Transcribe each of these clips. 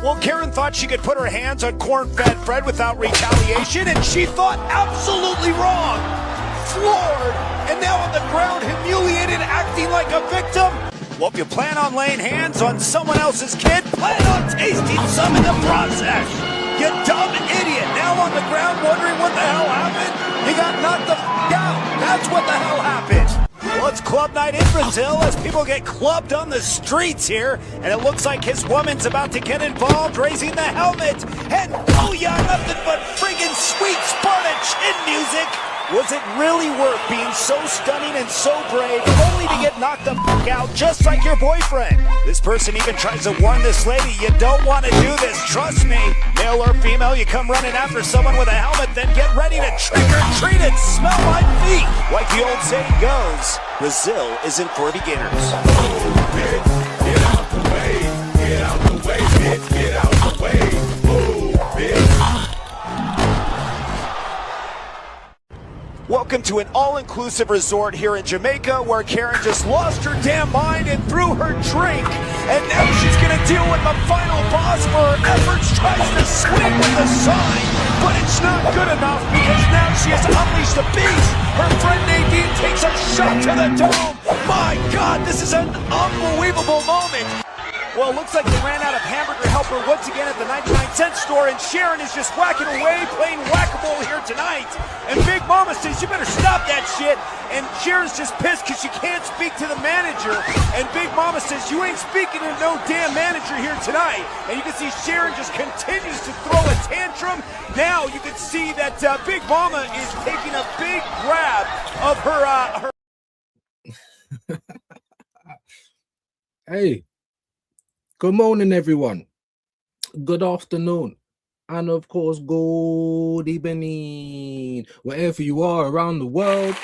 Well, Karen thought she could put her hands on corn-fed Fred without retaliation, and she thought absolutely wrong. Floored, and now on the ground, humiliated, acting like a victim. Well, if you plan on laying hands on someone else's kid, plan on tasting some in the process. You dumb idiot. Now on the ground wondering what the hell happened? You got knocked the out. That's what the hell happened. Well, it's club night in Brazil as people get clubbed on the streets here. And it looks like his woman's about to get involved, raising the helmet. And booyah, nothing but friggin' sweet Sparta chin music. Was it really worth being so stunning and so brave, only to get knocked the fuck out just like your boyfriend? This person even tries to warn this lady, you don't want to do this, trust me. Male or female, you come running after someone with a helmet, then get ready to trick or treat and smell my feet. Like the old saying goes, Brazil isn't for beginners. Move it, get out the way, get out the way, bitch, get out the way, move it. Welcome to an all-inclusive resort here in Jamaica where Karen just lost her damn mind and threw her drink. And now she's going to deal with the final boss for her efforts, tries to swing with the sign. But it's not good enough because now she has unleashed the beast. Her friend Nadine takes a shot to the dome. My God, this is an unbelievable moment. Well, it looks like they ran out of hamburger helper once again at the 99-cent store, and Sharon is just whacking away, playing whack-a-mole here tonight. And Big Mama says, you better stop that shit. And Sharon's just pissed because she can't speak to the manager. And Big Mama says, you ain't speaking to no damn manager here tonight. And you can see Sharon just continues to throw a tantrum. Now you can see that Big Mama is taking a big grab of her... Hey. Good morning, everyone. Good afternoon. And of course, good evening. Wherever you are around the world.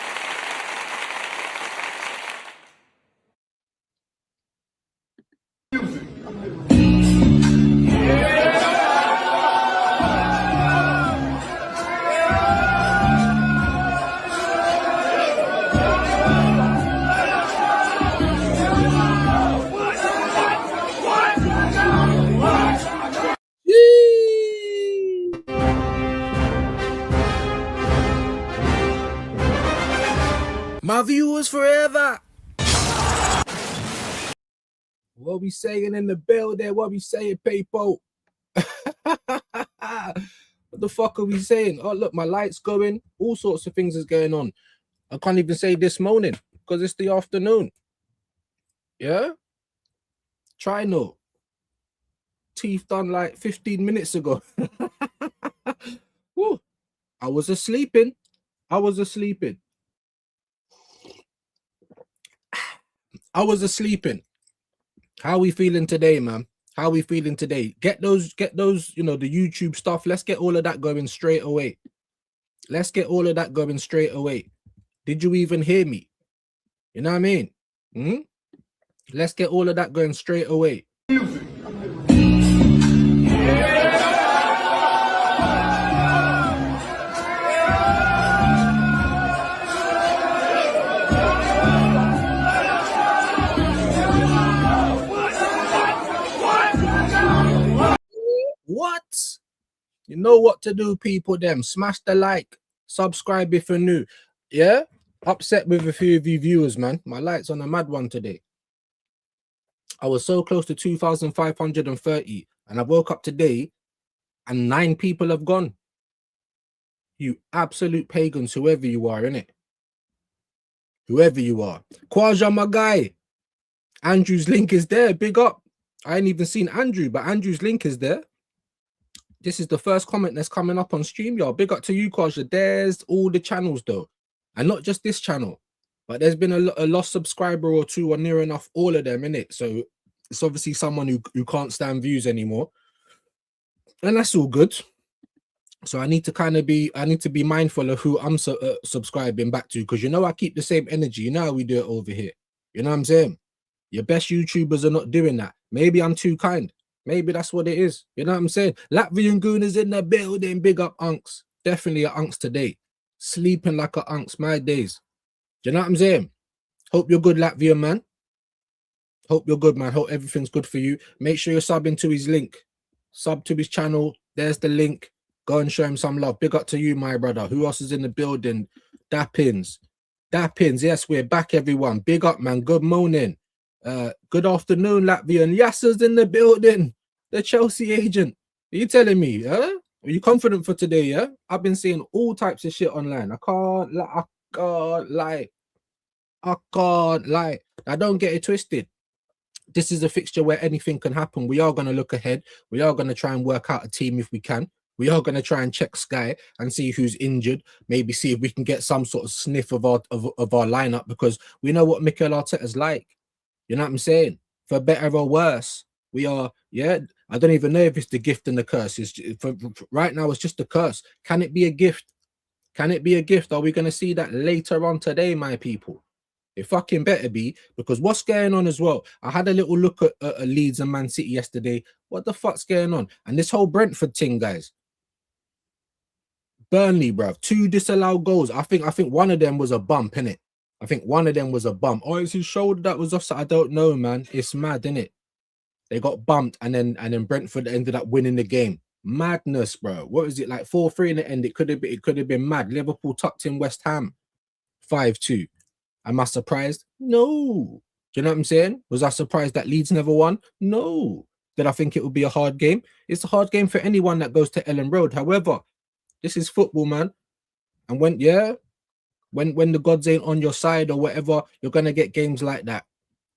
My viewers forever. What we saying in the building? What we saying, people? What the fuck are we saying? Oh, look, my light's going. All sorts of things is going on. I can't even say this morning because it's the afternoon. Yeah? Try no. Teeth done like 15 minutes ago. Woo. I was asleeping. I was asleeping. How we feeling today, man? How we feeling today? Get those, you know, the YouTube stuff. Let's get all of that going straight away. Let's get all of that going straight away. Did you even hear me? You know what I mean? Let's get all of that going straight away. What? You know what to do, people. Them smash the like, subscribe if you're new. Yeah, upset with a few of you viewers, man. My light's on a mad one today. I was so close to 2,530, and I woke up today and 9 people have gone. You absolute pagans, whoever you are, innit? Whoever you are. Kwaja, my guy. Andrew's link is there. Big up. I ain't even seen Andrew, but Andrew's link is there. This is the first comment that's coming up on StreamYard. Big up to you, Kwaja. There's all the channels, though. And not just this channel. But there's been a lost subscriber or two, or near enough all of them, innit? So it's obviously someone who can't stand views anymore. And that's all good. So I need to be mindful of who I'm subscribing back to, because you know I keep the same energy. You know how we do it over here. You know what I'm saying? Your best YouTubers are not doing that. Maybe I'm too kind. Maybe that's what it is. You know what I'm saying? Latvian Goon is in the building. Big up Unks. Definitely a Unks today. Sleeping like a Unks. My days. Do you know what I'm saying? Hope you're good, Latvian man. Hope you're good, man. Hope everything's good for you. Make sure you're subbing to his link. Sub to his channel. There's the link. Go and show him some love. Big up to you, my brother. Who else is in the building? Dappins. Dappins. Yes, we're back, everyone. Big up, man. Good morning. Good afternoon, Latvian. Yasser's in the building. The Chelsea agent. Are you telling me? Huh? Are you confident for today? Yeah. I've been seeing all types of shit online. I can't lie. I don't get it twisted. This is a fixture where anything can happen. We are going to look ahead. We are going to try and work out a team if we can. We are going to try and check Sky and see who's injured. Maybe see if we can get some sort of sniff of our lineup, because we know what Mikel Arteta's like. You know what I'm saying? For better or worse, we are. Yeah, I don't even know if it's the gift and the curse. It's for right now. It's just a curse. Can it be a gift? Can it be a gift? Are we going to see that later on today, my people? It fucking better be, because what's going on as well? I had a little look at Leeds and Man City yesterday. What the fuck's going on? And this whole Brentford thing, guys. Burnley, bruv, 2 disallowed goals. I think one of them was a bump, innit? I think one of them was a bump. Oh, it's his shoulder that was offside. I don't know, man. It's mad, innit? They got bumped, and then Brentford ended up winning the game. Madness, bro. What is it, like 4-3 in the end? It could have been mad. Liverpool tucked in West Ham 5-2. Am I surprised? No. Do you know what I'm saying? Was I surprised that Leeds never won? No. Did I think it would be a hard game? It's a hard game for anyone that goes to Ellen Road. However, this is football, man. And when the gods ain't on your side or whatever, you're gonna get games like that.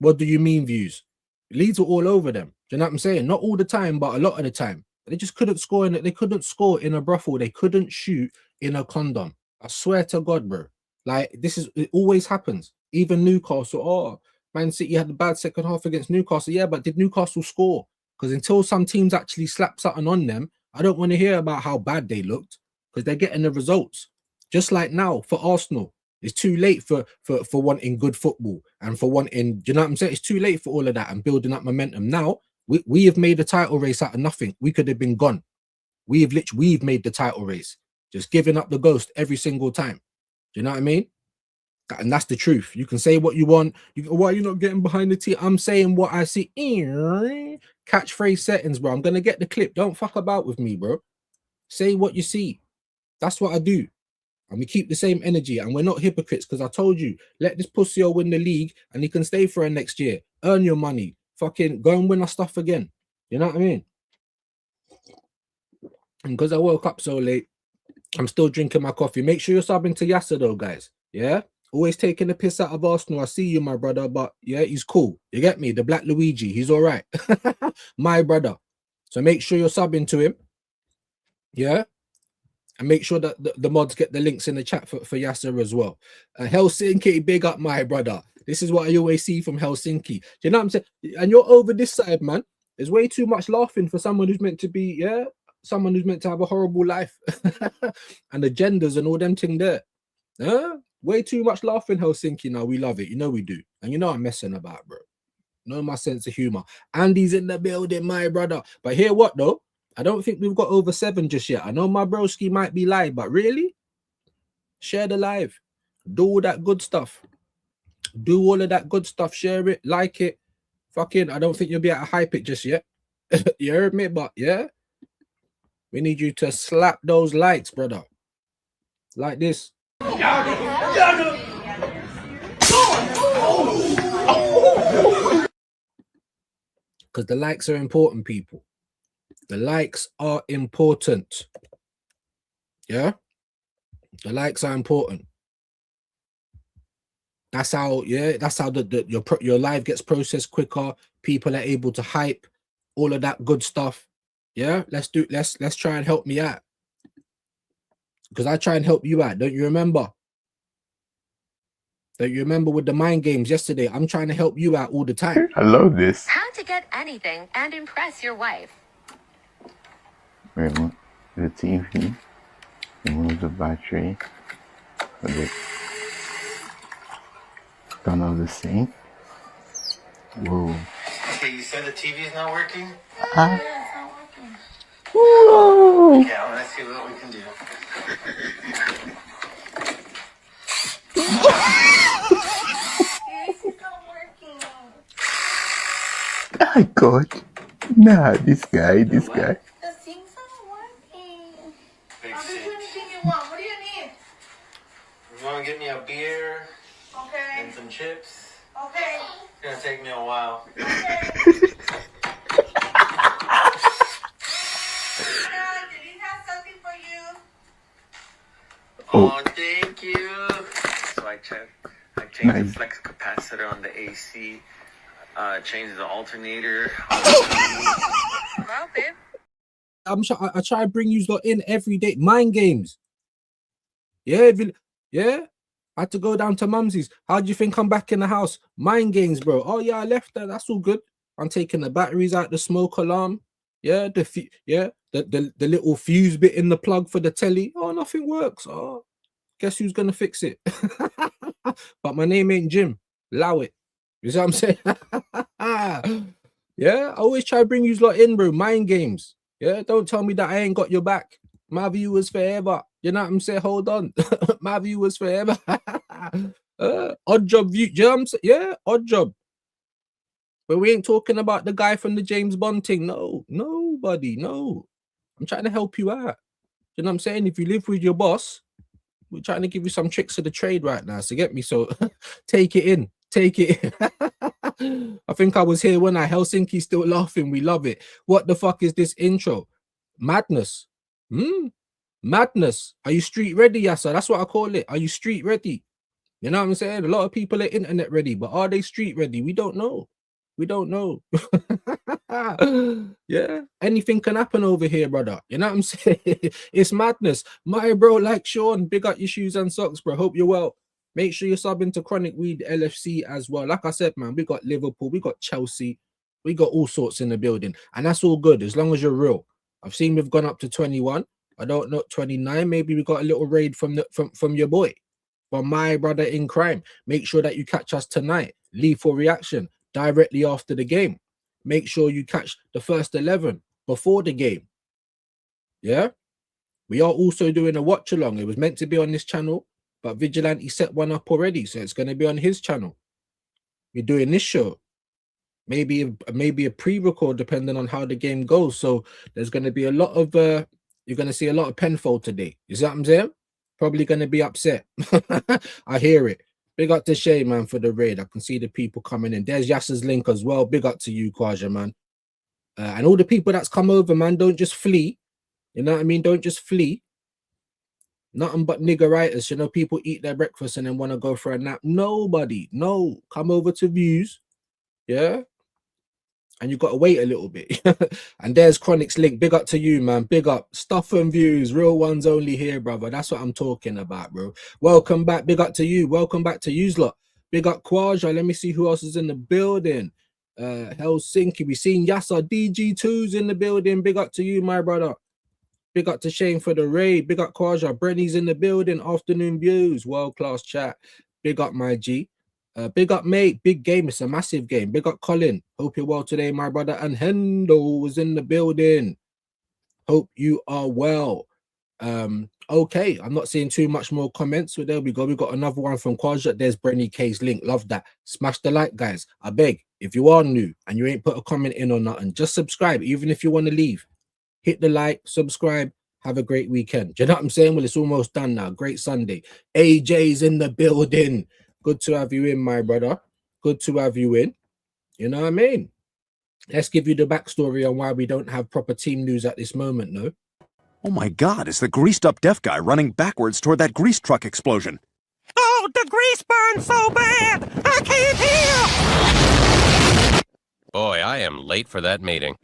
What do you mean, views? Leeds were all over them. Do you know what I'm saying? Not all the time, but a lot of the time. They just couldn't score in it. They couldn't score in a brothel. They couldn't shoot in a condom. I swear to God, bro. Like, it always happens. Even Newcastle. Oh, Man City had a bad second half against Newcastle. Yeah, but did Newcastle score? Because until some teams actually slap something on them, I don't want to hear about how bad they looked, because they're getting the results. Just like now for Arsenal. It's too late for wanting good football and for wanting, you know what I'm saying? It's too late for all of that and building up momentum. Now, we have made a title race out of nothing. We could have been gone. We've made the title race. Just giving up the ghost every single time. Do you know what I mean? And that's the truth. You can say what you want. Why are you not getting behind the team? I'm saying what I see. Catchphrase settings, bro. I'm going to get the clip. Don't fuck about with me, bro. Say what you see. That's what I do. And we keep the same energy. And we're not hypocrites, because I told you, let this pussy win the league and he can stay for it next year. Earn your money. Fucking go and win our stuff again. You know what I mean? And because I woke up so late, I'm still drinking my coffee. Make sure you're subbing to Yasser though, guys. Yeah? Always taking the piss out of Arsenal. I see you, my brother, but yeah, he's cool. You get me? The Black Luigi, he's all right. My brother. So make sure you're subbing to him. Yeah? And make sure that the mods get the links in the chat for Yasser as well. Helsinki, big up, my brother. This is what I always see from Helsinki. Do you know what I'm saying? And you're over this side, man. There's way too much laughing for someone who's meant to be, yeah, someone who's meant to have a horrible life. And the genders and all them thing there. Way too much laughing, Helsinki. Now we love it. You know we do. And you know I'm messing about, bro. Know my sense of humor. Andy's in the building, my brother. But hear what though? I don't think we've got over 7 just yet. I know my broski might be live, but really? Share the live. Do all that good stuff. Do all of that good stuff. Share it. Like it. Fucking, I don't think you'll be able to hype it just yet. You heard me? But yeah. We need you to slap those likes, brother. Like this. Because the likes are important, people. The likes are important. Yeah? The likes are important. That's how, yeah, that's how your live gets processed quicker. People are able to hype all of that good stuff. Yeah, let's try and help me out. Because I try and help you out. Don't you remember? Don't you remember with the mind games yesterday? I'm trying to help you out all the time. I love this. How to get anything and impress your wife. Remove the TV, remove the battery, turn off the sink. Whoa. Okay, you said the TV is not working? Ah. Yeah, it's not working. Whoa. Yeah, well, let's see what we can do. My God. Nah, this guy. The things aren't working. Big I'll do shit. anything you want. What do you need? You want to get me a beer Okay. and some chips? Okay. It's gonna take me a while. Okay. Denise has something for you. Oh, thank you. So I changed Nice. the flex capacitor on the AC. Changed the alternator. Well, babe. I try to bring you lot in every day. Mind games. Yeah, yeah. I had to go down to Mumsy's. How do you think I'm back in the house? Mind games, bro. Oh yeah, I left that. That's all good. I'm taking the batteries out, the smoke alarm. Yeah, the little fuse bit in the plug for the telly. Oh, nothing works. Oh, guess who's gonna fix it? But my name ain't Jim. Allow it. You see what I'm saying? Yeah, I always try to bring you lot in, bro. Mind games. Yeah, don't tell me that I ain't got your back. My viewers forever. You know what I'm saying? Hold on. My viewers forever. Odd job view. You know what I'm saying? Yeah, odd job. But we ain't talking about the guy from the James Bond thing. No, nobody. No. I'm trying to help you out. You know what I'm saying? If you live with your boss, we're trying to give you some tricks of the trade right now. So get me. So take it in. Take it in. I think I was here when Helsinki still laughing. We love it. What the fuck is this intro? Madness. Madness. Are you street ready, Yasa? That's what I call it. Are you street ready? You know what I'm saying? A lot of people are internet ready, but are they street ready? We don't know. We don't know. Yeah, anything can happen over here, brother. You know what I'm saying? It's madness. My bro, like Sean, big up your shoes and socks, bro. Hope you're well. Make sure you're subbing to Chronic Weed LFC as well. Like I said, man, we got Liverpool, we got Chelsea, we got all sorts in the building, and that's all good as long as you're real. I've seen we've gone up to 21. I don't know, 29. Maybe we got a little raid from your boy, from my brother in crime. Make sure that you catch us tonight. Lethal Reaction directly after the game. Make sure you catch the first 11 before the game. Yeah, we are also doing a watch along. It was meant to be on this channel, but Vigilante set one up already, so it's going to be on his channel. We're doing this show, maybe a pre-record depending on how the game goes. So there's going to be a lot of you're going to see a lot of Penfold today. You see what I'm saying? Probably going to be upset. I hear it. Big up to Shay, man, for the raid. I can see the people coming in. There's Yasser's link as well. Big up to you, Kwaja, man. And all the people that's come over, man, don't just flee. You know what I mean? Don't just flee. Nothing but niggeritis. You know, people eat their breakfast and then want to go for a nap. Nobody. No. Come over to views. Yeah. And you got to wait a little bit. And there's Chronic's link. Big up to you, man. Big up. Stuff and views. Real ones only here, brother. That's what I'm talking about, bro. Welcome back. Big up to you. Welcome back to you lot. Big up Kwaja. Let me see who else is in the building. Helsinki. We seen Yasa. DG2's in the building. Big up to you, my brother. Big up to Shane for the raid. Big up Kwaja. Brenny's in the building. Afternoon views. World-class chat. Big up my G. Big up, mate. Big game. It's a massive game. Big up, Colin. Hope you're well today, my brother. And Hendo was in the building. Hope you are well. Okay. I'm not seeing too much more comments. So there we go. We got another one from Kwaja. There's Brenny K's link. Love that. Smash the like, guys. I beg. If you are new and you ain't put a comment in or nothing, just subscribe. Even if you want to leave, hit the like, subscribe. Have a great weekend. Do you know what I'm saying? Well, it's almost done now. Great Sunday. AJ's in the building. Good to have you in, my brother. Good to have you in. You know what I mean? Let's give you the backstory on why we don't have proper team news at this moment, no? Oh my God, it's the greased up deaf guy running backwards toward that grease truck explosion. Oh, the grease burns so bad! I can't hear! Boy, I am late for that meeting.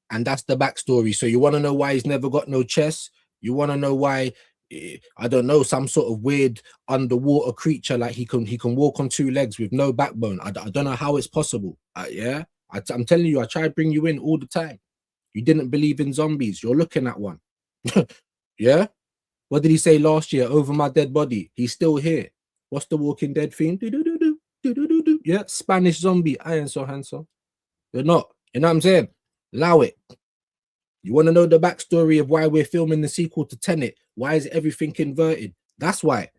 And that's the backstory. So you want to know why he's never got no chest? You want to know why, I don't know, some sort of weird underwater creature, like he can walk on two legs with no backbone. I don't know how it's possible. Yeah, I'm telling you, I try to bring you in all the time. You didn't believe in zombies. You're looking at one. Yeah. What did he say last year? Over my dead body. He's still here. What's the Walking Dead theme? Yeah, Spanish zombie. I ain't so handsome. You're not. You know what I'm saying? Allow it. You want to know the backstory of why we're filming the sequel to Tenet? Why is everything inverted? That's why.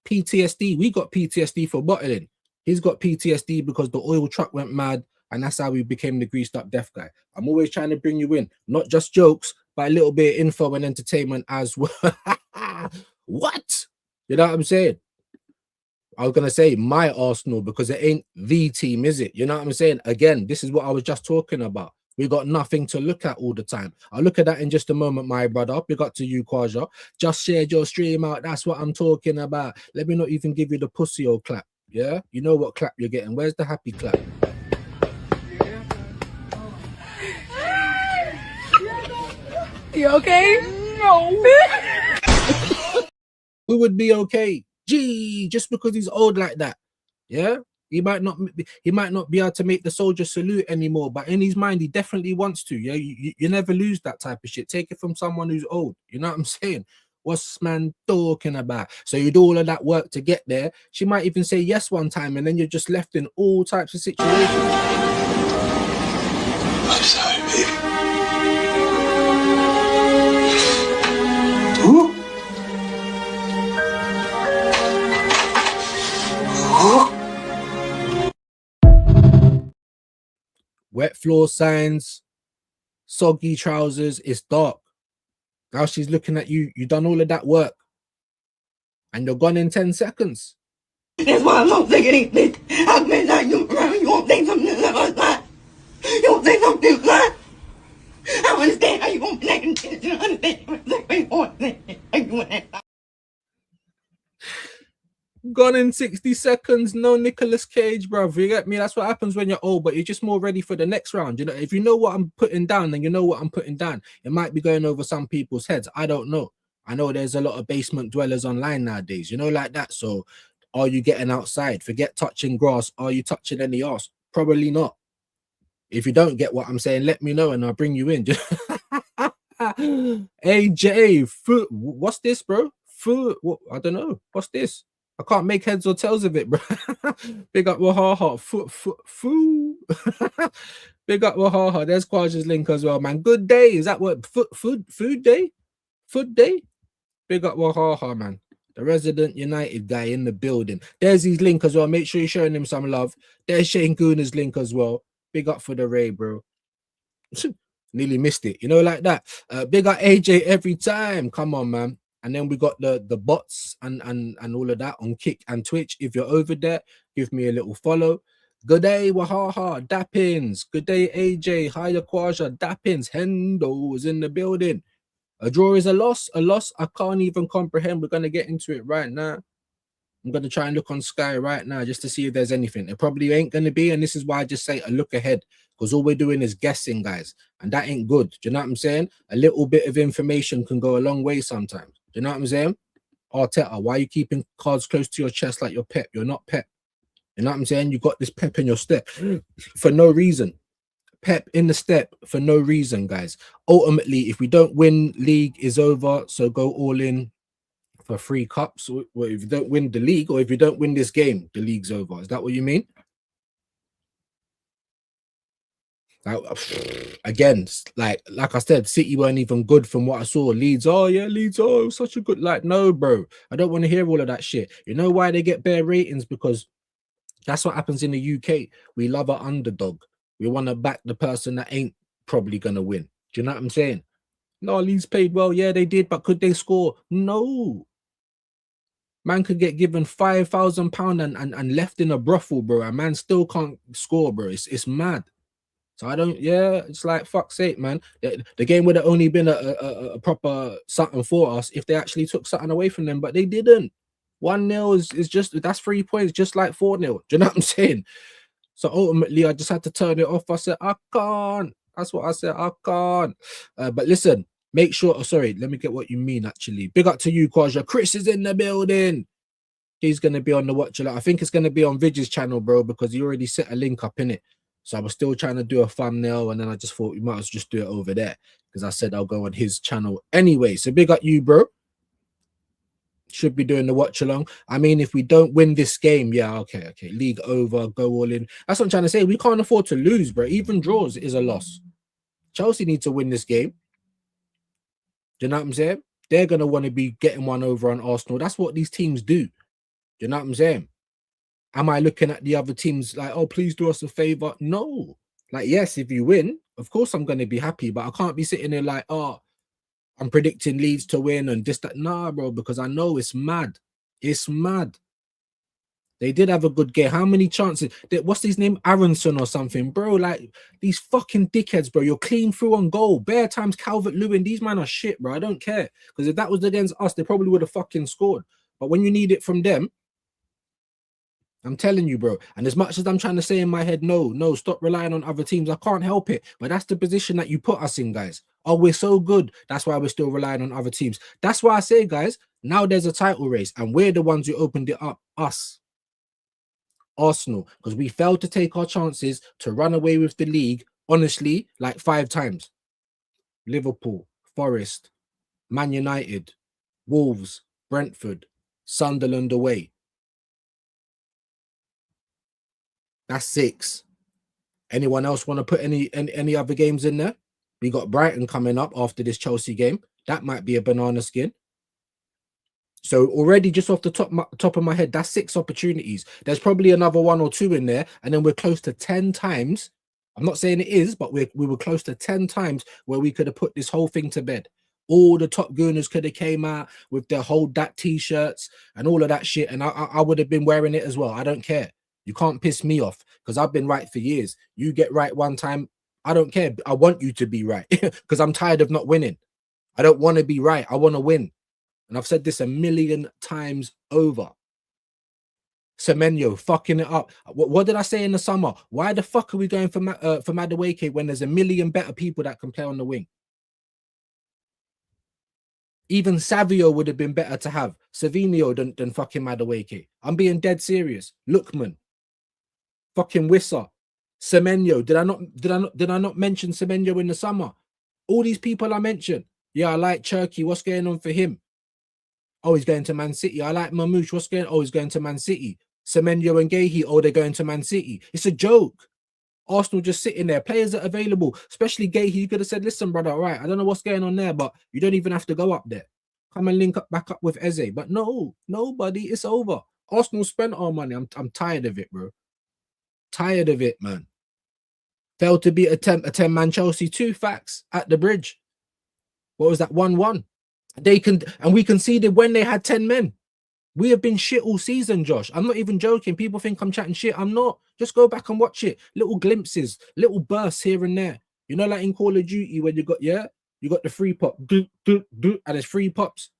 PTSD. We got PTSD for bottling. He's got PTSD because the oil truck went mad And that's how we became the greased up deaf guy. I'm always trying to bring you in, not just jokes, but a little bit of info and entertainment as well. What? You know what I'm saying? I was going to say my Arsenal because it ain't the team, is it? You know what I'm saying? Again, this is what I was just talking about. We got nothing to look at all the time. I'll look at that in just a moment, my brother. Big up to you, Kwaja. Just shared your stream out. That's what I'm talking about. Let me not even give you the pussy old clap. Yeah? You know what clap you're getting. Where's the happy clap? You okay? No. Who would be okay? Gee, just because he's old like that. Yeah? He might not be able to make the soldier salute anymore, but in his mind, he definitely wants to. Yeah, you never lose that type of shit. Take it from someone who's old. You know what I'm saying? What's man talking about? So you do all of that work to get there. She might even say yes one time, and then you're just left in all types of situations. I'm sorry, baby. Wet floor signs, soggy trousers, it's dark. Now she's looking at you, you done all of that work, and you're gone in 10 seconds. That's why I'm so sick of these bitches. I've been like you around, you won't say something like that. You won't say something like that. I don't understand how you won't play and you don't understand. Gone in 60 seconds, no Nicolas Cage, bro. You get me? That's what happens when you're old, but you're just more ready for the next round. You know, if you know what I'm putting down, then you know what I'm putting down. It might be going over some people's heads. I don't know. I know there's a lot of basement dwellers online nowadays, you know, like that. So are you getting outside? Forget touching grass. Are you touching any arse? Probably not. If you don't get what I'm saying, let me know and I'll bring you in. AJ, foot. What's this, bro? Foot. What? I don't know. What's this? I can't make heads or tails of it, bro. Big up Wahaha. Food. Big up Wahaha. There's Kwaja's link as well, man. Good day. Is that what? Food day? Food day? Big up Wahaha, man. The Resident United guy in the building. There's his link as well. Make sure you're showing him some love. There's Shane Gooner's link as well. Big up for the Ray, bro. Nearly missed it. You know, like that. Big up AJ every time. Come on, man. And then we got the bots and all of that on Kick and Twitch. If you're over there, give me a little follow. Good day, Wahaha, Dappins. Good day, AJ. Hiya, Kwaja, Dappins. Hendo is in the building. A draw is a loss. A loss I can't even comprehend. We're going to get into it right now. I'm going to try and look on Sky right now just to see if there's anything. It probably ain't going to be. And this is why I just say a look ahead. Because all we're doing is guessing, guys. And that ain't good. Do you know what I'm saying? A little bit of information can go a long way sometimes. Do you know what I'm saying? Arteta, why are you keeping cards close to your chest like you're Pep? You're not Pep. You know what I'm saying? You got this pep in your step for no reason. Pep in the step for no reason, guys. Ultimately, if we don't win, league is over. So go all in for 3 cups. Or if you don't win the league, or if you don't win this game, the league's over. Is that what you mean? Again, like I said, City weren't even good from what I saw. Leeds, oh yeah, Leeds, oh, such a good, like, no, bro. I don't want to hear all of that shit. You know why they get bare ratings? Because that's what happens in the UK. We love an underdog. We want to back the person that ain't probably going to win. Do you know what I'm saying? No, Leeds played well. Yeah, they did. But could they score? No. Man could get given £5,000 and left in a brothel, bro. And man still can't score, bro. It's mad. So I don't, yeah, it's like, fuck's sake, man. The game would have only been a proper something for us if they actually took something away from them, but they didn't. 1-0 is just, that's 3 points, just like 4-0. Do you know what I'm saying? So ultimately, I just had to turn it off. I said, I can't. That's what I said, I can't. But listen, make sure, oh, sorry, let me get what you mean, actually. Big up to you, Kwaja. Chris is in the building. He's going to be on the watch. I think it's going to be on Vidge's channel, bro, because he already set a link up in it. So I was still trying to do a thumbnail, and then I just thought we might as well just do it over there because I said I'll go on his channel anyway. So big up you, bro. Should be doing the watch along. I mean, if we don't win this game, yeah, okay. League over, go all in. That's what I'm trying to say. We can't afford to lose, bro. Even draws is a loss. Chelsea need to win this game. Do you know what I'm saying? They're going to want to be getting one over on Arsenal. That's what these teams do. Do you know what I'm saying? Am I looking at the other teams like, oh, please do us a favor? No. Like, yes, if you win, of course I'm going to be happy, but I can't be sitting there like, oh, I'm predicting Leeds to win and this, that. Nah, bro, because I know it's mad. It's mad. They did have a good game. How many chances? What's his name? Aronson or something, bro. Like, these fucking dickheads, bro. You're clean through on goal. Bare times Calvert-Lewin. These men are shit, bro. I don't care. Because if that was against us, they probably would have fucking scored. But when you need it from them, I'm telling you, bro. And as much as I'm trying to say in my head, no, stop relying on other teams. I can't help it. But that's the position that you put us in, guys. Oh, we're so good. That's why we're still relying on other teams. That's why I say, guys, now there's a title race. And we're the ones who opened it up. Us. Arsenal. Because we failed to take our chances to run away with the league, honestly, like 5 times. Liverpool, Forest, Man United, Wolves, Brentford, Sunderland away. That's 6. Anyone else want to put any other games in there? We got Brighton coming up after this Chelsea game. That might be a banana skin. So already just off the top of my head, that's 6 opportunities. There's probably another 1 or 2 in there. And then we're close to 10 times. I'm not saying it is, but we were close to 10 times where we could have put this whole thing to bed. All the top gooners could have came out with their Hold That t-shirts and all of that shit. And I would have been wearing it as well. I don't care. You can't piss me off because I've been right for years. You get right one time. I don't care. I want you to be right because I'm tired of not winning. I don't want to be right. I want to win. And I've said this a million times over. Semenyo fucking it up. What did I say in the summer? Why the fuck are we going for Madueke when there's a million better people that can play on the wing? Even Savio would have been better to have Savinio than fucking Madueke. I'm being dead serious. Lookman. Fucking Wissa, Semenyo. Did I not mention Semenyo in the summer? All these people I mentioned. Yeah, I like Cherky. What's going on for him? Oh, he's going to Man City. I like Mamouche. What's going on? Oh, he's going to Man City. Semenyo and Gehi. Oh, they're going to Man City. It's a joke. Arsenal just sitting there. Players are available, especially Gehi. You could have said, listen, brother, all right, I don't know what's going on there, but you don't even have to go up there. Come and link up back up with Eze. But no, nobody. It's over. Arsenal spent our money. I'm tired of it, bro. Tired of it, man. Failed to beat a 10-man Chelsea. 2 facts at the bridge. What was that? 1-1. And we conceded when they had 10 men. We have been shit all season, Josh. I'm not even joking. People think I'm chatting shit. I'm not. Just go back and watch it. Little glimpses, little bursts here and there. You know, like in Call of Duty when you got the free pop, and it's 3 pops.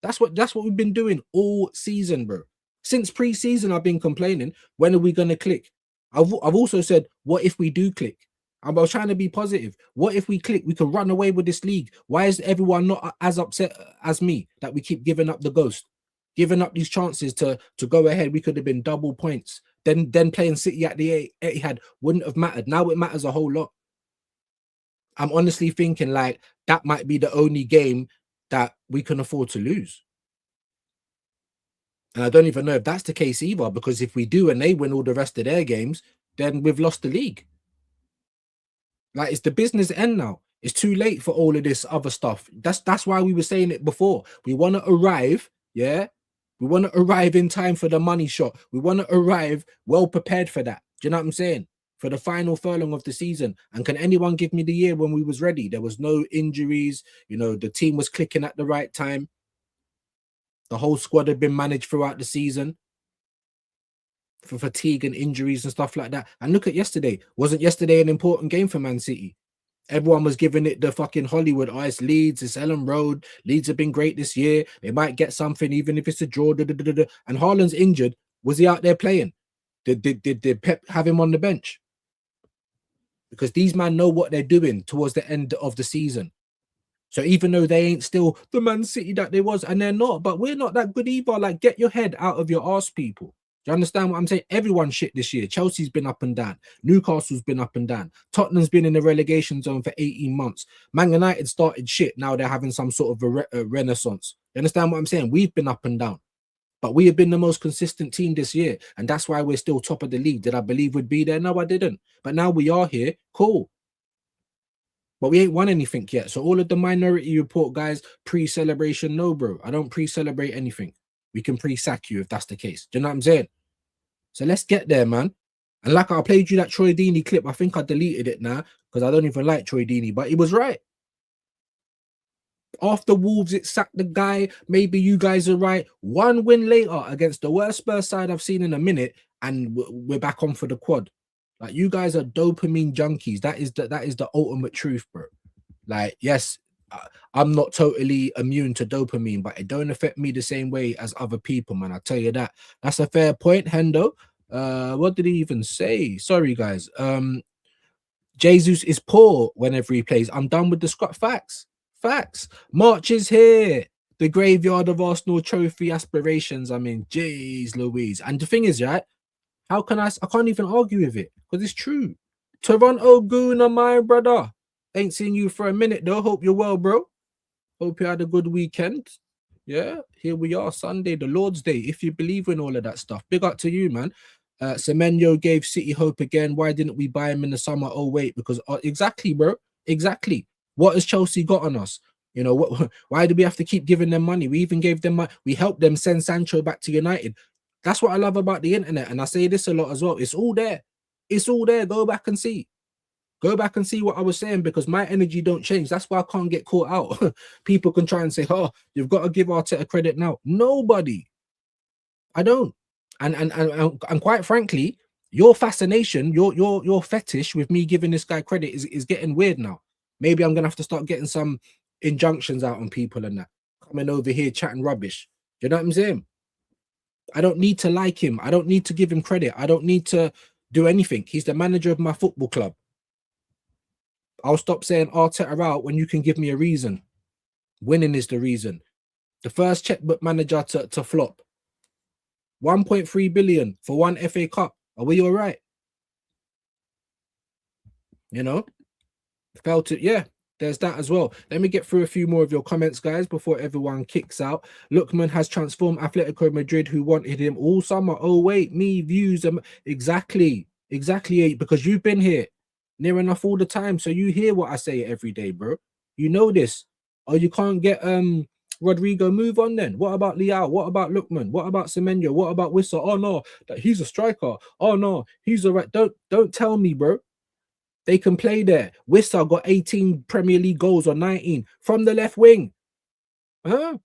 That's what we've been doing all season, bro. Since pre-season, I've been complaining. When are we gonna click? I've also said, what if we do click? I was trying to be positive. What if we click? We can run away with this league. Why is everyone not as upset as me that we keep giving up the ghost, giving up these chances to go ahead? We could have been double points. Then playing City at the Etihad wouldn't have mattered. Now it matters a whole lot. I'm honestly thinking like that might be the only game that we can afford to lose. And I don't even know if that's the case either, because if we do and they win all the rest of their games, then we've lost the league. Like, it's the business end now. It's too late for all of this other stuff. That's why we were saying it before. We want to arrive, yeah? We want to arrive in time for the money shot. We want to arrive well prepared for that. Do you know what I'm saying? For the final furlong of the season. And can anyone give me the year when we was ready? There was no injuries. You know, the team was clicking at the right time. The whole squad had been managed throughout the season for fatigue and injuries and stuff like that. And look at yesterday. Wasn't yesterday an important game for Man City? Everyone was giving it the fucking Hollywood. Oh, it's Leeds, it's Ellen Road. Leeds have been great this year. They might get something, even if it's a draw. And Haaland's injured. Was he out there playing? Did Pep have him on the bench? Because these men know what they're doing towards the end of the season. So even though they ain't still the Man City that they was, and they're not, but we're not that good either. Like, get your head out of your arse, people. Do you understand what I'm saying? Everyone's shit this year. Chelsea's been up and down. Newcastle's been up and down. Tottenham's been in the relegation zone for 18 months. Man United started shit. Now they're having some sort of a renaissance. You understand what I'm saying? We've been up and down. But we have been the most consistent team this year. And that's why we're still top of the league. Did I believe we'd be there? No, I didn't. But now we are here. Cool. But we ain't won anything yet. So all of the Minority Report guys, pre-celebration, no, bro. I don't pre-celebrate anything. We can pre-sack you if that's the case. Do you know what I'm saying? So let's get there, man. And like I played you that Troy Deeney clip, I think I deleted it now because I don't even like Troy Deeney, but he was right. After Wolves, it sacked the guy. Maybe you guys are right. One win later against the worst Spurs side I've seen in a minute, and we're back on for the quad. Like, you guys are dopamine junkies. That is the ultimate truth, bro. Like, yes, I'm not totally immune to dopamine, but it don't affect me the same way as other people, man. I tell you that. That's a fair point, Hendo. What did he even say? Sorry, guys. Jesus is poor whenever he plays. I'm done with the scrap. Facts. March is here. The graveyard of Arsenal trophy aspirations. I mean, jeez Louise. And the thing is, right? How can I can't even argue with it because it's true. Toronto Gooner, my brother. Ain't seen you for a minute though. Hope you're well, bro. Hope you had a good weekend. Yeah, here we are, Sunday, the Lord's Day. If you believe in all of that stuff, big up to you, man. Semenyo gave City hope again. Why didn't we buy him in the summer? Oh wait, because exactly, bro. Exactly. What has Chelsea got on us? You know what? Why do we have to keep giving them money? We even gave them money. We helped them send Sancho back to United. That's what I love about the internet, and I say this a lot as well. It's all there. It's all there. Go back and see. Go back and see what I was saying because my energy don't change. That's why I can't get caught out. People can try and say, "Oh, you've got to give Arteta credit now." Nobody. I don't. And quite frankly, your fascination, your fetish with me giving this guy credit is getting weird now. Maybe I'm gonna have to start getting some injunctions out on people and that coming over here chatting rubbish. You know what I'm saying? I don't need to like him. I don't need to give him credit. I don't need to do anything. He's the manager of my football club. I'll stop saying Arteta out when you can give me a reason. Winning is the reason. The first checkbook manager to flop. 1.3 billion for one FA Cup. Are we all right? You know? Felt it, yeah. There's that as well. Let me get through a few more of your comments, guys, before everyone kicks out. Lookman has transformed Atletico Madrid, who wanted him all summer. Oh, wait, me views. Exactly, because you've been here near enough all the time. So you hear what I say every day, bro. You know this. Oh, you can't get Rodrigo, move on then. What about Leao? What about Lookman? What about Semenyo? What about Wissa? Oh, no, that he's a striker. Oh, no, he's all right. Don't tell me, bro. They can play there. Wissa got 18 Premier League goals or 19 from the left wing. Huh?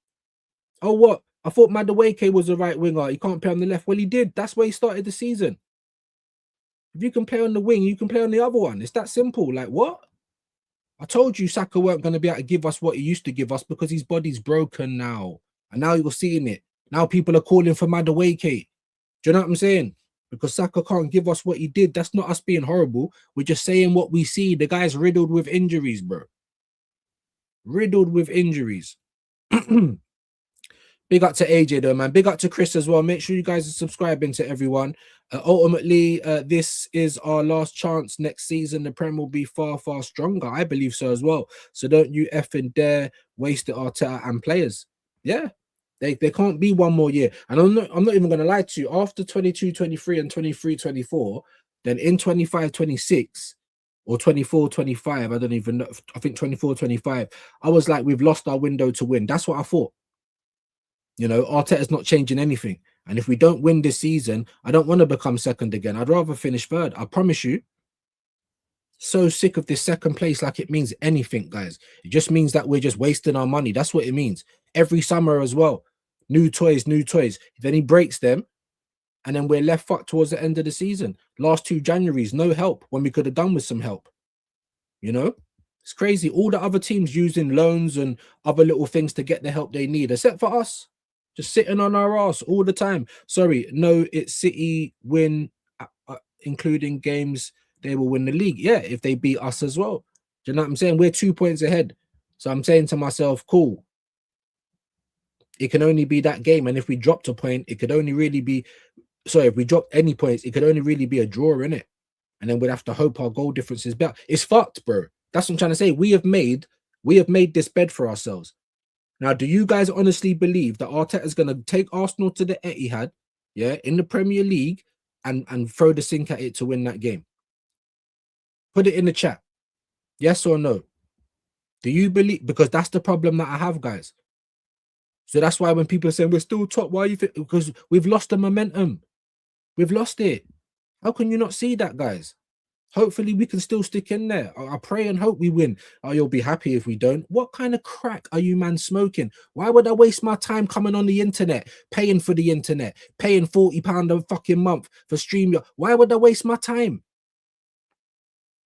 Oh, what? I thought Madueke was the right winger. He can't play on the left. Well, he did. That's where he started the season. If you can play on the wing, you can play on the other one. It's that simple. Like, what? I told you Saka weren't going to be able to give us what he used to give us because his body's broken now. And now you're seeing it. Now people are calling for Madueke. Do you know what I'm saying? Because Saka can't give us what he did. That's not us being horrible. We're just saying what we see. The guy's riddled with injuries, bro. Riddled with injuries. Big up to AJ though, man. Big up to Chris as well. Make sure you guys are subscribing to everyone. Ultimately, this is our last chance. Next season, the Prem will be far, far stronger. I believe so as well. So don't you effing dare waste it, Arteta and players. Yeah. They can't be one more year. And I'm not even going to lie to you. After 22-23 and 23-24, then in 25-26 or 24-25, I don't even know. I think 24-25, I was like, we've lost our window to win. That's what I thought. You know, Arteta's not changing anything. And if we don't win this season, I don't want to become second again. I'd rather finish third. I promise you. So sick of this second place like it means anything, guys. It just means that we're just wasting our money. That's what it means. Every summer as well. New toys. Then he breaks them, and then we're left fucked towards the end of the season. Last 2 Januaries, no help when we could have done with some help. You know? It's crazy. All the other teams using loans and other little things to get the help they need, except for us. Just sitting on our ass all the time. Sorry, no, it's City win, including games, they will win the league. Yeah, if they beat us as well. Do you know what I'm saying? We're 2 points ahead. So I'm saying to myself, cool. It can only be that game. And if we dropped a point, it could only really be... Sorry, if we dropped any points, it could only really be a draw, innit? And then we'd have to hope our goal difference is better. It's fucked, bro. That's what I'm trying to say. We have made this bed for ourselves. Now, do you guys honestly believe that Arteta is going to take Arsenal to the Etihad, yeah, in the Premier League and throw the sink at it to win that game? Put it in the chat. Yes or no? Do you believe? Because that's the problem that I have, guys. So that's why when people are saying we're still top, why you think? Because we've lost the momentum. We've lost it. How can you not see that, guys? Hopefully we can still stick in there. I pray and hope we win. Oh, you'll be happy if we don't. What kind of crack are you man smoking? Why would I waste my time coming on the internet, paying for the internet, paying £40 a fucking month for StreamYard? Why would I waste my time?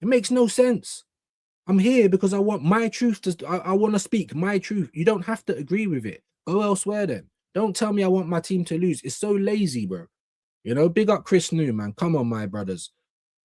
It makes no sense. I'm here because I want my truth to. I want to speak my truth. You don't have to agree with it. Go elsewhere then. Don't tell me I want my team to lose. It's so lazy, bro. You know, big up Chris New, man. Come on, my brothers.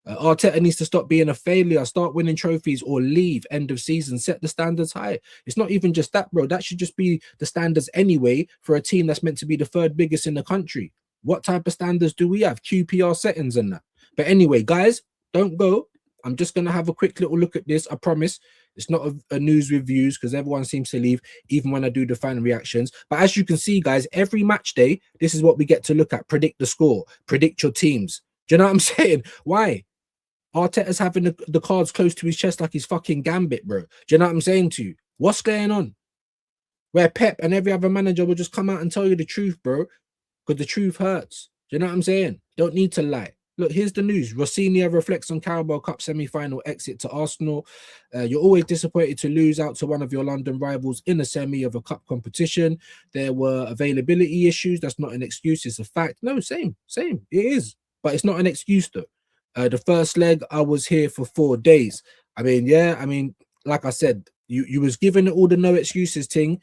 Arteta needs to stop being a failure, start winning trophies, or leave end of season. Set the standards high. It's not even just that, bro. That should just be the standards anyway for a team that's meant to be the third biggest in the country. What type of standards do we have? QPR settings and that. But anyway, guys, don't go. I'm just going to have a quick little look at this. I promise it's not a news reviews because everyone seems to leave, even when I do the fan reactions. But as you can see, guys, every match day, this is what we get to look at. Predict the score, predict your teams. Do you know what I'm saying? Why? Arteta's having the cards close to his chest like he's fucking Gambit, bro. Do you know what I'm saying to you? What's going on? Where Pep and every other manager will just come out and tell you the truth, bro. Because the truth hurts. Do you know what I'm saying? Don't need to lie. Look, here's the news. Rossignol reflects on Carabao Cup semi-final exit to Arsenal. You're always disappointed to lose out to one of your London rivals in a semi of a cup competition. There were availability issues. That's not an excuse. It's a fact. No, same. It is. But it's not an excuse, though. The first leg, I was here for 4 days. I mean, like I said, you was given all the no excuses thing.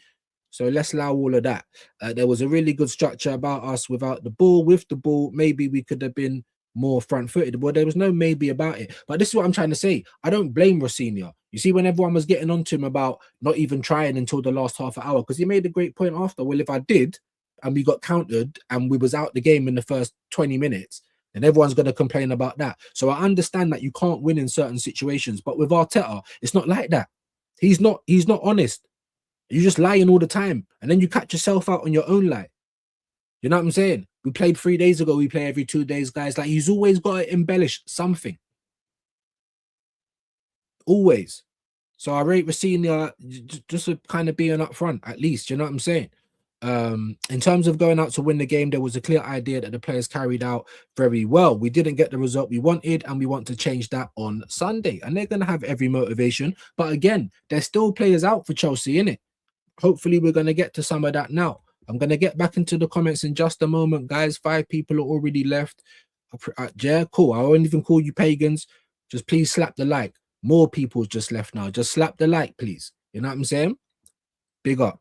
So let's allow all of that. There was a really good structure about us without the ball. With the ball, maybe we could have been more front-footed. Well, there was no maybe about it. But this is what I'm trying to say. I don't blame Rossignol. You see, when everyone was getting on to him about not even trying until the last half an hour, because he made a great point after. Well, if I did, and we got countered, and we was out the game in the first 20 minutes, then everyone's going to complain about that. So I understand that you can't win in certain situations. But with Arteta, it's not like that. He's not honest. You're just lying all the time. And then you catch yourself out on your own lie. You know what I'm saying? We played 3 days ago. We play every 2 days, guys. Like, he's always got to embellish something. Always. So I rate Rossignol just to kind of being up front, at least. You know what I'm saying? In terms of going out to win the game, there was a clear idea that the players carried out very well. We didn't get the result we wanted, and we want to change that on Sunday. And they're going to have every motivation. But again, there's still players out for Chelsea, innit? Hopefully, we're going to get to some of that now. I'm going to get back into the comments in just a moment, guys. 5 people are already left. Yeah, cool. I won't even call you pagans. Just please slap the like. More people just left now. Just slap the like, please. You know what I'm saying? Big up.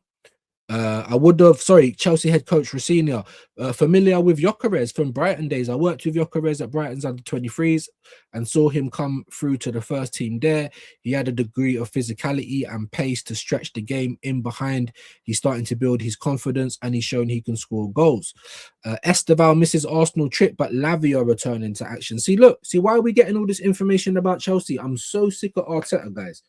Chelsea head coach Rossignol, familiar with Gyökeres from Brighton days. I worked with Gyökeres at Brighton's under 23s and saw him come through to the first team there. He had a degree of physicality and pace to stretch the game in behind. He's starting to build his confidence and he's shown he can score goals. Esteval misses Arsenal trip, but Lavia returning to action. See why are we getting all this information about Chelsea? I'm so sick of Arteta, guys.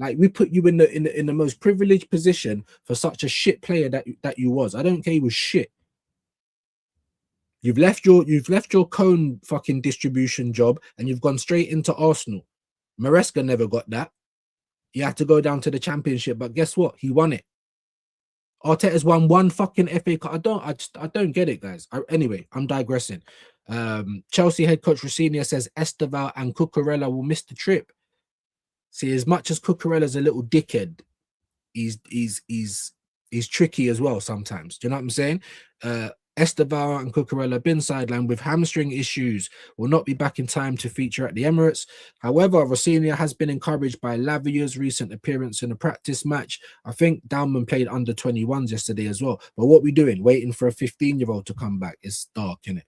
Like, we put you in the most privileged position for such a shit player that you was. I don't care, he was shit. You've left your cone fucking distribution job and you've gone straight into Arsenal. Maresca never got that. He had to go down to the Championship, but guess what? He won it. Arteta's won 1 fucking FA Cup. I don't get it, guys. Anyway, I'm digressing. Chelsea head coach Rossignol says Esteval and Cucurella will miss the trip. See, as much as Cucurella's a little dickhead, he's tricky as well sometimes. Do you know what I'm saying? Esteval and Cucurella been sidelined with hamstring issues, will not be back in time to feature at the Emirates. However, Rossignol has been encouraged by Lavia's recent appearance in a practice match. I think Downman played under 21s yesterday as well. But what we doing? Waiting for a 15-year-old to come back? It's dark, isn't it?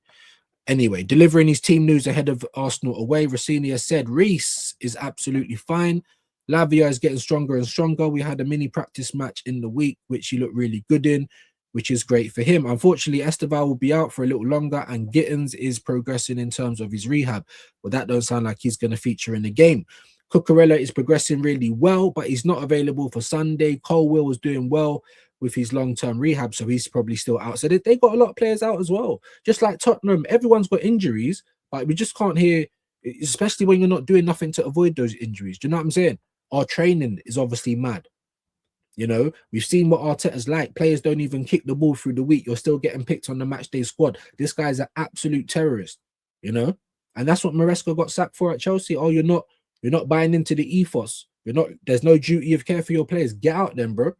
Anyway, delivering his team news ahead of Arsenal away, Rossignol said Reece is absolutely fine. Lavia is getting stronger and stronger. We had a mini practice match in the week, which he looked really good in, which is great for him. Unfortunately, Esteval will be out for a little longer, and Gittins is progressing in terms of his rehab. But that don't sound like he's going to feature in the game. Cucurella is progressing really well, but he's not available for Sunday. Colwill was doing well with his long-term rehab, so he's probably still out. So they got a lot of players out as well. Just like Tottenham, everyone's got injuries, but we just can't hear, especially when you're not doing nothing to avoid those injuries. Do you know what I'm saying? Our training is obviously mad. You know, we've seen what Arteta's like. Players don't even kick the ball through the week. You're still getting picked on the match day squad. This guy's an absolute terrorist, you know? And that's what Maresca got sacked for at Chelsea. Oh, you're not buying into the ethos. There's no duty of care for your players. Get out then, bro.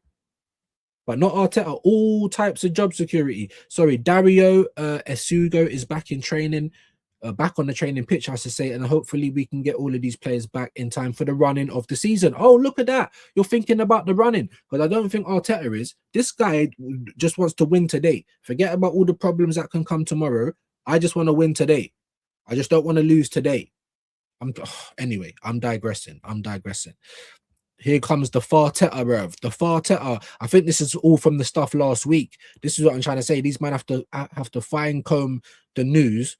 But not Arteta. All types of job security. Sorry, Dario Esugo is back in training, back on the training pitch, I should say, and hopefully we can get all of these players back in time for the running of the season. Oh, look at that. You're thinking about the running, because I don't think Arteta is. This guy just wants to win today. Forget about all the problems that can come tomorrow. I just want to win today. I just don't want to lose today. Anyway, I'm digressing. Here comes the Farteta, bruv. The Farteta. I think this is all from the stuff last week. This is what I'm trying to say. These men have to fine comb the news.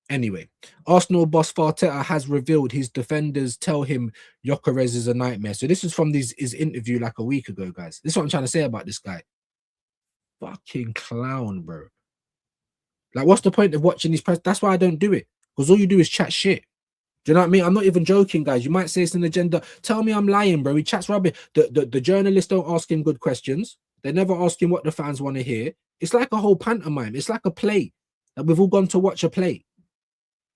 Anyway, Arsenal boss Farteta has revealed his defenders tell him Gyökeres is a nightmare. So this is from his interview like a week ago, guys. This is what I'm trying to say about this guy. Fucking clown, bro. Like, what's the point of watching these press? That's why I don't do it. Because all you do is chat shit. Do you know what I mean? I'm not even joking, guys. You might say it's an agenda. Tell me I'm lying, bro. He chats rubbish. The journalists don't ask him good questions. They never ask him what the fans want to hear. It's like a whole pantomime. It's like a play. Like we've all gone to watch a play.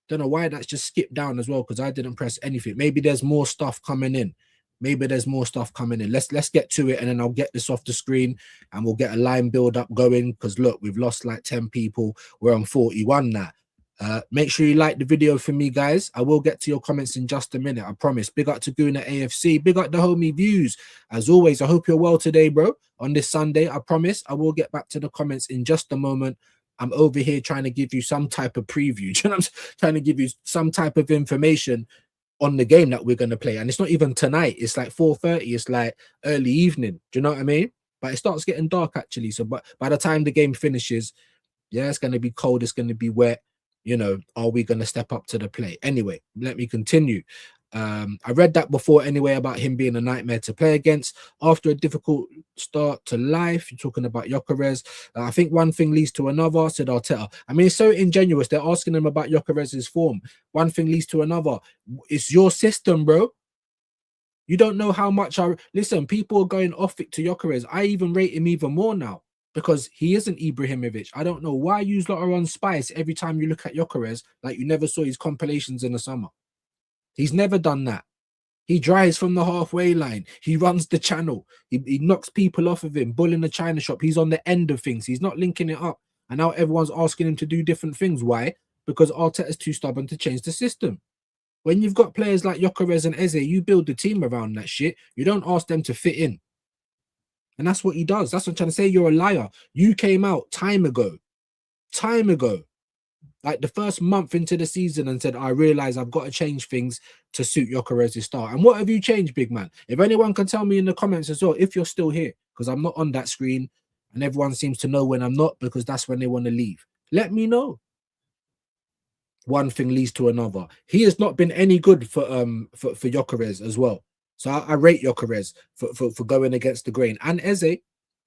Don't know why that's just skipped down as well, because I didn't press anything. Maybe there's more stuff coming in. Let's get to it, and then I'll get this off the screen and we'll get a line build up going, because look, we've lost like 10 people. We're on 41 now. Make sure you like the video for me, guys. I will get to your comments in just a minute, I promise. Big up to Guna AFC. Big up the homie Views. As always, I hope you're well today, bro. On this Sunday, I promise. I will get back to the comments in just a moment. I'm over here trying to give you some type of preview. You know, I'm trying to give you some type of information on the game that we're going to play. And it's not even tonight. It's like 4:30. It's like early evening. Do you know what I mean? But it starts getting dark, actually. So but by the time the game finishes, yeah, it's going to be cold. It's going to be wet. You know, are we going to step up to the plate? Anyway, let me continue. I read that before anyway about him being a nightmare to play against after a difficult start to life. You're talking about Gyökeres. I think one thing leads to another, said Arteta. I mean, it's so ingenuous. They're asking him about Gyökeres' form. One thing leads to another. It's your system, bro. You don't know how much listen, people are going off it to Gyökeres. I even rate him even more now, because he isn't Ibrahimovic. I don't know why you lot are on spice every time you look at Gyökeres like you never saw his compilations in the summer. He's never done that. He drives from the halfway line. He runs the channel. He knocks people off of him. Bull in the china shop. He's on the end of things. He's not linking it up. And now everyone's asking him to do different things. Why? Because Arteta's too stubborn to change the system. When you've got players like Gyökeres and Eze, you build the team around that shit. You don't ask them to fit in. And that's what he does. That's what I'm trying to say. You're a liar. You came out time ago, like the first month into the season, and said, I realize I've got to change things to suit Gyökeres' start. And what have you changed, big man? If anyone can tell me in the comments as well, if you're still here, because I'm not on that screen and everyone seems to know when I'm not, because that's when they want to leave. Let me know. One thing leads to another. He has not been any good for Gyökeres as well. So I rate Gyökeres for going against the grain, and Eze.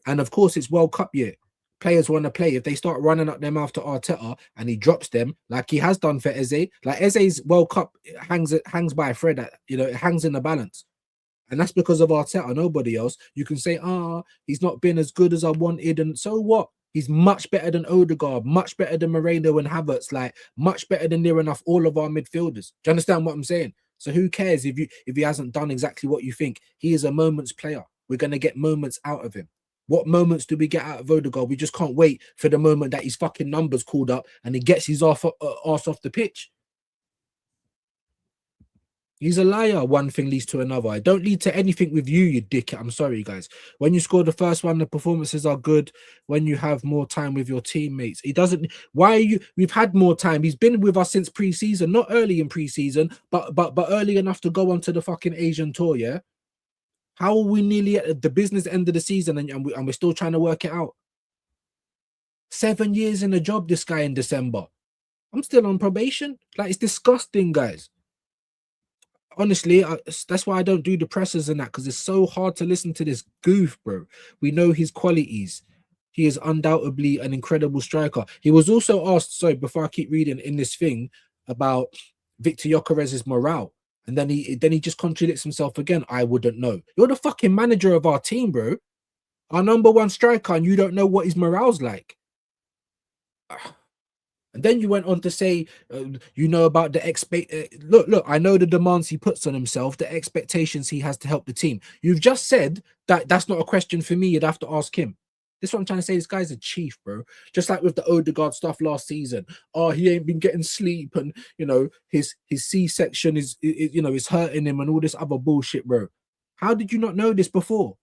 And of course, it's World Cup year. Players want to play. If they start running up their mouth to Arteta and he drops them like he has done for Eze, like Eze's World Cup hangs by a thread. It hangs in the balance, and that's because of Arteta. Nobody else. You can say, he's not been as good as I wanted, and so what? He's much better than Odegaard, much better than Moreno and Havertz, like much better than near enough all of our midfielders. Do you understand what I'm saying? So who cares if he hasn't done exactly what you think? He is a moments player. We're going to get moments out of him. What moments do we get out of Odegaard? We just can't wait for the moment that his fucking numbers called up and he gets his arse off the pitch. He's a liar. One thing leads to another. I don't lead to anything with you dickhead. I'm sorry, guys. When you score the first one, the performances are good. When you have more time with your teammates, he doesn't. Why are you? We've had more time. He's been with us since pre-season, not early in pre-season, but early enough to go onto the fucking Asian tour. Yeah. How are we nearly at the business end of the season and we're still trying to work it out? 7 years in the job, this guy in December. I'm still on probation. Like, it's disgusting, guys. Honestly, that's why I don't do the pressers and that, because it's so hard to listen to this goof, bro. We know his qualities. He is undoubtedly an incredible striker. He was also asked, sorry, before I keep reading in this thing, about Victor Gyökeres' morale. And then he just contradicts himself again. I wouldn't know. You're the fucking manager of our team, bro. Our number one striker, and you don't know what his morale's like. And then you went on to say, you know about the look, I know the demands he puts on himself, the expectations he has to help the team. You've just said that that's not a question for me. You'd have to ask him. This is what I'm trying to say. This guy's a chief, bro. Just like with the Odegaard stuff last season. Oh, he ain't been getting sleep, and you know his C-section is you know is hurting him, and all this other bullshit, bro. How did you not know this before?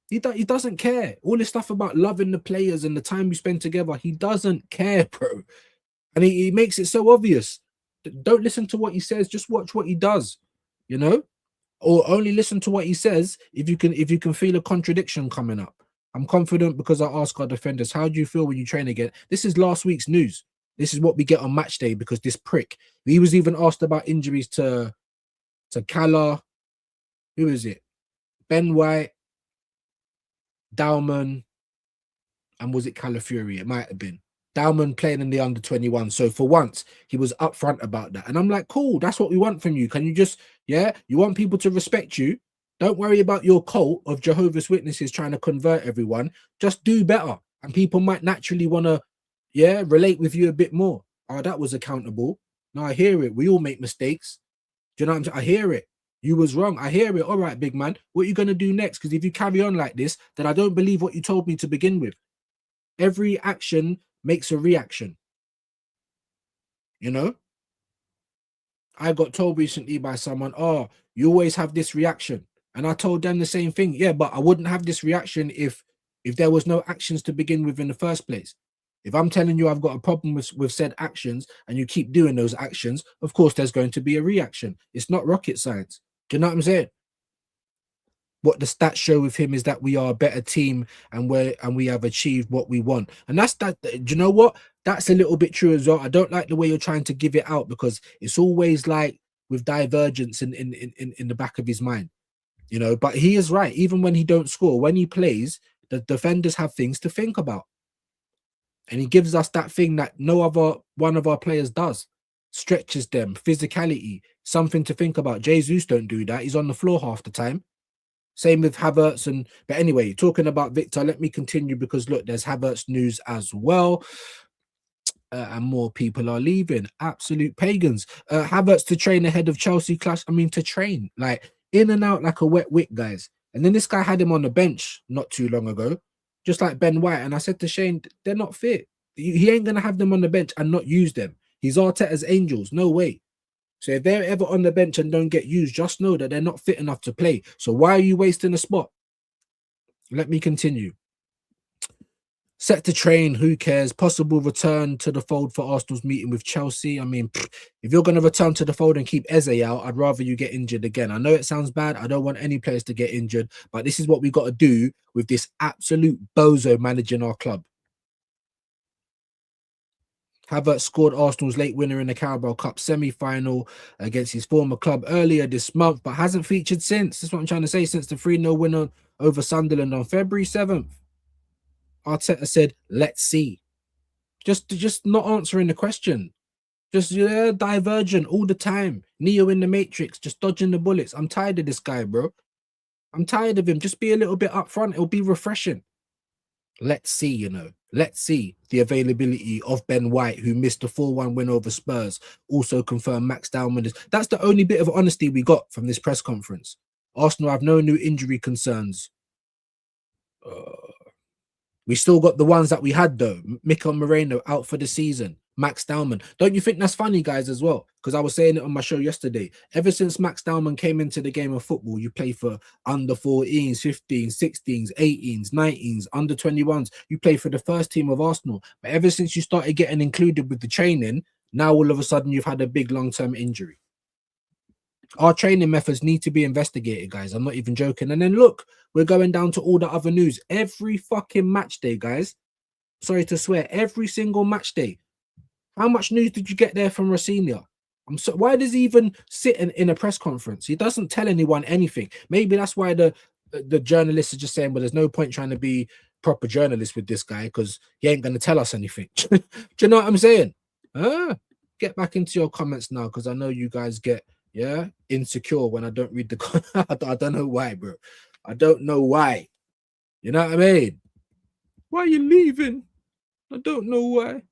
He doesn't care. All this stuff about loving the players and the time we spend together, he doesn't care, bro. And he makes it so obvious. Don't listen to what he says. Just watch what he does. You know, or only listen to what he says if you can feel a contradiction coming up. I'm confident because I ask our defenders, how do you feel when you train again? This is last week's news. This is what we get on match day because this prick. He was even asked about injuries to Kala. Who is it? Ben White, Dauman, and was it Calafiori? It might have been. Dauman playing in the under-21. So for once, he was upfront about that. And I'm like, cool, that's what we want from you. Can you just, you want people to respect you? Don't worry about your cult of Jehovah's Witnesses trying to convert everyone. Just do better. And people might naturally want to, relate with you a bit more. Oh, that was accountable. No, I hear it. We all make mistakes. Do you know what I'm saying? I hear it. You was wrong. I hear it. All right, big man. What are you going to do next? Because if you carry on like this, then I don't believe what you told me to begin with. Every action makes a reaction. You know? I got told recently by someone, oh, you always have this reaction. And I told them the same thing. Yeah, but I wouldn't have this reaction if there was no actions to begin with in the first place. If I'm telling you I've got a problem with said actions and you keep doing those actions, of course, there's going to be a reaction. It's not rocket science. Do you know what I'm saying? What the stats show with him is that we are a better team and we have achieved what we want. And that's that. Do you know what? That's a little bit true as well. I don't like the way you're trying to give it out because it's always like with divergence in the back of his mind. You know, but he is right. Even when he don't score, when he plays, the defenders have things to think about. And he gives us that thing that no other one of our players does. Stretches them, physicality, something to think about. Jesus don't do that. He's on the floor half the time. Same with Havertz. But anyway, talking about Victor, let me continue because look, there's Havertz news as well. And more people are leaving. Absolute pagans. Havertz to train ahead of Chelsea clash. I mean, to train, like in and out like a wet wick, guys. And then this guy had him on the bench not too long ago, just like Ben White. And I said to Shane, they're not fit. He ain't going to have them on the bench and not use them. He's Arteta's angels. No way. So if they're ever on the bench and don't get used, just know that they're not fit enough to play. So why are you wasting a spot? Let me continue. Set to train, who cares? Possible return to the fold for Arsenal's meeting with Chelsea. I mean, if you're going to return to the fold and keep Eze out, I'd rather you get injured again. I know it sounds bad. I don't want any players to get injured, but this is what we got to do with this absolute bozo managing our club. Havertz scored Arsenal's late winner in the Carabao Cup semi-final against his former club earlier this month, but hasn't featured since. That's what I'm trying to say, since the 3-0 winner over Sunderland on February 7th. Arteta said, let's see. Just not answering the question. Just divergent all the time. Neo in the Matrix, just dodging the bullets. I'm tired of this guy, bro. I'm tired of him. Just be a little bit upfront. It'll be refreshing. Let's see, you know. Let's see the availability of Ben White, who missed the 4-1 win over Spurs. Also confirmed Max Dauman. That's the only bit of honesty we got from this press conference. Arsenal have no new injury concerns. We still got the ones that we had, though. Mikel Moreno out for the season. Max Dauman. Don't you think that's funny, guys, as well? Because I was saying it on my show yesterday. Ever since Max Dauman came into the game of football, you play for under 14s, 15s, 16s, 18s, 19s, under 21s. You play for the first team of Arsenal. But ever since you started getting included with the training, now all of a sudden you've had a big long-term injury. Our training methods need to be investigated, guys. I'm not even joking. And then look, we're going down to all the other news. Every fucking match day, guys. Sorry to swear. Every single match day. How much news did you get there from Rosenior? Why does he even sit in a press conference? He doesn't tell anyone anything. Maybe that's why the journalists are just saying, well, there's no point trying to be proper journalists with this guy because he ain't going to tell us anything. Do you know what I'm saying? Get back into your comments now because I know you guys get insecure when I don't read the I don't know why, bro. I don't know why. You know what I mean? Why are you leaving? I don't know why.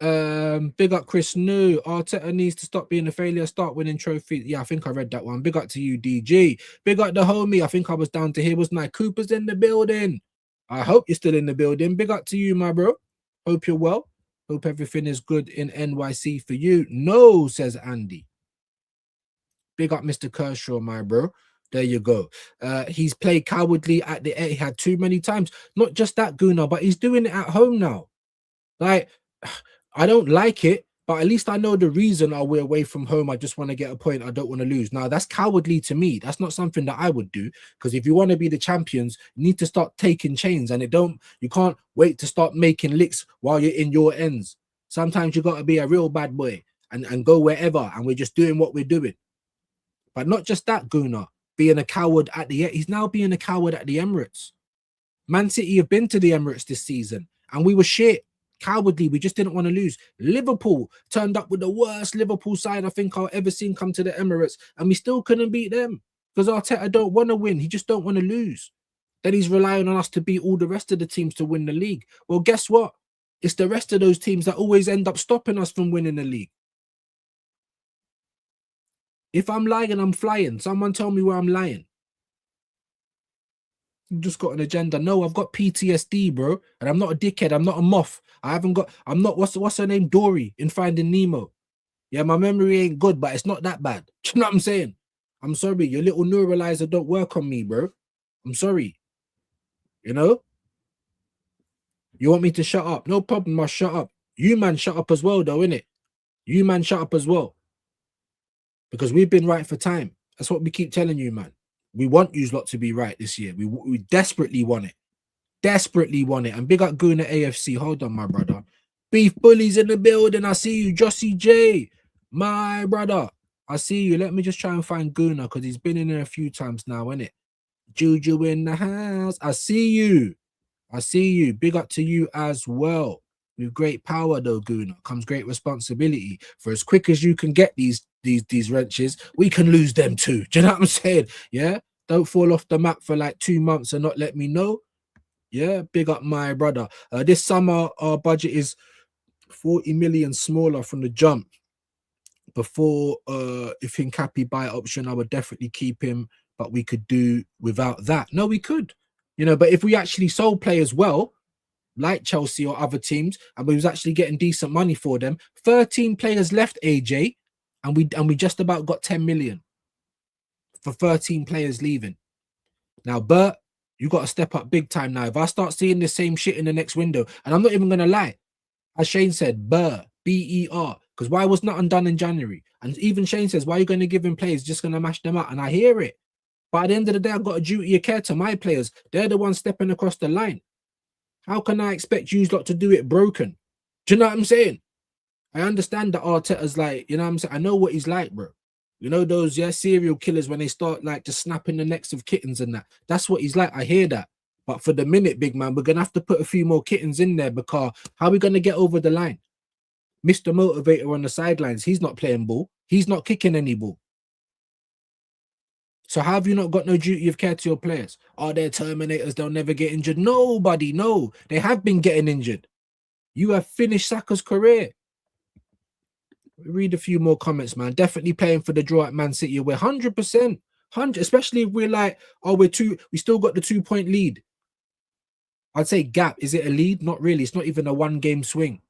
Big up Chris New. Arteta needs to stop being a failure, start winning trophies. Yeah, I think I read that one. Big up to you, DG. Big up the homie. I think I was down to here. Wasn't I? Cooper's in the building. I hope you're still in the building. Big up to you, my bro. Hope you're well. Hope everything is good in NYC for you. No, says Andy. Big up Mr. Kershaw, my bro. There you go. He's played cowardly at the Etihad too many times. Not just that, Guna, but he's doing it at home now. Like, I don't like it, but at least I know the reason. Are we away from home? I just want to get a point. I don't want to lose. Now, that's cowardly to me. That's not something that I would do, because if you want to be the champions, you need to start taking chains, and you can't wait to start making licks while you're in your ends. Sometimes you got to be a real bad boy and go wherever, and we're just doing what we're doing. But not just that, Guna, being a coward at the... He's now being a coward at the Emirates. Man City have been to the Emirates this season, and we were shit. Cowardly, we just didn't want to lose. Liverpool turned up with the worst Liverpool side I think I've ever seen come to the Emirates, and we still couldn't beat them because Arteta don't want to win. He just don't want to lose. Then he's relying on us to beat all the rest of the teams to win the league. Well, guess what? It's the rest of those teams that always end up stopping us from winning the league. If I'm lying, I'm flying. Someone tell me where I'm lying. You just got an agenda. No, I've got PTSD, bro. And I'm not a dickhead. I'm not a moth. I'm not, what's her name? Dory in Finding Nemo. Yeah, my memory ain't good, but it's not that bad. Do you know what I'm saying? I'm sorry. Your little neuralizer don't work on me, bro. I'm sorry. You know? You want me to shut up? No problem, I'll shut up. You, man, shut up as well, though, innit? You, man, shut up as well. Because we've been right for time. That's what we keep telling you, man. We want you lot to be right this year. We desperately want it. Desperately want it. And big up Guna AFC. Hold on, my brother. Beef Bullies in the building. I see you. Jossie J. My brother. I see you. Let me just try and find Guna, because he's been in there a few times now, innit? Juju in the house. I see you. I see you. Big up to you as well. With great power, though, Guna, comes great responsibility. For as quick as you can get these wrenches, we can lose them too. Do you know what I'm saying? Yeah. Don't fall off the map for like 2 months and not let me know. Yeah. Big up, my brother. This summer, our budget is 40 million smaller from the jump. Before, if Hincapi buy option, I would definitely keep him, but we could do without that. No, we could. You know, but if we actually sold players well, like Chelsea or other teams, and we was actually getting decent money for them, 13 players left, AJ, and we just about got 10 million for 13 players leaving. Now, Bert, you got to step up big time now. If I start seeing the same shit in the next window, and I'm not even going to lie, as Shane said, Bert, B-E-R, because why was nothing done in January? And even Shane says, why are you going to give him players, just going to mash them out? And I hear it. But at the end of the day, I've got a duty of care to my players. They're the ones stepping across the line. How can I expect you lot to do it broken? Do you know what I'm saying? I understand that Arteta's like, you know what I'm saying? I know what he's like, bro. You know those, yeah, serial killers when they start like just snapping the necks of kittens and that. That's what he's like. I hear that. But for the minute, big man, we're going to have to put a few more kittens in there, because how are we going to get over the line? Mr. Motivator on the sidelines, he's not playing ball. He's not kicking any ball. So how have you not got no duty of care to your players? Are they Terminators? They'll never get injured. Nobody, no. They have been getting injured. You have finished Saka's career. Read a few more comments, man. Definitely playing for the draw at Man City. We're 100%. 100, especially if we're like, oh, we still got the 2-point lead. I'd say gap. Is it a lead? Not really. It's not even a 1-game swing.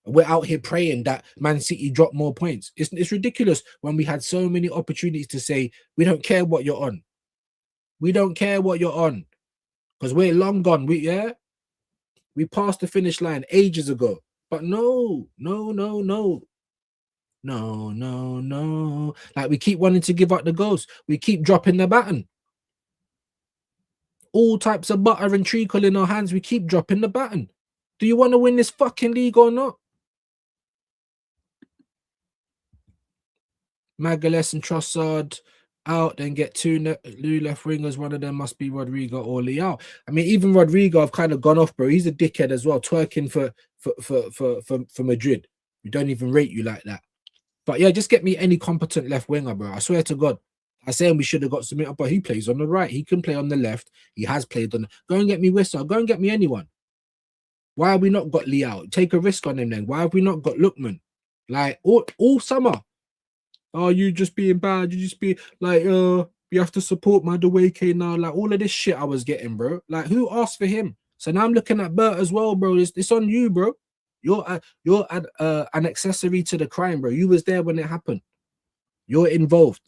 We're out here praying that Man City drop more points. It's ridiculous when we had so many opportunities to say, we don't care what you're on. We don't care what you're on. Because we're long gone. We passed the finish line ages ago. But no. Like, we keep wanting to give up the goals. We keep dropping the baton. All types of butter and treacle in our hands. We keep dropping the baton. Do you want to win this fucking league or not? Magalhaes and Trossard out, then get two left wingers. One of them must be Rodrigo or Leao. I mean, even Rodrigo, I've kind of gone off, bro. He's a dickhead as well, twerking for Madrid. We don't even rate you like that. But yeah, just get me any competent left winger, bro. I swear to God. I say we should have got Samir, but he plays on the right. He can play on the left. He has played on the... Go and get me Wissa. Go and get me anyone. Why have we not got Lee out? Take a risk on him then. Why have we not got Lookman? Like all summer. Oh, you just being bad. You just be like, you have to support Madueke now. Like all of this shit I was getting, bro. Like who asked for him? So now I'm looking at Bert as well, bro. It's on you, bro. You're an accessory to the crime, bro. You was there when it happened. You're involved.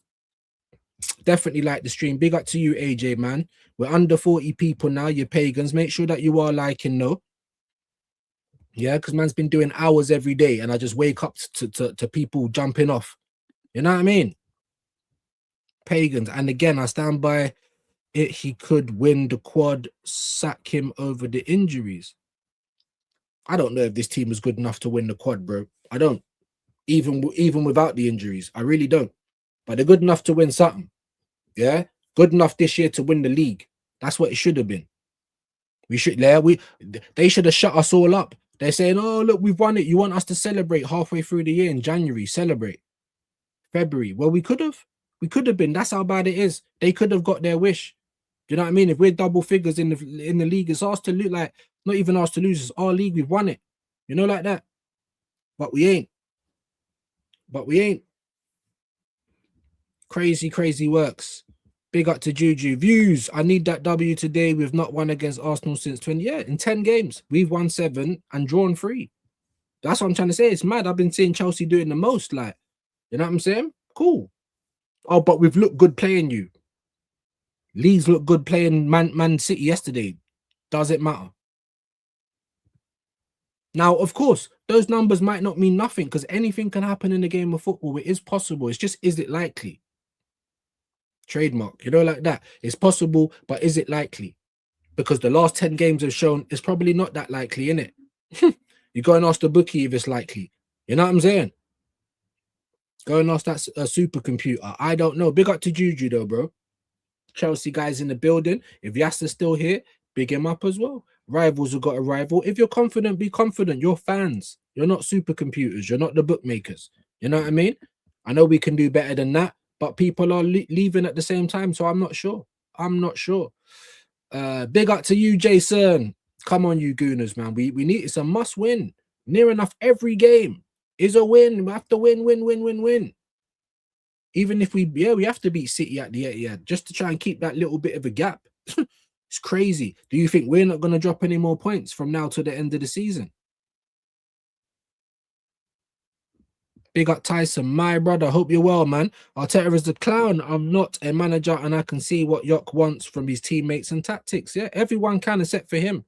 Definitely like the stream. Big up to you, AJ, man. We're under 40 people now. You're pagans. Make sure that you are liking, no. Yeah, because man's been doing hours every day, and I just wake up to people jumping off. You know what I mean? Pagans. And again, I stand by it. He could win the quad, sack him over the injuries. I don't know if this team is good enough to win the quad, bro. I don't. Even without the injuries, I really don't. But they're good enough to win something. Yeah, good enough this year to win the league. That's what it should have been. They should have shut us all up. They're saying, oh, look, we've won it. You want us to celebrate halfway through the year in January, celebrate. February. Well, we could have. We could have been. That's how bad it is. They could have got their wish. Do you know what I mean? If we're double figures in the league, it's ours to lose. Like, not even ours to lose. It's our league. We've won it. You know, like that. But we ain't. Crazy works. Big up to Juju. Views. I need that W today. We've not won against Arsenal since 20. Yeah, in 10 games. We've won 7 and drawn 3. That's what I'm trying to say. It's mad. I've been seeing Chelsea doing the most. Like, you know what I'm saying? Cool. Oh, but we've looked good playing you. Leeds looked good playing Man City yesterday. Does it matter? Now, of course, those numbers might not mean nothing because anything can happen in the game of football. It is possible. It's just, is it likely? Trademark, you know, like that. It's possible, but is it likely? Because the last 10 games have shown it's probably not that likely, innit? You go and ask the bookie if it's likely. You know what I'm saying? Go and ask that supercomputer. I don't know. Big up to Juju, though, bro. Chelsea guys in the building. If Yasta's still here, big him up as well. Rivals have got a rival. If you're confident, be confident. You're fans. You're not supercomputers. You're not the bookmakers. You know what I mean? I know we can do better than that, but people are leaving at the same time, so I'm not sure. Big up to you, Jason. Come on, you Gooners, man. We need, it's a must win. Near enough every game is a win. We have to win. Even if we have to beat City at the Etihad just to try and keep that little bit of a gap. It's crazy. Do you think we're not going to drop any more points from now to the end of the season? Big up Tyson, my brother. Hope you're well, man. Arteta is the clown. I'm not a manager, and I can see what Yok wants from his teammates and tactics. Yeah, everyone kind of set for him.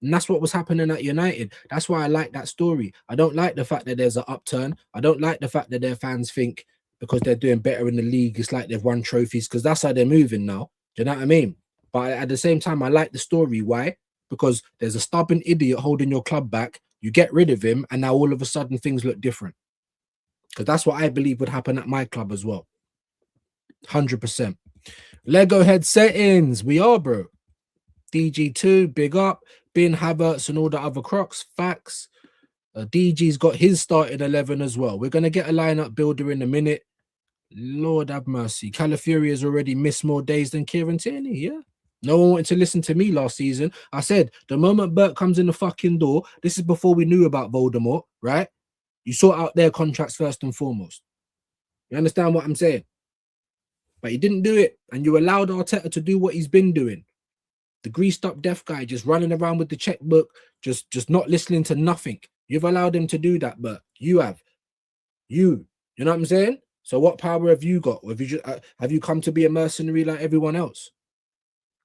And that's what was happening at United. That's why I like that story. I don't like the fact that there's an upturn. I don't like the fact that their fans think because they're doing better in the league, it's like they've won trophies, because that's how they're moving now. Do you know what I mean? But at the same time, I like the story. Why? Because there's a stubborn idiot holding your club back. You get rid of him, and now all of a sudden things look different. Because that's what I believe would happen at my club as well. 100%. Lego head settings. We are, bro. DG2, big up. Bin Havertz and all the other crocs. Facts. DG's got his starting 11 as well. We're going to get a lineup builder in a minute. Lord have mercy. Calafiori has already missed more days than Kieran Tierney, yeah? No one wanted to listen to me last season. I said, the moment Bert comes in the fucking door, this is before we knew about Voldemort, right? You sort out their contracts first and foremost. You understand what I'm saying? But he didn't do it, and you allowed Arteta to do what he's been doing. The greased up deaf guy just running around with the checkbook, just not listening to nothing. You've allowed him to do that, but you have. You know what I'm saying? So what power have you got? Or have you come to be a mercenary like everyone else?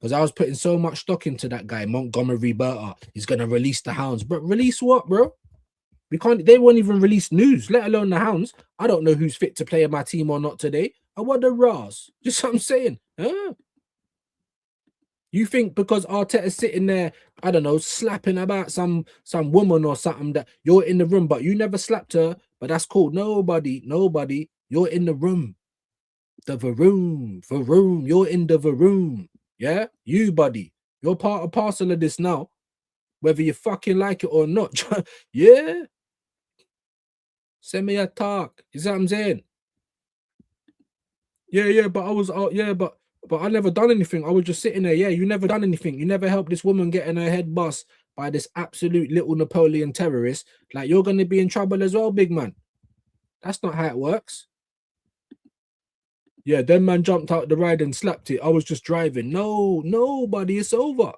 Because I was putting so much stock into that guy, Montgomery Berta. He's going to release the Hounds. But release what, bro? They won't even release news, let alone the Hounds. I don't know who's fit to play in my team or not today. I want the Ras. Just what I'm saying. Huh? You think because Arteta's sitting there, I don't know, slapping about some woman or something, that you're in the room, but you never slapped her, but that's cool. Nobody. You're in the room. The room. You're in the room. Yeah? You, buddy. You're part and parcel of this now. Whether you fucking like it or not. Yeah? Send me a talk. Is that what I'm saying? Yeah, but I was but I never done anything. I was just sitting there. Yeah, you never done anything. You never helped this woman get in her head bust by this absolute little Napoleon terrorist, like you're going to be in trouble as well, big man. That's not how it works. Yeah, then man jumped out the ride and slapped it. I was just driving. No, buddy, it's over.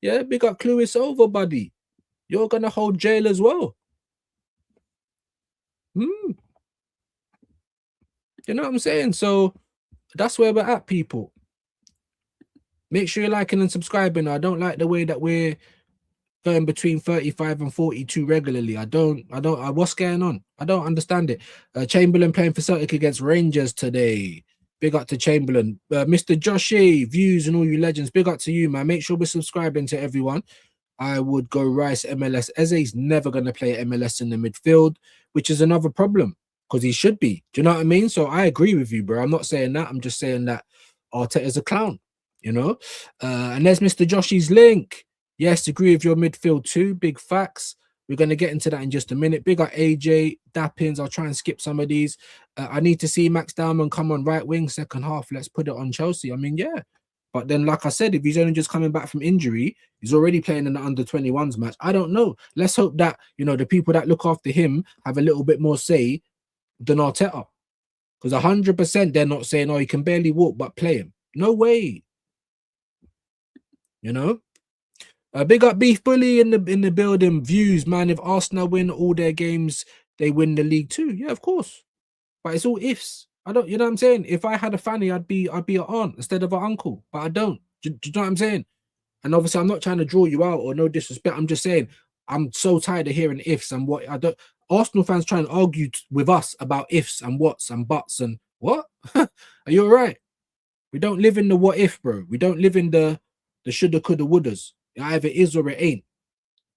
Yeah, big up Clue, it's over, buddy. You're going to hold jail as well. You know what I'm saying? So that's where we're at, people. Make sure you're liking and subscribing. I don't like the way that we're going between 35 and 42 regularly. What's going on? I don't understand it. Chamberlain playing for Celtic against Rangers today. Big up to Chamberlain. Mr. Joshy, views and all you legends. Big up to you, man. Make sure we're subscribing to everyone. I would go Rice, MLS. Eze's never going to play MLS in the midfield, which is another problem because he should be. Do you know what I mean? So I agree with you, bro. I'm not saying that. I'm just saying that Arteta's a clown, you know? And there's Mr. Joshy's link. Yes, agree with your midfield too. Big facts. We're going to get into that in just a minute. Big up AJ, Dappins. I'll try and skip some of these. I need to see Max Diamond come on right wing second half. Let's put it on Chelsea. I mean, yeah. But then, like I said, if he's only just coming back from injury, he's already playing in the under-21s match. I don't know. Let's hope that, you know, the people that look after him have a little bit more say than Arteta. Because 100% they're not saying, oh, he can barely walk, but play him. No way. You know? Big up Beef Bully in the building. Views, man. If Arsenal win all their games, they win the league too. Yeah, of course. But it's all ifs. I don't, you know what I'm saying? If I had a fanny, I'd be an aunt instead of an uncle. But I don't. Do you know what I'm saying? And obviously, I'm not trying to draw you out or no disrespect. I'm just saying I'm so tired of hearing ifs and what I don't. Arsenal fans trying to argue with us about ifs and whats and buts and what? Are you all right? We don't live in the what if, bro. We don't live in the shoulda, coulda, wouldas. It either is or it ain't.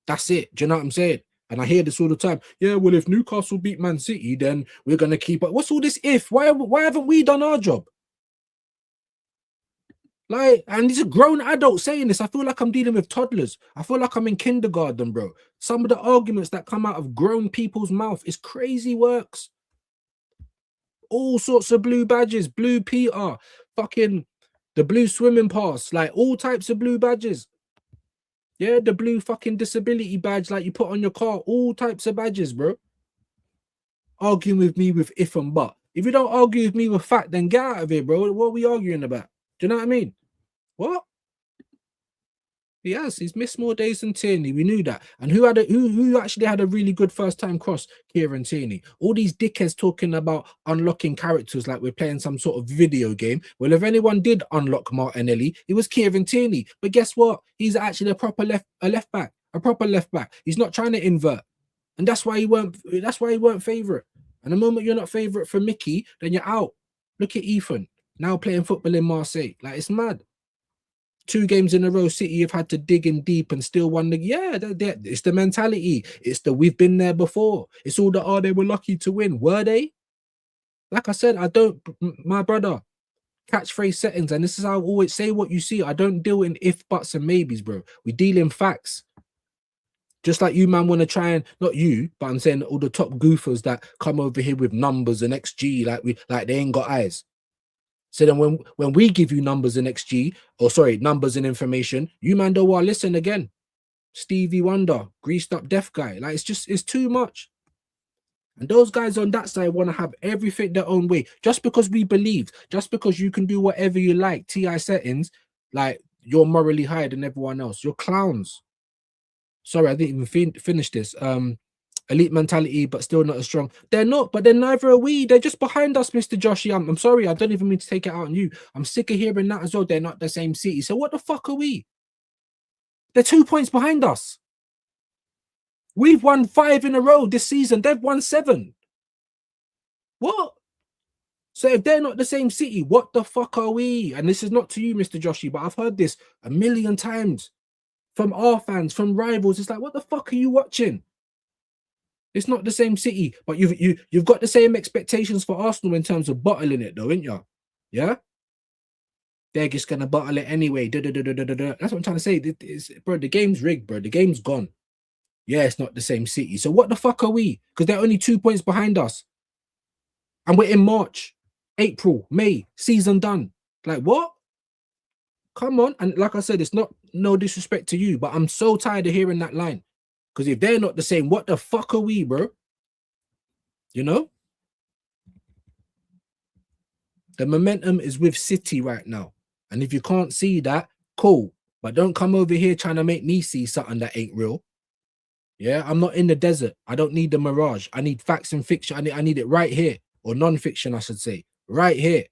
That's it. Do you know what I'm saying? And I hear this all the time. Yeah, well, if Newcastle beat Man City, then we're going to keep up. What's all this if? Why haven't we done our job? Like, and these are grown adults saying this. I feel like I'm dealing with toddlers. I feel like I'm in kindergarten, bro. Some of the arguments that come out of grown people's mouth is crazy works. All sorts of blue badges, blue PR, fucking the blue swimming pass, like all types of blue badges. Yeah, the blue fucking disability badge like you put on your car. All types of badges, bro. Arguing with me with if and but. If you don't argue with me with fact, then get out of here, bro. What are we arguing about? Do you know what I mean? What? Yes, he's missed more days than Tierney. We knew that. And who actually had a really good first-time cross? Kieran Tierney. All these dickheads talking about unlocking characters like we're playing some sort of video game. Well, if anyone did unlock Martinelli, it was Kieran Tierney. But guess what? He's actually a proper left back. He's not trying to invert. And that's why he weren't favourite. And the moment you're not favourite for Mickey, then you're out. Look at Ethan, now playing football in Marseille. Like, it's mad. 2 games in a row, City have had to dig in deep and still won the. Yeah, it's the mentality. It's the we've been there before. It's all the they were lucky to win. Were they? Like I said, my brother, catchphrase settings, and this is how I always say what you see. I don't deal in if, buts, and maybes, bro. We deal in facts. Just like you, man, want to try and not you, but I'm saying all the top goofers that come over here with numbers and XG, like they ain't got eyes. So then when we give you numbers and XG, or sorry, numbers and information, you man don't want to listen again. Stevie Wonder, greased up deaf guy. Like, it's too much. And those guys on that side want to have everything their own way. Just because we believe, just because you can do whatever you like, TI settings, like you're morally higher than everyone else. You're clowns. Sorry, I didn't even finish this. Elite mentality, but still not as strong. They're not, but then neither are we. They're just behind us, Mr. Joshy. I'm sorry, I don't even mean to take it out on you. I'm sick of hearing that as well. They're not the same city. So what the fuck are we? They're 2 points behind us. We've won 5 in a row this season. They've won 7. What? So if they're not the same city, what the fuck are we? And this is not to you, Mr. Joshy, but I've heard this a million times from our fans, from rivals. It's like, what the fuck are you watching? It's not the same city, but you've got the same expectations for Arsenal in terms of bottling it, though, ain't you? Yeah, they're just gonna bottle it anyway. That's what I'm trying to say. Bro, the game's rigged, bro. The game's gone. Yeah, it's not the same city. So what the fuck are we? Because they're only 2 points behind us, and we're in March, April, May, season done. Like, what? Come on. And like I said, it's not no disrespect to you, but I'm so tired of hearing that line. Because if they're not the same, what the fuck are we, bro? You know? The momentum is with City right now. And if you can't see that, cool. But don't come over here trying to make me see something that ain't real. Yeah, I'm not in the desert. I don't need the mirage. I need facts and fiction. I need it right here. Or non-fiction, I should say. Right here.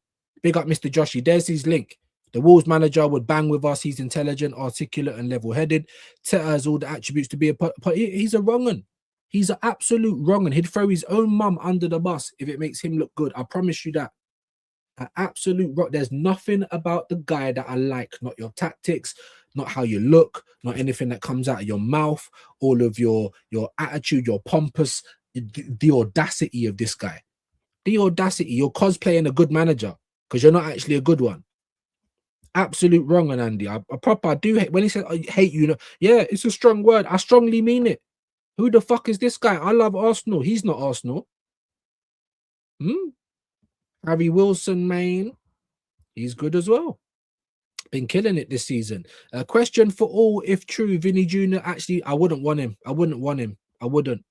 Big up Mr. Joshy. There's his link. The Wolves manager would bang with us. He's intelligent, articulate, and level-headed. Teta has all the attributes to be he's a wrong un. He's an absolute wrong un. He'd throw his own mum under the bus if it makes him look good. I promise you that. An absolute rock. There's nothing about the guy that I like. Not your tactics, not how you look, not anything that comes out of your mouth, all of your attitude, your pompous, the audacity of this guy. The audacity. You're cosplaying a good manager because you're not actually a good one. Absolute wrong on Andy. I do hate when he said I hate you. Yeah, it's a strong word. I strongly mean it. Who the fuck is this guy? I love Arsenal. He's not Arsenal. Harry Wilson, man. He's good as well. Been killing it this season. A question for all, if true, Vinny Jr. Actually, I wouldn't want him. I wouldn't want him. I wouldn't.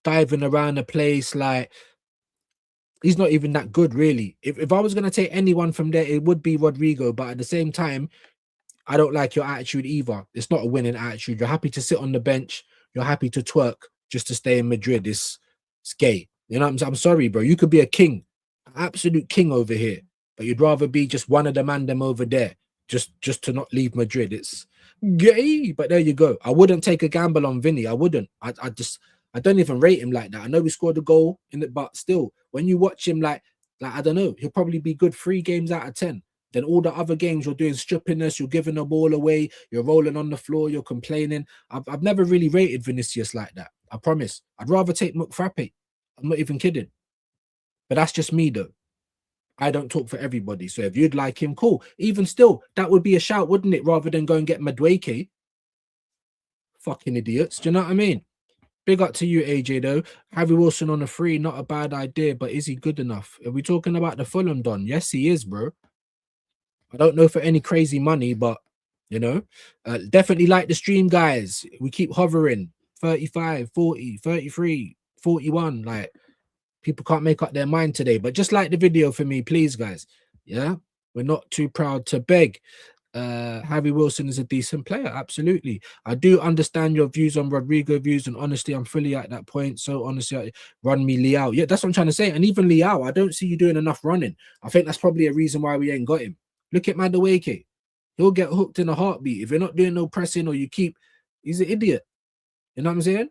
Diving around the place like he's not even that good, really. If I was going to take anyone from there, it would be Rodrigo. But at the same time, I don't like your attitude either. It's not a winning attitude. You're happy to sit on the bench. You're happy to twerk just to stay in Madrid. It's gay. You know what I'm saying? I'm sorry, bro. You could be a king. Absolute king over here, but you'd rather be just one of the man them over there just to not leave Madrid. It's gay, but there you go. I wouldn't take a gamble on Vinny. I wouldn't. I don't even rate him like that. I know he scored a goal in it, but still, when you watch him like I don't know, he'll probably be good 3 games out of 10. Then all the other games you're doing strippiness, you're giving the ball away, you're rolling on the floor, you're complaining. I've never really rated Vinicius like that. I promise. I'd rather take McFrappe. I'm not even kidding. But that's just me, though. I don't talk for everybody. So if you'd like him, cool. Even still, that would be a shout, wouldn't it? Rather than go and get Madueke. Fucking idiots. Do you know what I mean? Big up to you, AJ, though. Harry Wilson on a free, not a bad idea, but is he good enough? Are we talking about the Fulham Don? Yes, he is, bro. I don't know for any crazy money, but, you know, definitely like the stream, guys. We keep hovering. 35, 40, 33, 41, like... People can't make up their mind today, but just like the video for me, please, guys. Yeah, we're not too proud to beg. Harry Wilson is a decent player, absolutely. I do understand your views on Rodrigo views, and honestly, I'm fully at that point. So honestly, run me Leao. Yeah, that's what I'm trying to say. And even Leao, I don't see you doing enough running. I think that's probably a reason why we ain't got him. Look at Madueke. He'll get hooked in a heartbeat. If you're not doing no pressing or you keep, he's an idiot. You know what I'm saying?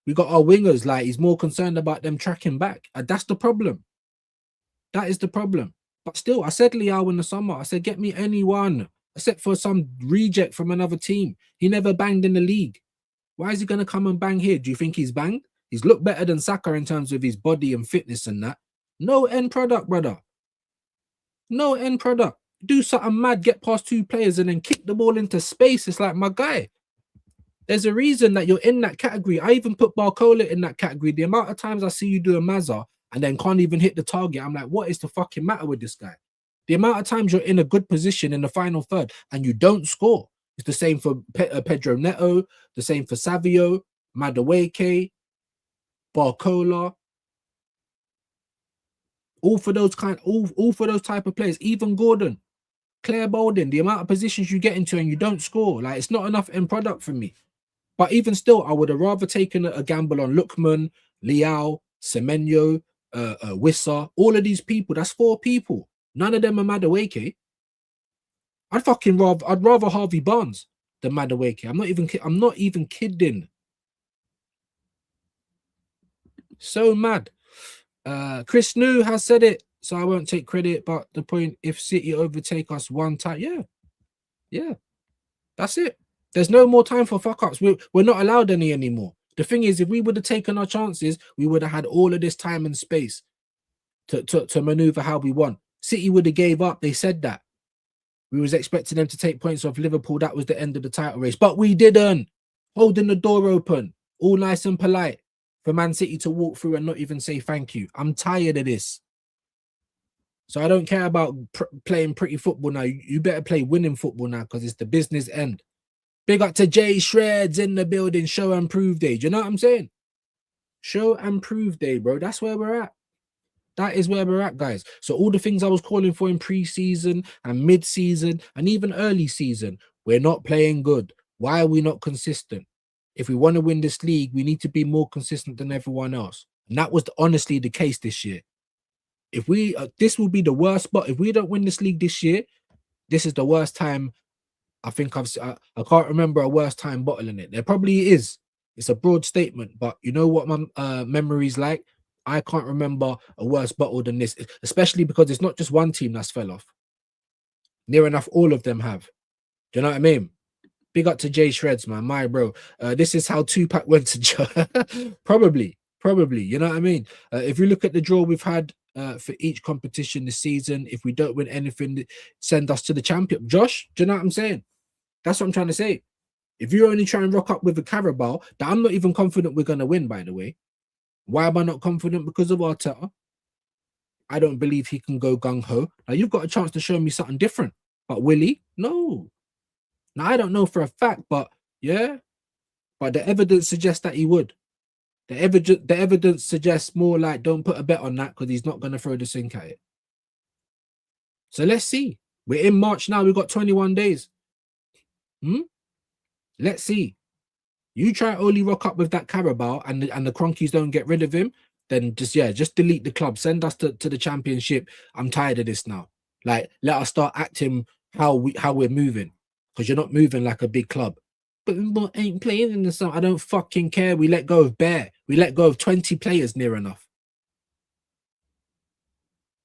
We got our wingers, like he's more concerned about them tracking back. And that's the problem. That is the problem. But still, I said Leao in the summer. I said, get me anyone, except for some reject from another team. He never banged in the league. Why is he going to come and bang here? Do you think he's banged? He's looked better than Saka in terms of his body and fitness and that. No end product, brother. No end product. Do something mad, get past 2 players and then kick the ball into space. It's like, my guy. There's a reason that you're in that category. I even put Barcola in that category. The amount of times I see you do a Mazza and then can't even hit the target, I'm like, what is the fucking matter with this guy? The amount of times you're in a good position in the final third and you don't score. It's the same for Pedro Neto, the same for Savio, Madueke, Barcola. All for those type of players. Even Gordon, Claire Bolden, the amount of positions you get into and you don't score, like it's not enough end product for me. But even still, I would have rather taken a gamble on Lookman, Leao, Semenyo, Wissa, all of these people. That's 4 people. None of them are Madueke. I'd rather Harvey Barnes than Madueke. I'm not even kidding. So mad. Chris New has said it, so I won't take credit. But the point, if City overtake us one time, yeah, that's it. There's no more time for fuck-ups. We're not allowed any anymore. The thing is, if we would have taken our chances, we would have had all of this time and space to maneuver how we want. City would have gave up. They said that. We was expecting them to take points off Liverpool. That was the end of the title race. But we didn't. Holding the door open. All nice and polite. For Man City to walk through and not even say thank you. I'm tired of this. So I don't care about playing pretty football now. You better play winning football now because it's the business end. Big up to Jay Shreds in the building. Show and prove day. Do you know what I'm saying? Show and prove day, bro. That's where we're at. That is where we're at, guys. So all the things I was calling for in pre-season and mid-season and even early season, we're not playing good. Why are we not consistent? If we want to win this league, we need to be more consistent than everyone else. And that was honestly the case this year. If we, this will be the worst, but if we don't win this league this year, this is the worst time. I think I can't remember a worse time bottling it. There probably is. It's a broad statement, but you know what my memory's like? I can't remember a worse bottle than this, especially because it's not just one team that's fell off. Near enough, all of them have. Do you know what I mean? Big up to Jay Shreds, man, my bro. This is how Tupac went to probably. You know what I mean? If you look at the draw we've had for each competition this season, if we don't win anything, send us to the champion. Josh, do you know what I'm saying? That's what I'm trying to say. If you only try and rock up with a Carabao, that I'm not even confident we're going to win, by the way. Why am I not confident? Because of Arteta. I don't believe he can go gung-ho. Now, you've got a chance to show me something different. But will he? No. Now, I don't know for a fact, but yeah. But the evidence suggests that he would. The evidence suggests more like don't put a bet on that because he's not going to throw the sink at it. So let's see. We're in March now. We've got 21 days. Let's see. You try only rock up with that Carabao and the Cronkies don't get rid of him, then just delete the club. Send us to the championship. I'm tired of this now. Like, let us start acting how we're moving. Because you're not moving like a big club. But ain't playing in the sun. I don't fucking care. We let go of Bear. We let go of 20 players near enough.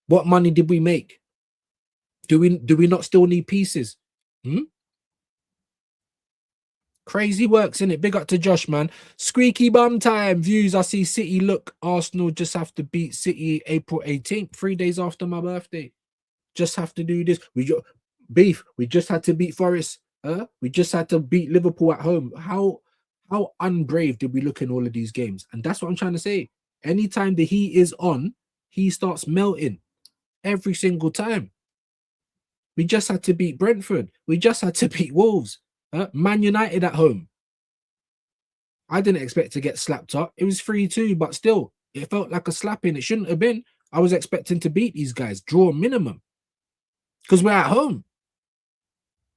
What money did we make? Do we not still need pieces? Crazy works, innit? Big up to Josh, man. Squeaky bum time. Views. I see City. Look, Arsenal just have to beat City April 18th, 3 days after my birthday. Just have to do this. We just had to beat Forest. We just had to beat Liverpool at home. How unbrave did we look in all of these games? And that's what I'm trying to say. Anytime the heat is on, he starts melting. Every single time. We just had to beat Brentford. We just had to beat Wolves. Man United at home. I didn't expect to get slapped up. It was 3-2, but still, it felt like a slapping. It shouldn't have been. I was expecting to beat these guys, draw minimum. Because we're at home.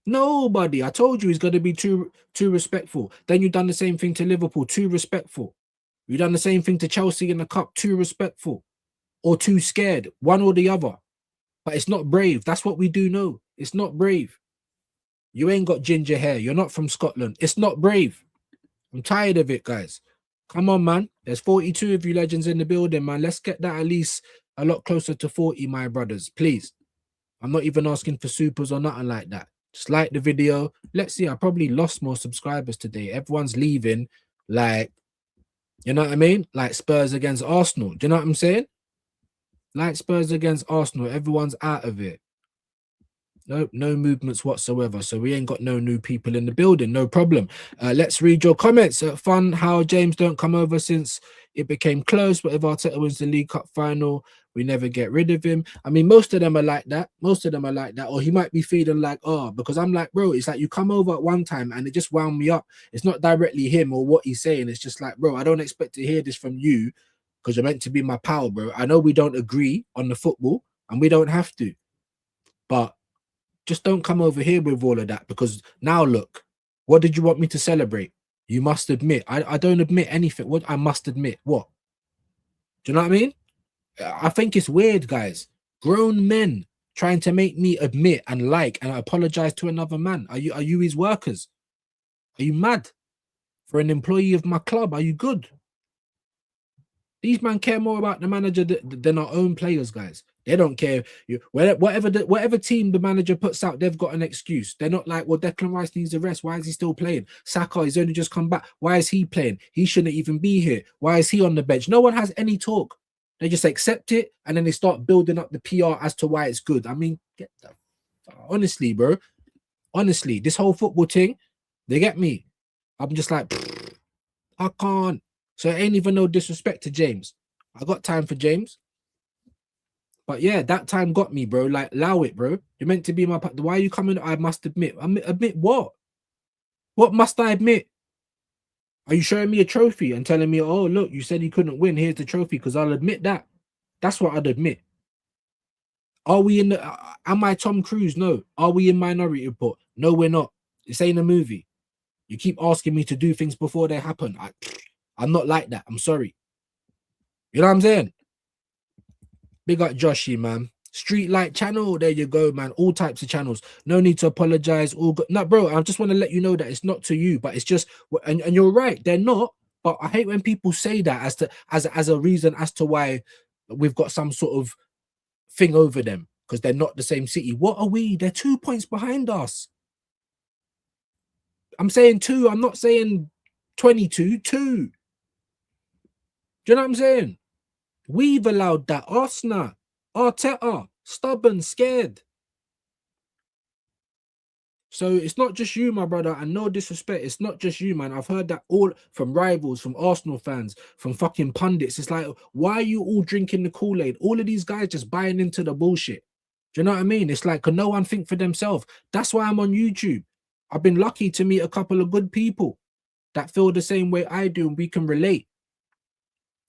Nobody. I told you he's going to be too respectful. Then you've done the same thing to Liverpool, too respectful. You've done the same thing to Chelsea in the cup, too respectful. Or too scared, one or the other. But it's not brave. That's what we do know. It's not brave. You ain't got ginger hair. You're not from Scotland. It's not brave. I'm tired of it, guys. Come on, man. There's 42 of you legends in the building, man. Let's get that at least a lot closer to 40, my brothers. Please. I'm not even asking for supers or nothing like that. Just like the video. Let's see. I probably lost more subscribers today. Everyone's leaving like, you know what I mean? Like Spurs against Arsenal. Do you know what I'm saying? Like Spurs against Arsenal. Everyone's out of it. No movements whatsoever. So we ain't got no new people in the building. No problem. Let's read your comments. Fun how James don't come over since it became close. But if Arteta wins the League Cup final, we never get rid of him. I mean, most of them are like that. Or he might be feeling like, oh, because I'm like, bro, it's like you come over at one time and it just wound me up. It's not directly him or what he's saying. It's just like, bro, I don't expect to hear this from you because you're meant to be my pal, bro. I know we don't agree on the football and we don't have to. But just don't come over here with all of that because now look, what did you want me to celebrate? You must admit. I don't admit anything. What I must admit? What? Do you know what I mean? I think it's weird, guys. Grown men trying to make me admit and like and apologize to another man. Are you his workers? Are you mad? For an employee of my club, are you good? These men care more about the manager than our own players, guys. They don't care. Whatever team the manager puts out, they've got an excuse. They're not like, well, Declan Rice needs a rest. Why is he still playing? Saka, he's only just come back. Why is he playing? He shouldn't even be here. Why is he on the bench? No one has any talk. They just accept it and then they start building up the PR as to why it's good. I mean, honestly, bro. Honestly, this whole football thing, they get me. I'm just like, I can't. So it ain't even no disrespect to James. I got time for James. But yeah, that time got me, bro. Like, allow it, bro. You're meant to be my partner. Why are you coming? I must admit. Admit what? What must I admit? Are you showing me a trophy and telling me, oh, look, you said you couldn't win. Here's the trophy, because I'll admit that. That's what I'd admit. Are we in the, am I Tom Cruise? No. Are we in Minority Report? No, we're not. This ain't a movie. You keep asking me to do things before they happen. I'm not like that. I'm sorry. You know what I'm saying? Big up Joshy, man. Streetlight channel. There you go, man. All types of channels. No need to apologize. All good. No, bro, I just want to let you know that it's not to you, but it's just, and you're right. They're not. But I hate when people say that as a reason as to why we've got some sort of thing over them, because they're not the same city. What are we? They're 2 points behind us. I'm saying 2. I'm not saying 22. 2. Do you know what I'm saying? We've allowed that. Arsenal, Arteta, stubborn, scared. So it's not just you, my brother, and no disrespect. It's not just you, man. I've heard that all from rivals, from Arsenal fans, from fucking pundits. It's like, why are you all drinking the Kool-Aid? All of these guys just buying into the bullshit. Do you know what I mean? It's like, can no one think for themselves? That's why I'm on YouTube. I've been lucky to meet a couple of good people that feel the same way I do, and we can relate.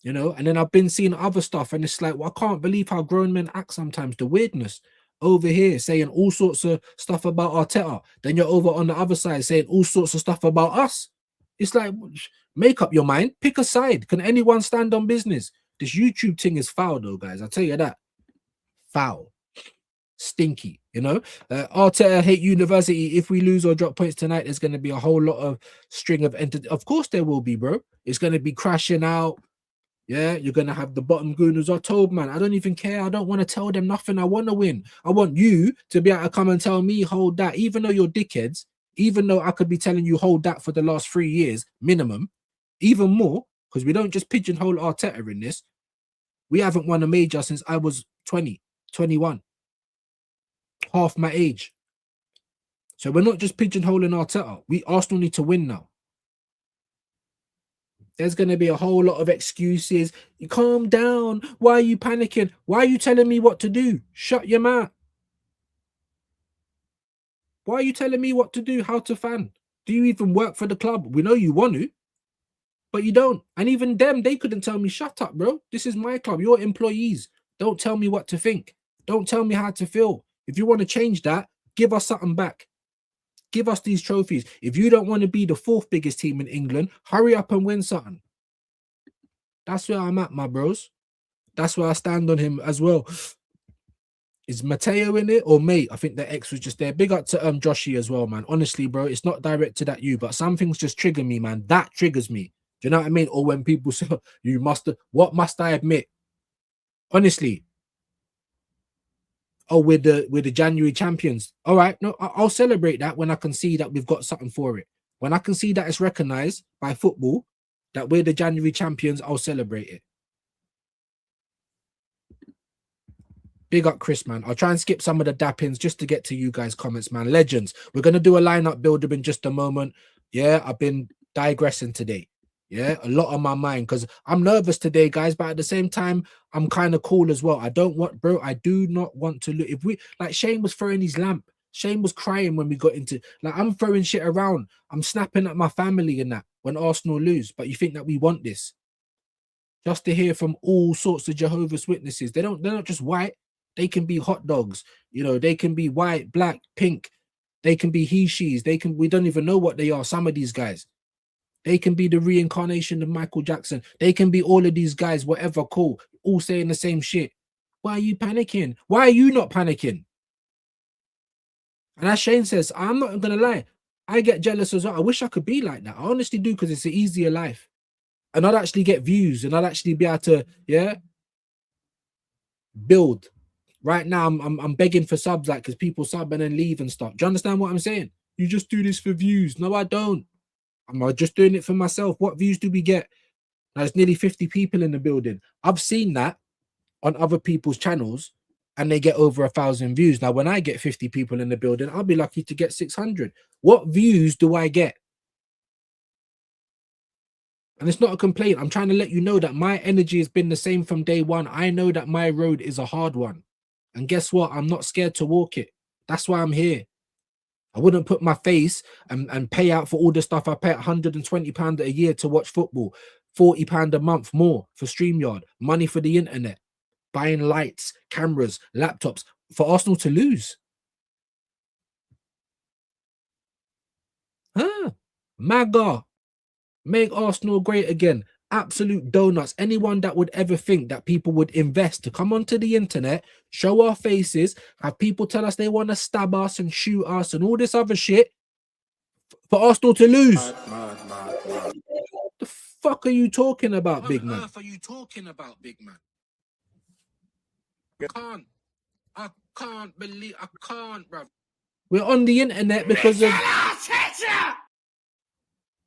You know, and then I've been seeing other stuff, and it's like, well, I can't believe how grown men act sometimes. The weirdness over here saying all sorts of stuff about Arteta, then you're over on the other side saying all sorts of stuff about us. It's like, make up your mind, pick a side. Can anyone stand on business? This YouTube thing is foul, though, guys. I'll tell you that. Foul, stinky. You know, Arteta hate University. If we lose or drop points tonight, there's going to be a whole lot of string of Of course, there will be, bro. It's going to be crashing out. Yeah, you're going to have the bottom gooners. I told, man, I don't even care. I don't want to tell them nothing. I want to win. I want you to be able to come and tell me, hold that, even though you're dickheads, even though I could be telling you, hold that for the last 3 years, minimum, even more, because we don't just pigeonhole Arteta in this. We haven't won a major since I was 20, 21, half my age. So we're not just pigeonholing Arteta. Arsenal need to win now. There's going to be a whole lot of excuses. You calm down. Why are you panicking? Why are you telling me what to do? Shut your mouth. Why are you telling me what to do? How to fan? Do you even work for the club? We know you want to, but you don't. And even them, they couldn't tell me, shut up, bro. This is my club. You're employees. Don't tell me what to think. Don't tell me how to feel. If you want to change that, give us something back. Give us these trophies. If you don't want to be the 4th biggest team in England, hurry up and win something. That's where I'm at, my bros. That's where I stand on him as well. Is Mateo in it or mate? I think the X was just there. Big up to Joshy as well, man. Honestly, bro, it's not directed at you, but some things just trigger me, man. That triggers me. Do you know what I mean? Or when people say, you must, what must I admit? Honestly. Oh, we're the January champions. All right, no, I'll celebrate that when I can see that we've got something for it. When I can see that it's recognized by football that we're the January champions, I'll celebrate it. Big up Chris, man. I'll try and skip some of the dappings just to get to you guys' comments, man. Legends. We're going to do a lineup build up in just a moment. Yeah, I've been digressing today. Yeah, a lot on my mind because I'm nervous today, guys. But at the same time, I'm kind of cool as well. I do not want to look. If we, like, Shane was throwing his lamp. Shane was crying when we got into, like, I'm throwing shit around. I'm snapping at my family and that when Arsenal lose. But you think that we want this? Just to hear from all sorts of Jehovah's Witnesses. They're not just white. They can be hot dogs. You know, they can be white, black, pink. They can be he, she's. We don't even know what they are. Some of these guys. They can be the reincarnation of Michael Jackson. They can be all of these guys, whatever, cool, all saying the same shit. Why are you panicking? Why are you not panicking? And as Shane says, I'm not going to lie. I get jealous as well. I wish I could be like that. I honestly do, because it's an easier life. And I'd actually get views and I'd actually be able to, yeah, build. Right now, I'm begging for subs, like, because people sub and then leave and stuff. Do you understand what I'm saying? You just do this for views. No, I don't. I'm just doing it for myself. What views do we get? There's nearly 50 people in the building. I've seen that on other people's channels and they get over 1,000 views. Now, when I get 50 people in the building, I'll be lucky to get 600. What views do I get? And it's not a complaint. I'm trying to let you know that my energy has been the same from day one. I know that my road is a hard one. And guess what? I'm not scared to walk it. That's why I'm here. I wouldn't put my face and pay out for all the stuff. I pay £120 a year to watch football, £40 a month more for StreamYard, money for the internet, buying lights, cameras, laptops for Arsenal to lose. Huh? MAGA, make Arsenal great again. Absolute donuts. Anyone that would ever think that people would invest to come onto the internet, show our faces, have people tell us they want to stab us and shoot us and all this other shit for Arsenal to lose. What the fuck are you talking about, big man? What on earth are you talking about, big man? I can't believe, bruv. We're on the internet because of...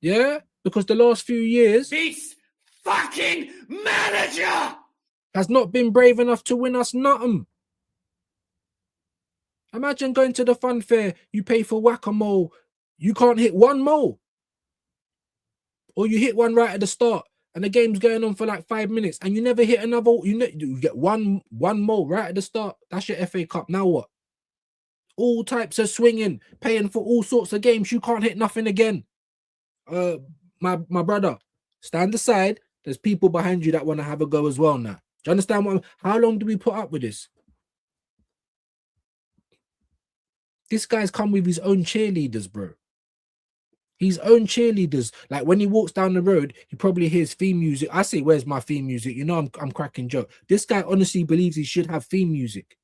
Yeah? Because the last few years... This fucking manager has not been brave enough to win us nothing. Imagine going to the fun fair, you pay for whack-a-mole, you can't hit one mole. Or you hit one right at the start and the game's going on for like 5 minutes and you never hit another, you get one mole right at the start. That's your FA Cup. Now what? All types of swinging, paying for all sorts of games. You can't hit nothing again. My brother, stand aside. There's people behind you that want to have a go as well now. Do you understand how long do we put up with this? This guy's come with his own cheerleaders, bro. His own cheerleaders. Like when he walks down the road, he probably hears theme music. I say, where's my theme music? You know I'm cracking joke. This guy honestly believes he should have theme music.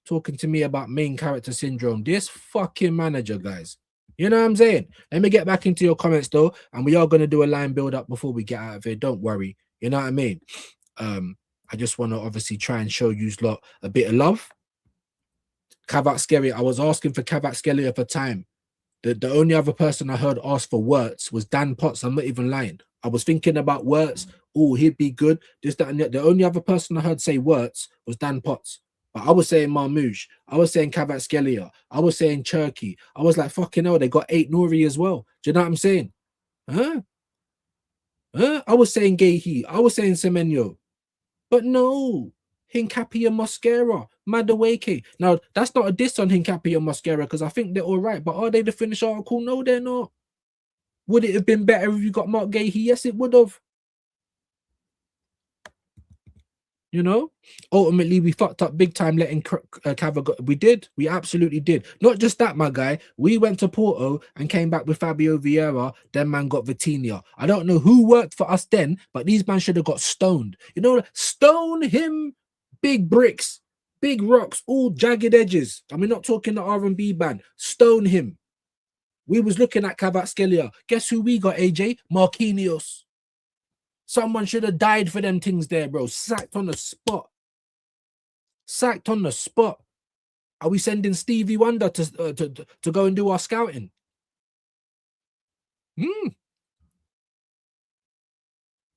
Talking to me about main character syndrome. This fucking manager, guys. You know what I'm saying? Let me get back into your comments though, and we are going to do a line build up before we get out of here. Don't worry. You know what I mean? I just want to obviously try and show you lot a bit of love. Kvaratskhelia, I was asking for Kvaratskhelia for time. The only other person I heard ask for Wirtz was Dan Potts. I'm not even lying. I was thinking about Wirtz. Oh, he'd be good. This, that, and that. The only other person I heard say Wirtz was Dan Potts. But I was saying Marmoush. I was saying Kvaratskhelia. I was saying Cherki. I was like, fucking hell, they got 8 Nouri as well. Do you know what I'm saying? Huh? I was saying Gehi. I was saying Semenyo. But no. Hincapié Mosquera, Madueke. Now, that's not a diss on Hincapié Mosquera because I think they're all right. But are they the finished article? No, they're not. Would it have been better if you got Mark Gehi? Yes, it would have. You know, ultimately, we fucked up big time letting Cava go. We did. We absolutely did. Not just that, my guy. We went to Porto and came back with Fabio Vieira. Then man got Vitinha. I don't know who worked for us then, but these man should have got stoned. You know, stone him. Big bricks, big rocks, all jagged edges. I mean, not talking the R&B band. Stone him. We was looking at Kvaratskhelia. Guess who we got, AJ? Marquinhos. Someone should have died for them things there, bro. Sacked on the spot. Sacked on the spot. Are we sending Stevie Wonder to go and do our scouting?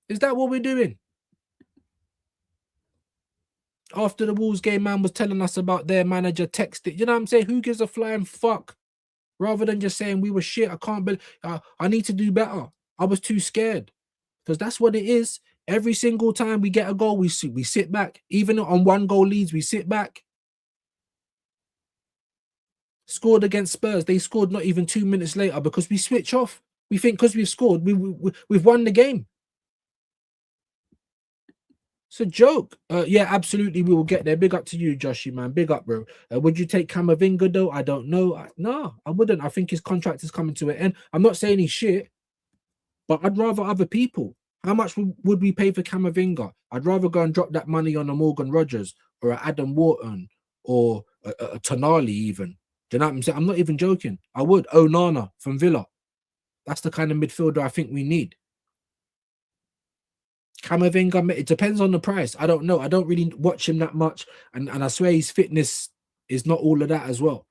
Is that what we're doing? After the Wolves game, man was telling us about their manager texted. You know what I'm saying? Who gives a flying fuck? Rather than just saying we were shit. I can't believe. I need to do better. I was too scared. Because that's what it is. Every single time we get a goal, we sit back. Even on 1-goal leads, we sit back. Scored against Spurs. They scored not even 2 minutes later because we switch off. We think because we've scored, we've won the game. It's a joke. Yeah, absolutely. We will get there. Big up to you, Joshy, man. Big up, bro. Would you take Camavinga, though? I don't know. No, I wouldn't. I think his contract is coming to an end. I'm not saying he's shit, but I'd rather other people. How much would we pay for Camavinga? I'd rather go and drop that money on a Morgan Rogers or a Adam Wharton or a Tonali even. Do you know what I'm saying? I'm not even joking. I would. Onana from Villa. That's the kind of midfielder I think we need. Camavinga, it depends on the price. I don't know. I don't really watch him that much. And I swear his fitness is not all of that as well.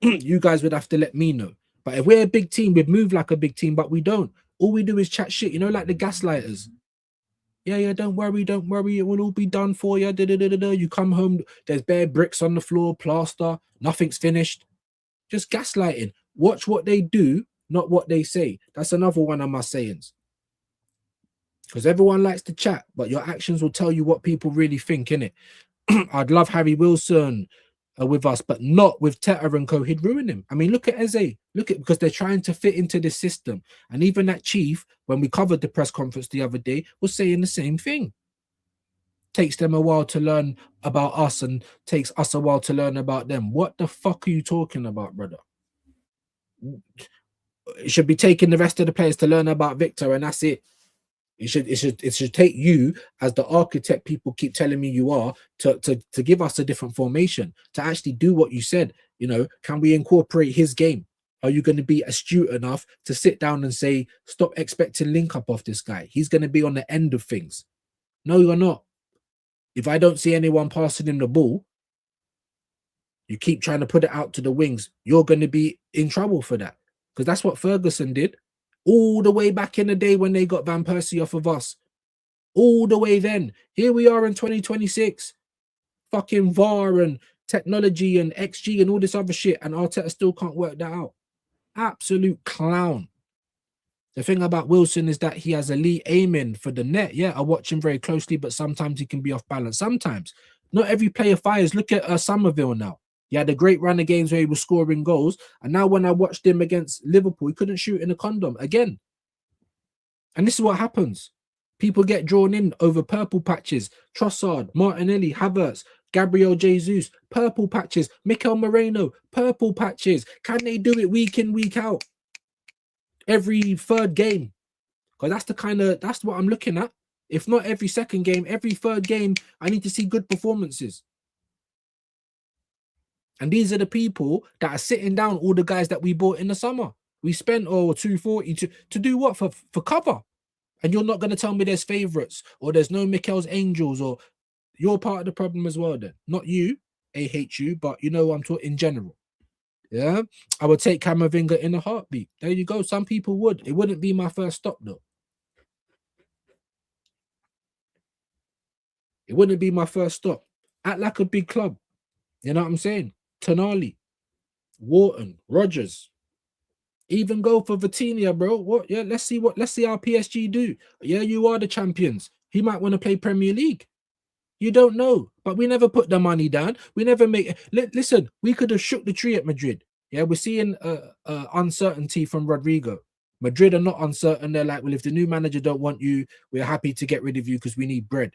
You guys would have to let me know. But if we're a big team, we'd move like a big team, but we don't. All we do is chat shit, you know, like the gaslighters. Yeah, don't worry. It will all be done for you. You come home, there's bare bricks on the floor, plaster, nothing's finished. Just gaslighting. Watch what they do, not what they say. That's another one of my sayings. Because everyone likes to chat, but your actions will tell you what people really think, innit? I'd love Harry Wilson with us, but not with Teta and co. He'd ruin him. I mean, look at Eze. Look at, because they're trying to fit into this system. And even that chief, when we covered the press conference the other day, was saying the same thing. Takes them a while to learn about us and takes us a while to learn about them. What the fuck are you talking about, brother? It should be taking the rest of the players to learn about Victor, and that's it. It should take you as the architect people keep telling me you are to give us a different formation, to actually do what you said. You know, can we incorporate his game? Are you going to be astute enough to sit down and say, stop expecting link up off this guy? He's going to be on the end of things. No, you're not. If I don't see anyone passing him the ball, you keep trying to put it out to the wings, you're going to be in trouble for that. Because that's what Ferguson did. All the way back in the day when they got Van Persie off of us. All the way then. Here we are in 2026. Fucking VAR and technology and XG and all this other shit. And Arteta still can't work that out. Absolute clown. The thing about Wilson is that he has elite aiming for the net. Yeah, I watch him very closely, but sometimes he can be off balance. Sometimes. Not every player fires. Look at Somerville now. He had a great run of games where he was scoring goals. And now when I watched him against Liverpool, he couldn't shoot in a condom again. And this is what happens. People get drawn in over purple patches. Trossard, Martinelli, Havertz, Gabriel Jesus, purple patches. Mikel Moreno, purple patches. Can they do it week in, week out? Every third game. Because that's what I'm looking at. If not every second game, every third game, I need to see good performances. And these are the people that are sitting down, all the guys that we bought in the summer. We spent 240 to do what? For cover. And you're not going to tell me there's favourites or there's no Mikel's Angels, or you're part of the problem as well then. Not you, AHU, but you know I'm talking in general. Yeah? I would take Camavinga in a heartbeat. There you go. Some people would. It wouldn't be my first stop though. It wouldn't be my first stop. Act like a big club. You know what I'm saying? Tonali, Wharton, Rodgers, even go for Vitinha, bro. What? Yeah, let's see how PSG do. Yeah, you are the champions. He might want to play Premier League. You don't know, but we never put the money down. We never make. Listen, we could have shook the tree at Madrid. Yeah, we're seeing uncertainty from Rodrigo. Madrid are not uncertain. They're like, well, if the new manager don't want you, we're happy to get rid of you because we need bread.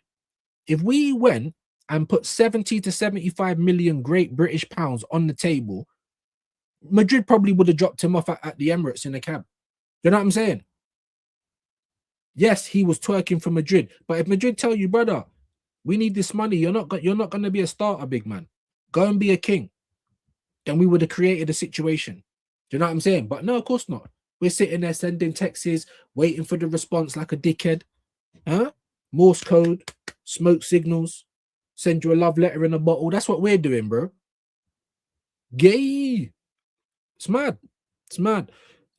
If we went and put 70 to 75 million great British pounds on the table, Madrid probably would have dropped him off at the Emirates in a cab. You know what I'm saying? Yes, he was twerking for Madrid, but if Madrid tell you, brother, we need this money, you're not going to be a starter, big man. Go and be a king. Then we would have created a situation. Do you know what I'm saying? But no, of course not. We're sitting there sending texts, waiting for the response like a dickhead. Huh? Morse code, smoke signals, send you a love letter in a bottle. That's what we're doing, bro. Gay. It's mad. It's mad.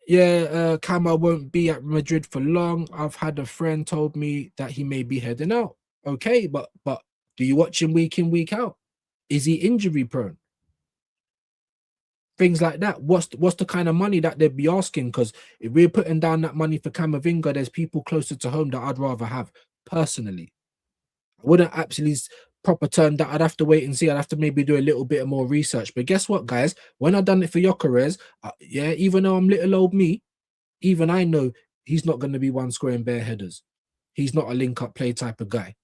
Yeah, Kama won't be at Madrid for long. I've had a friend told me that he may be heading out. Okay, but do you watch him week in, week out? Is he injury prone? Things like that. What's the kind of money that they'd be asking? Because if we're putting down that money for Camavinga, there's people closer to home that I'd rather have personally. I wouldn't actually proper turn that. I'd have to wait and see. I'd have to maybe do a little bit more research. But guess what, guys? When I done it for Gyökeres, yeah, even though I'm little old me, even I know he's not going to be one scoring bare headers. He's not a link-up play type of guy.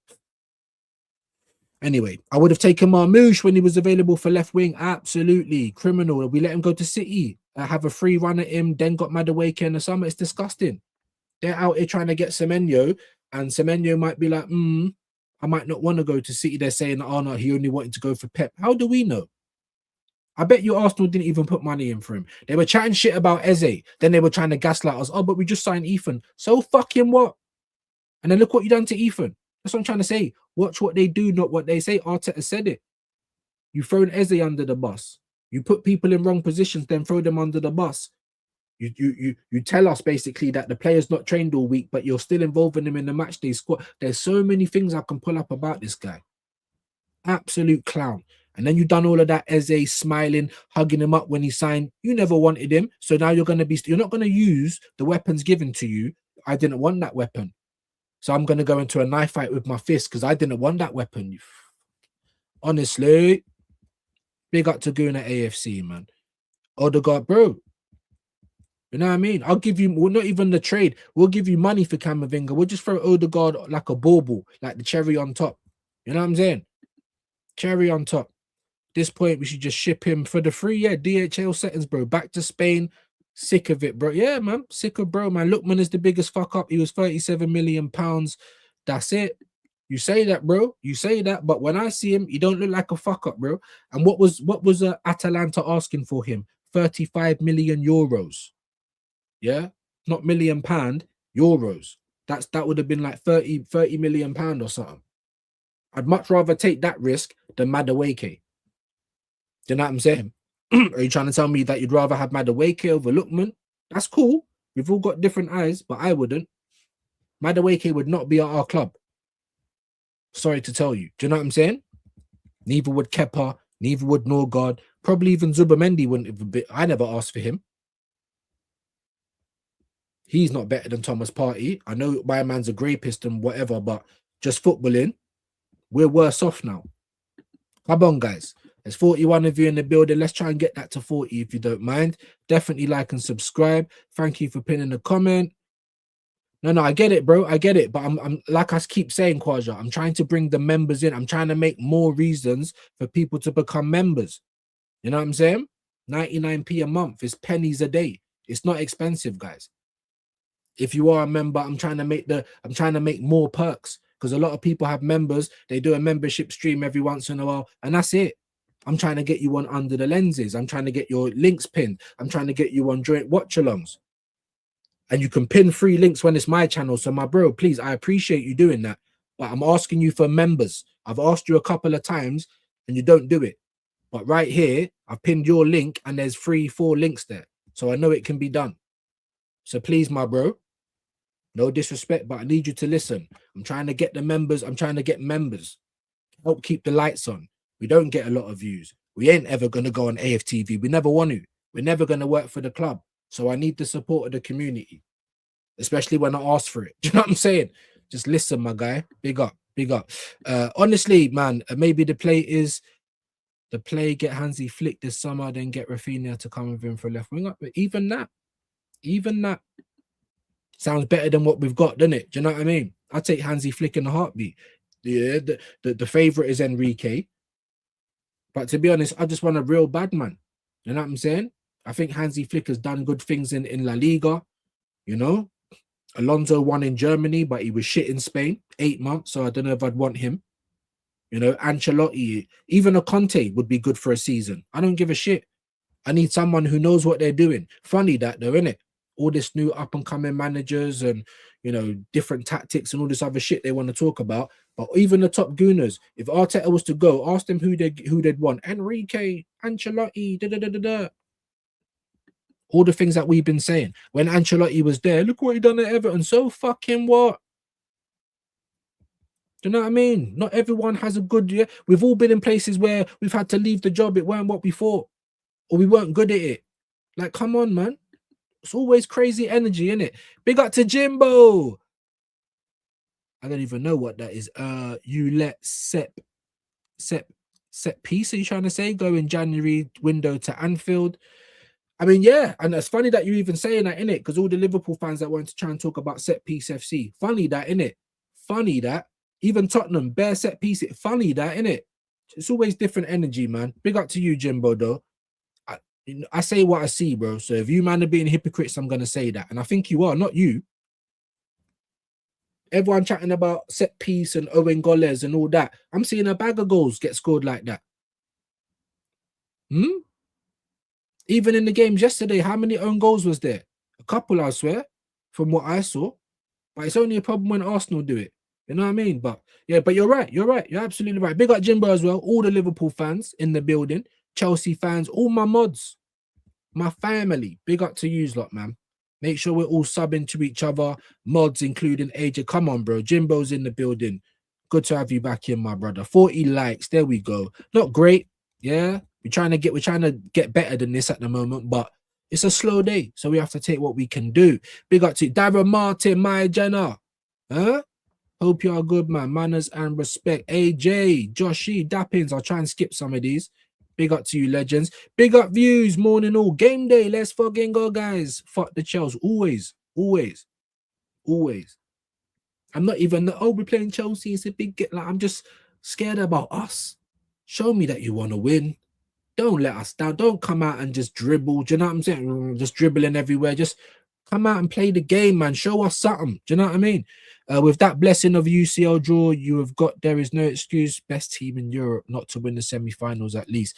Anyway, I would have taken Marmoush when he was available for left wing. Absolutely. Criminal. We let him go to City. Have a free run at him, then got Madueke in the summer. It's disgusting. They're out here trying to get Semenyo, and Semenyo might be like, I might not want to go to City. They're saying, oh no, he only wanted to go for Pep. How do we know? I bet you Arsenal didn't even put money in for him. They were chatting shit about Eze. Then they were trying to gaslight us. Oh, but we just signed Ethan. So fucking what? And then look what you done to Ethan. That's what I'm trying to say. Watch what they do, not what they say. Arteta said it. You thrown Eze under the bus. You put people in wrong positions, then throw them under the bus. You tell us basically that the player's not trained all week, but you're still involving him in the match day squad. There's so many things I can pull up about this guy. Absolute clown. And then you done all of that, Eze smiling, hugging him up when he signed. You never wanted him, so now you're not going to use the weapons given to you. I didn't want that weapon. So I'm gonna go into a knife fight with my fist because I didn't want that weapon. Honestly, big up to Guna AFC, man. Odegaard, bro. You know what I mean? I'll give you, well, not even the trade. We'll give you money for Camavinga. We'll just throw Odegaard like a bauble, like the cherry on top. You know what I'm saying? Cherry on top. At this point, we should just ship him for the free. Yeah, DHL settings, bro. Back to Spain. Sick of it, bro. Yeah, man. Sick of bro, man. Lookman is the biggest fuck up. He was 37 million pounds. That's it. You say that, bro. You say that, but when I see him, he don't look like a fuck up, bro. And what was Atalanta asking for him? 35 million euros. Yeah, not million pound, euros. That would have been like 30 million pound or something. I'd much rather take that risk than Madueke. Do you know what I'm saying? Are you trying to tell me that you'd rather have Madueke over Lookman? That's cool. We've all got different eyes, but I wouldn't. Madueke would not be at our club. Sorry to tell you. Do you know what I'm saying? Neither would Kepa, neither would Norgard. Probably even Zubamendi wouldn't have been. I never asked for him. He's not better than Thomas Partey. I know my man's a grapist and whatever, but just footballing, we're worse off now. Come on, guys. There's 41 of you in the building. Let's try and get that to 40 if you don't mind. Definitely like and subscribe. Thank you for pinning a comment. No, I get it, bro. I get it. But I'm like I keep saying, Kwaja, I'm trying to bring the members in. I'm trying to make more reasons for people to become members. You know what I'm saying? 99p a month is pennies a day. It's not expensive, guys. If you are a member, I'm trying to make more perks because a lot of people have members. They do a membership stream every once in a while, and that's it. I'm trying to get you on Under the Lenses. I'm trying to get your links pinned. I'm trying to get you on joint watch-alongs. And you can pin free links when it's my channel. So my bro, please, I appreciate you doing that. But I'm asking you for members. I've asked you a couple of times and you don't do it. But right here, I've pinned your link and there's 3-4 links there. So I know it can be done. So please, my bro, no disrespect, but I need you to listen. I'm trying to get the members. I'm trying to get members. Help keep the lights on. We don't get a lot of views. We ain't ever going to go on AFTV. We never want to. We're never going to work for the club. So I need the support of the community, especially when I ask for it. Do you know what I'm saying? Just listen, my guy. Big up, big up. Honestly, man, maybe the play get Hansi Flick this summer, then get Rafinha to come with him for left wing up. But even that sounds better than what we've got, doesn't it? Do you know what I mean? I take Hansi Flick in a heartbeat. Yeah, the favorite is Enrique. But to be honest, I just want a real bad man. You know what I'm saying? I think Hansi Flick has done good things in La Liga. You know, Alonso won in Germany, but he was shit in Spain, 8 months. So I don't know if I'd want him. You know, Ancelotti, even a Conte would be good for a season. I don't give a shit. I need someone who knows what they're doing. Funny that though, innit? All this new up and coming managers and, you know, different tactics and all this other shit they want to talk about. But even the top gooners, if Arteta was to go, ask them who they'd want. Enrique, Ancelotti, all the things that we've been saying. When Ancelotti was there, look what he done at Everton. So fucking what? Do you know what I mean? Not everyone has a good year. We've all been in places where we've had to leave the job. It weren't what we thought. Or we weren't good at it. Like, come on, man. It's always crazy energy, innit? Big up to Jimbo. I don't even know what that is. You let set piece, are you trying to say? Go in January window to Anfield. I mean, yeah, and it's funny that you're even saying that, innit? Because all the Liverpool fans that want to try and talk about set piece FC. Funny that, innit? Funny that. Even Tottenham, bare set piece. Funny that, innit? It's always different energy, man. Big up to you, Jimbo, though. I say what I see, bro. So if you man are being hypocrites, I'm going to say that. And I think you are, not you. Everyone chatting about set piece and Owen Goles and all that. I'm seeing a bag of goals get scored like that. Even in the games yesterday, how many own goals was there? A couple, I swear, from what I saw. But it's only a problem when Arsenal do it. You know what I mean? But yeah, but you're right. You're right. You're absolutely right. Big up Jimbo as well. All the Liverpool fans in the building. Chelsea fans. All my mods. My family. Big up to yous lot, man. Make sure we're all subbing to each other. Mods, including AJ. Come on, bro. Jimbo's in the building. Good to have you back in, my brother. 40 likes. There we go. Not great. Yeah. We're trying to get better than this at the moment, but it's a slow day, so we have to take what we can do. Big up to Darren Martin, Maya Jenner. Huh? Hope you are good, man. Manners and respect. AJ, Joshy, Dappins. I'll try and skip some of these. Big up to you, legends. Big up views, morning all. Game day. Let's fucking go, guys. Fuck the Chelsea. Always. I'm not even, we're playing Chelsea. It's a big get. Like, I'm just scared about us. Show me that you want to win. Don't let us down. Don't come out and just dribble. Do you know what I'm saying? Just dribbling everywhere. Just come out and play the game, man. Show us something. Do you know what I mean? With that blessing of UCL draw, you have got, there is no excuse. Best team in Europe not to win the semi-finals at least.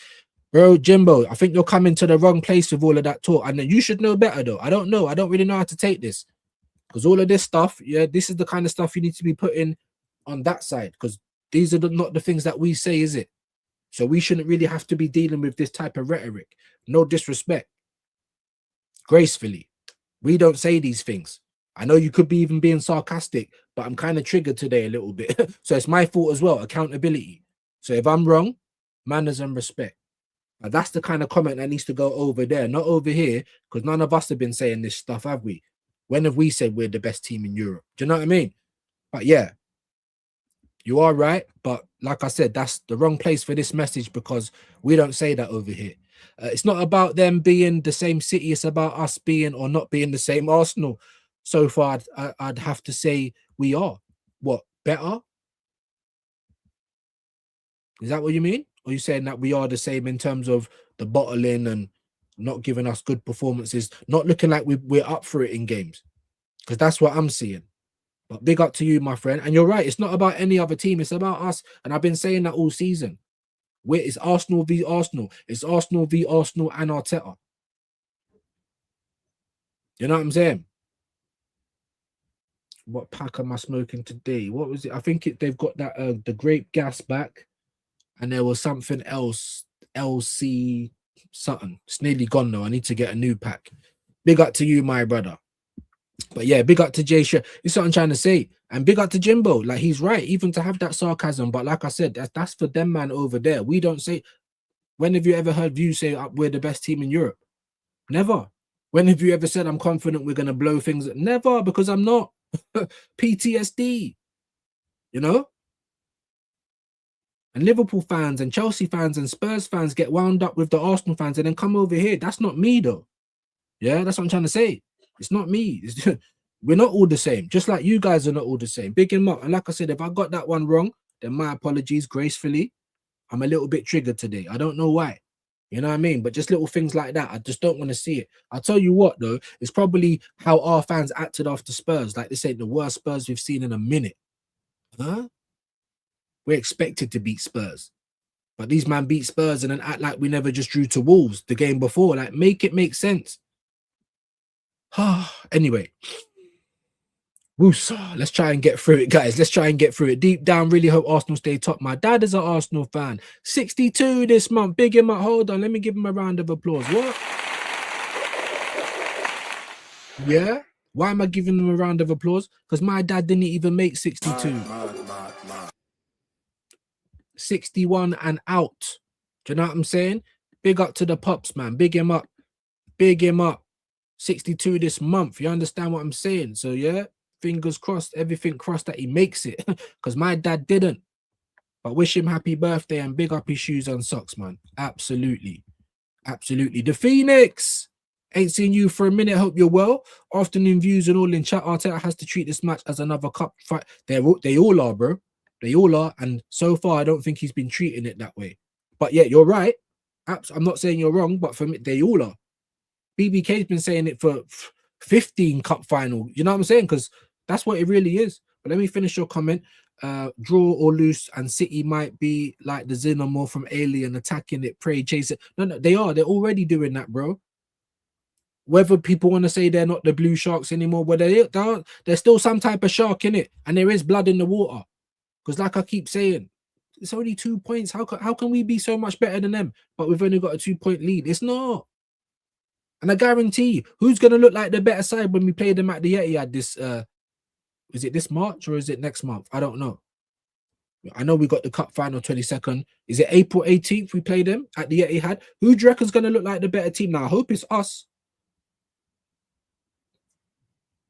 Bro, Jimbo, I think you're coming to the wrong place with all of that talk. And you should know better, though. I don't know. I don't really know how to take this. Because all of this stuff, yeah, this is the kind of stuff you need to be putting on that side. Because these are not the things that we say, is it? So we shouldn't really have to be dealing with this type of rhetoric. No disrespect. Gracefully. We don't say these things. I know you could be even being sarcastic, but I'm kind of triggered today a little bit. So it's my fault as well. Accountability. So if I'm wrong, manners and respect. But that's the kind of comment that needs to go over there, not over here, because none of us have been saying this stuff, have we? When have we said we're the best team in Europe? Do you know what I mean? But yeah, you are right. But like I said, that's the wrong place for this message because we don't say that over here. It's not about them being the same city. It's about us being or not being the same Arsenal. So far, I'd have to say we are. What, better? Is that what you mean? Or are you saying that we are the same in terms of the bottling and not giving us good performances, not looking like we're up for it in games? Because that's what I'm seeing. But big up to you, my friend. And you're right. It's not about any other team. It's about us. And I've been saying that all season. It's Arsenal v Arsenal. It's Arsenal v Arsenal and Arteta. You know what I'm saying? What pack am I smoking today? What was it? I think they've got that the grape gas back. And there was something else. LC something. It's nearly gone though. I need to get a new pack. Big up to you, my brother. But yeah, big up to Jay Shea. It's what I'm trying to say. And big up to Jimbo. Like, he's right, even to have that sarcasm. But like I said, that's for them man over there. We don't say. When have you ever heard you say we're the best team in Europe? Never. When have you ever said I'm confident we're going to blow things? Never, because I'm not. PTSD. You know? And Liverpool fans and Chelsea fans and Spurs fans get wound up with the Arsenal fans and then come over here. That's not me, though. Yeah, that's what I'm trying to say. It's not me. We're not all the same. Just like you guys are not all the same. Big him up. And like I said, if I got that one wrong, then my apologies gracefully. I'm a little bit triggered today. I don't know why. You know what I mean? But just little things like that, I just don't want to see it. I'll tell you what, though, it's probably how our fans acted after Spurs. Like, this ain't the worst Spurs we've seen in a minute. Huh? We're expected to beat Spurs. But these man beat Spurs and then act like we never just drew to Wolves the game before. Like, make it make sense. Anyway. Woos. Let's try and get through it, guys. Let's try and get through it. Deep down, really hope Arsenal stay top. My dad is an Arsenal fan. 62 this month. Big him up. Hold on. Let me give him a round of applause. What? Yeah? Why am I giving him a round of applause? Because my dad didn't even make 62. 61 and out. Do you know what I'm saying? Big up to the Pops, man. Big him up. Big him up. 62 this month. You understand what I'm saying? So, yeah, fingers crossed, everything crossed that he makes it. Because my dad didn't. But wish him happy birthday and big up his shoes and socks, man. Absolutely. Absolutely. The Phoenix. Ain't seen you for a minute. Hope you're well. Afternoon views and all in chat. Arteta has to treat this match as another cup fight. They all are, bro. They all are. And so far, I don't think he's been treating it that way. But yeah, you're right. I'm not saying you're wrong, but for me, they all are. BBK's been saying it for 15 cup final. You know what I'm saying? Because that's what it really is. But let me finish your comment. Draw or loose, and City might be like the Xenomorph from Alien, attacking it, pray, chase it. No, they are. They're already doing that, bro. Whether people want to say they're not the blue sharks anymore, but there's still some type of shark in it, and there is blood in the water. Because like I keep saying, it's only 2 points. How can we be so much better than them? But we've only got a 2-point lead. It's not. And I guarantee you, who's going to look like the better side when we play them at the Etihad this, is it this March or is it next month? I don't know. I know we got the cup final 22nd. Is it April 18th we play them at the Etihad? Who do you reckon is going to look like the better team? Now, I hope it's us.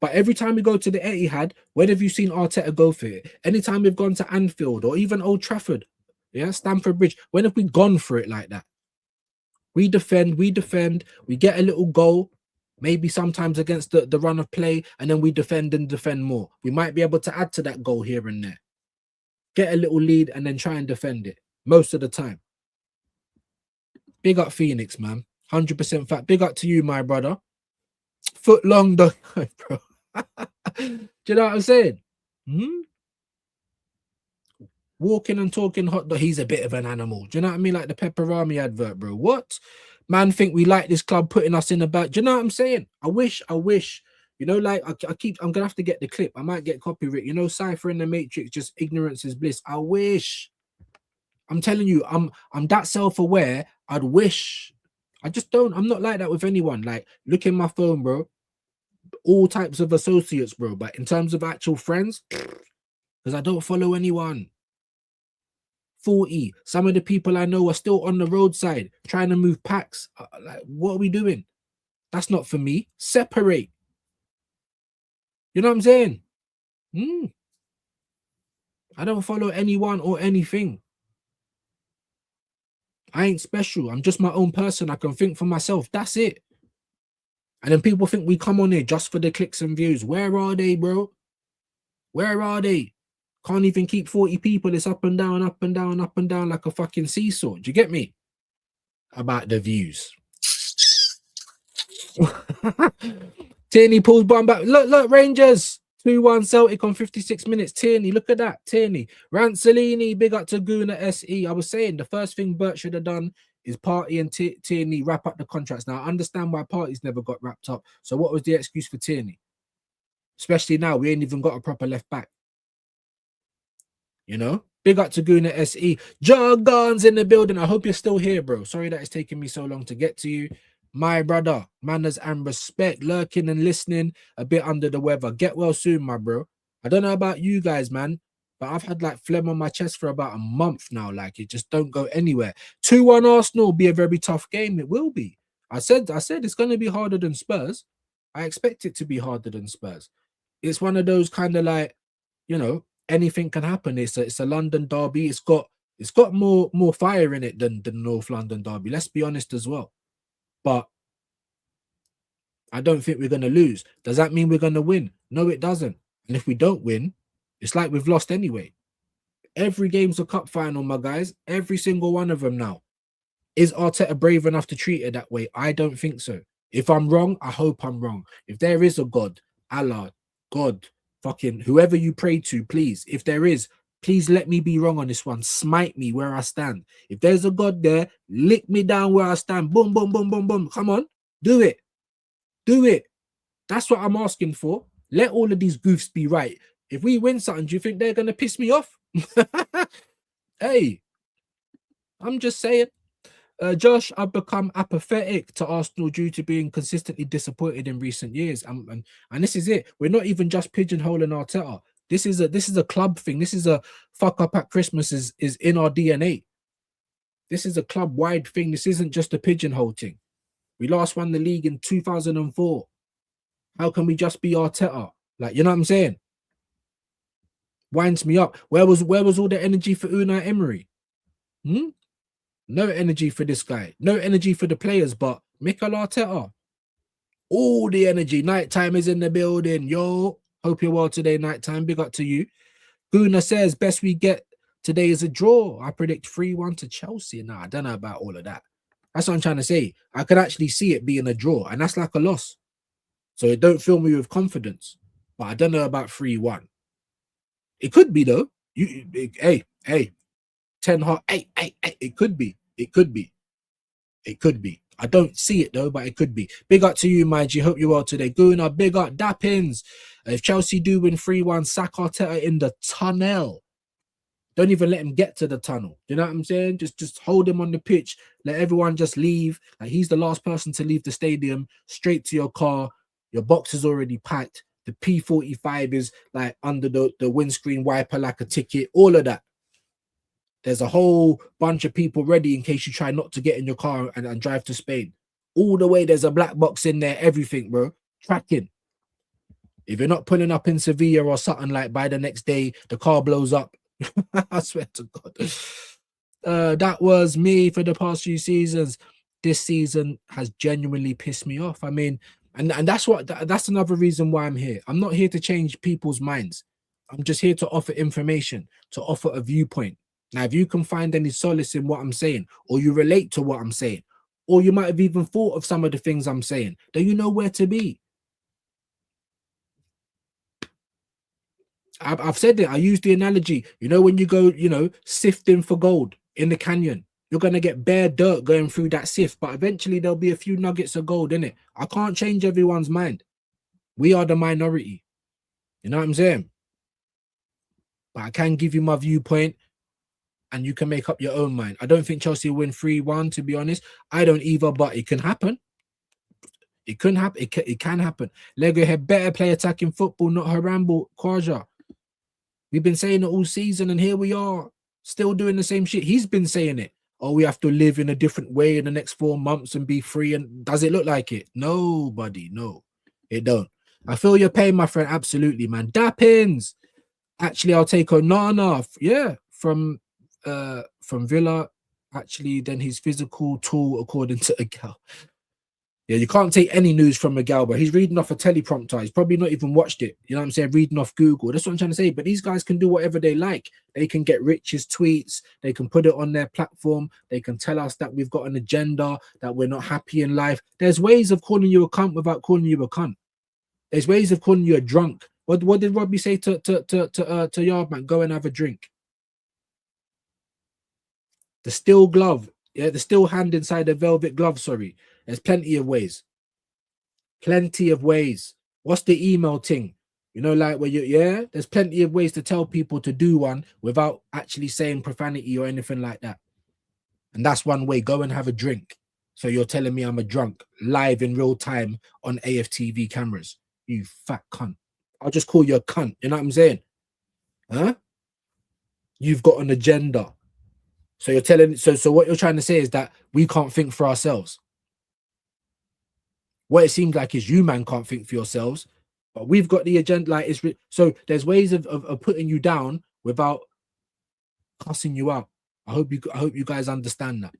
But every time we go to the Etihad, when have you seen Arteta go for it? Anytime we've gone to Anfield or even Old Trafford, yeah, Stamford Bridge, when have we gone for it like that? We defend, we get a little goal, maybe sometimes against the run of play, and then we defend and defend more. We might be able to add to that goal here and there. Get a little lead and then try and defend it most of the time. Big up Phoenix, man. 100% fact. Big up to you, my brother. Foot long, though, bro. Do you know what I'm saying? Walking and talking hot dog. He's a bit of an animal. Do you know what I mean? Like the Pepperami advert, bro. What? Man think we like this club putting us in the back. Do you know what I'm saying? I wish. You know, like I'm gonna have to get the clip. I might get copyright. You know, Cypher in the Matrix, just ignorance is bliss. I wish. I'm telling you, I'm that self-aware. I'd wish. I just don't. I'm not like that with anyone. Like, look in my phone, bro. All types of associates, bro. But in terms of actual friends, because I don't follow anyone. 40. Some of the people I know are still on the roadside trying to move packs. Like, what are we doing? That's not for me. Separate. You know what I'm saying? I don't follow anyone or anything. I ain't special. I'm just my own person. I can think for myself. That's it. And then people think we come on here just for the clicks and views. Where are they, bro? Where are they? Can't even keep 40 people. It's up and down, up and down, up and down like a fucking seesaw. Do you get me? About the views. Tierney pulls bomb back. Look, Rangers. 2-1 Celtic on 56 minutes. Tierney, look at that. Tierney. Ranzolini, big up to Guna SE. I was saying the first thing Bert should have done is Partey and Tierney wrap up the contracts. Now, I understand why Partey's never got wrapped up. So what was the excuse for Tierney? Especially now, we ain't even got a proper left back. You know? Big up to Guna SE. Jargon's in the building. I hope you're still here, bro. Sorry that it's taken me so long to get to you. My brother, manners and respect, lurking and listening, a bit under the weather. Get well soon, my bro. I don't know about you guys, man, but I've had like phlegm on my chest for about a month now. Like, it just don't go anywhere. 2-1 Arsenal will be a very tough game. It will be. I said it's going to be harder than Spurs. I expect it to be harder than Spurs. It's one of those kind of like, you know, anything can happen. It's a London derby. It's got more fire in it than the North London derby. Let's be honest as well. But I don't think we're going to lose. Does that mean we're going to win? No, it doesn't. And if we don't win, it's like we've lost anyway. Every game's a cup final, my guys. Every single one of them now. Is Arteta brave enough to treat it that way? I don't think so. If I'm wrong, I hope I'm wrong. If there is a God, Allah, God, fucking whoever you pray to, please. If there is, please let me be wrong on this one. Smite me where I stand. If there's a God there, lick me down where I stand. Boom, boom, boom, boom, boom. Come on. Do it. Do it. That's what I'm asking for. Let all of these goofs be right. If we win something, do you think they're going to piss me off? Hey, I'm just saying. Josh, I've become apathetic to Arsenal due to being consistently disappointed in recent years. And this is it. We're not even just pigeonholing Arteta. This is a club thing. This is a fuck up at Christmas is in our DNA. This is a club-wide thing. This isn't just a pigeonhole thing. We last won the league in 2004. How can we just be Arteta? Like, you know what I'm saying? Winds me up. Where was all the energy for Unai Emery? No energy for this guy. No energy for the players, but Mikel Arteta. All the energy. Nighttime is in the building. Yo. Hope you're well today, nighttime. Big up to you. Guna says, best we get today is a draw. I predict 3-1 to Chelsea. Nah, I don't know about all of that. That's what I'm trying to say. I could actually see it being a draw, and that's like a loss. So don't fill me with confidence. But I don't know about 3-1. It could be, though. Hey. Ten Hag. Hey. It could be. It could be. I don't see it though, but it could be. Big up to you, my G. Hope you're well today. Guna, big up. Dappins. If Chelsea do win 3-1, sack Arteta in the tunnel. Don't even let him get to the tunnel. You know what I'm saying? Just hold him on the pitch. Let everyone just leave. Like, he's the last person to leave the stadium. Straight to your car. Your box is already packed. The P45 is like under the windscreen wiper like a ticket. All of that. There's a whole bunch of people ready in case you try not to get in your car and drive to Spain. All the way, there's a black box in there, everything, bro. Tracking. If you're not pulling up in Sevilla or something, like by the next day the car blows up. I swear to God. That was me for the past few seasons. This season has genuinely pissed me off. I mean, and that's another reason why I'm here. I'm not here to change people's minds. I'm just here to offer information, to offer a viewpoint. Now, if you can find any solace in what I'm saying, or you relate to what I'm saying, or you might have even thought of some of the things I'm saying, then you know where to be. I've said it. I use the analogy. You know, when you go, sifting for gold in the canyon, you're going to get bare dirt going through that sift, but eventually there'll be a few nuggets of gold in it. I can't change everyone's mind. We are the minority. You know what I'm saying? But I can give you my viewpoint and you can make up your own mind. I don't think Chelsea will win 3-1, to be honest. I don't either, but it can happen. It can happen. It can happen. Lego had better play attacking football, not Harambe Kwaja. We've been saying it all season, and here we are, still doing the same shit. He's been saying it. Oh, we have to live in a different way in the next 4 months and be free. And does it look like it? Nobody, no, it don't. I feel your pain, my friend. Absolutely, man. Dappins. Actually, I'll take Onana. Yeah, from Villa. Actually, then his physical tool, according to Agal. Yeah, you can't take any news from Miguel, but he's reading off a teleprompter. He's probably not even watched it. You know what I'm saying? Reading off Google. That's what I'm trying to say. But these guys can do whatever they like. They can get Rich's tweets. They can put it on their platform. They can tell us that we've got an agenda, that we're not happy in life. There's ways of calling you a cunt without calling you a cunt. There's ways of calling you a drunk. What did Robbie say to Yardman? Go and have a drink. The steel glove. Yeah, the steel hand inside the velvet glove, sorry. There's plenty of ways. Plenty of ways. What's the email thing? You know, like where there's plenty of ways to tell people to do one without actually saying profanity or anything like that. And that's one way. Go and have a drink. So you're telling me I'm a drunk live in real time on AFTV cameras. You fat cunt. I'll just call you a cunt. You know what I'm saying? Huh? You've got an agenda. So you're telling, so what you're trying to say is that we can't think for ourselves. What it seems like is you, man, can't think for yourselves, but we've got the agenda. Like so there's ways of putting you down without cussing you out. I hope you guys understand that.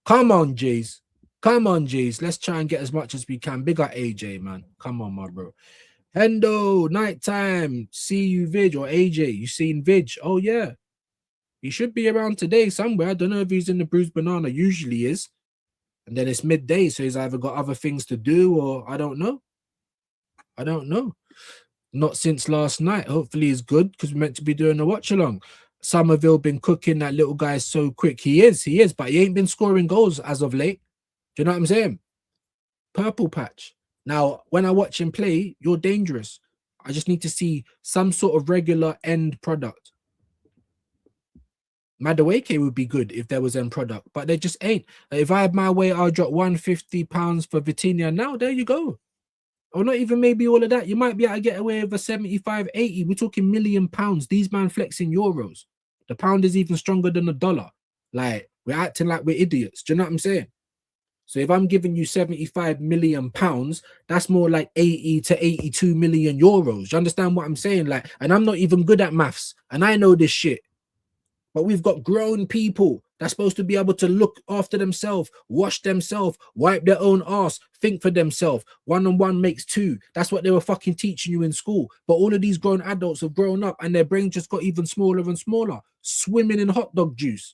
Come on, G's. Come on, G's. Let's try and get as much as we can. Big up AJ, man. Come on, my bro. Hendo, nighttime. See you, Vidge, or AJ. You seen Vidge? Oh yeah. He should be around today somewhere. I don't know if he's in the Bruised Banana. Usually is. And then it's midday, so he's either got other things to do or I don't know. I don't know. Not since last night. Hopefully he's good because we're meant to be doing a watch along. Somerville been cooking that little guy so quick. He is, but he ain't been scoring goals as of late. Do you know what I'm saying? Purple patch. Now, when I watch him play, you're dangerous. I just need to see some sort of regular end product. Madueke would be good if there was end product, but they just ain't. If I had my way, I'll drop £150 for Vitinha now. There you go. Or not even maybe all of that. You might be able to get away with a 75, 80. We're talking £1 million. These man flexing euros. The pound is even stronger than the dollar. Like, we're acting like we're idiots. Do you know what I'm saying? So if I'm giving you £75 million, that's more like 80 to 82 million euros. You understand what I'm saying? Like, and I'm not even good at maths, and I know this shit. But we've got grown people that's supposed to be able to look after themselves, wash themselves, wipe their own ass, think for themselves. 1 and 1 makes 2. That's what they were fucking teaching you in school. But all of these grown adults have grown up and their brain just got even smaller and smaller, swimming in hot dog juice.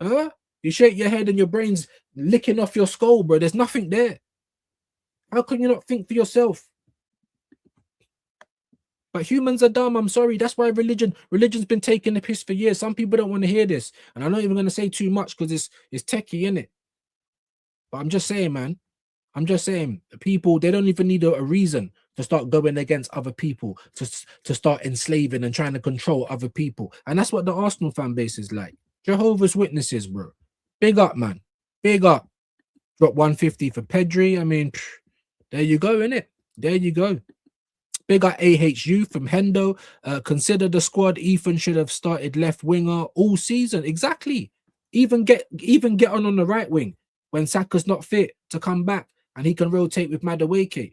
Huh? You shake your head and your brain's licking off your skull, bro. There's nothing there. How can you not think for yourself? But humans are dumb. I'm sorry. That's why religion's been taking the piss for years. Some people don't want to hear this. And I'm not even going to say too much because it's techie, innit? But I'm just saying, man. I'm just saying, people, they don't even need a reason to start going against other people, to start enslaving and trying to control other people. And that's what the Arsenal fan base is like. Jehovah's Witnesses, bro. Big up, man. Big up. Drop 150 for Pedri. I mean, there you go, innit? There you go. Big up AHU from Hendo. Consider the squad. Ethan should have started left winger all season. Exactly. Even get on the right wing when Saka's not fit to come back and he can rotate with Madueke.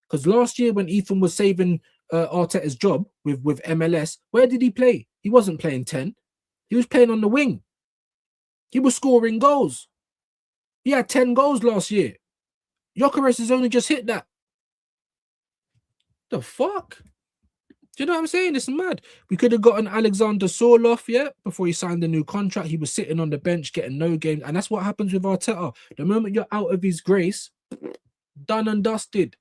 Because last year when Ethan was saving Arteta's job with MLS, where did he play? He wasn't playing 10. He was playing on the wing. He was scoring goals. He had 10 goals last year. Gyökeres has only just hit that. The fuck? Do you know what I'm saying? It's mad. We could have gotten Alexander Sorloth, yeah, before he signed a new contract. He was sitting on the bench getting no games. And that's what happens with Arteta. The moment you're out of his grace, done and dusted.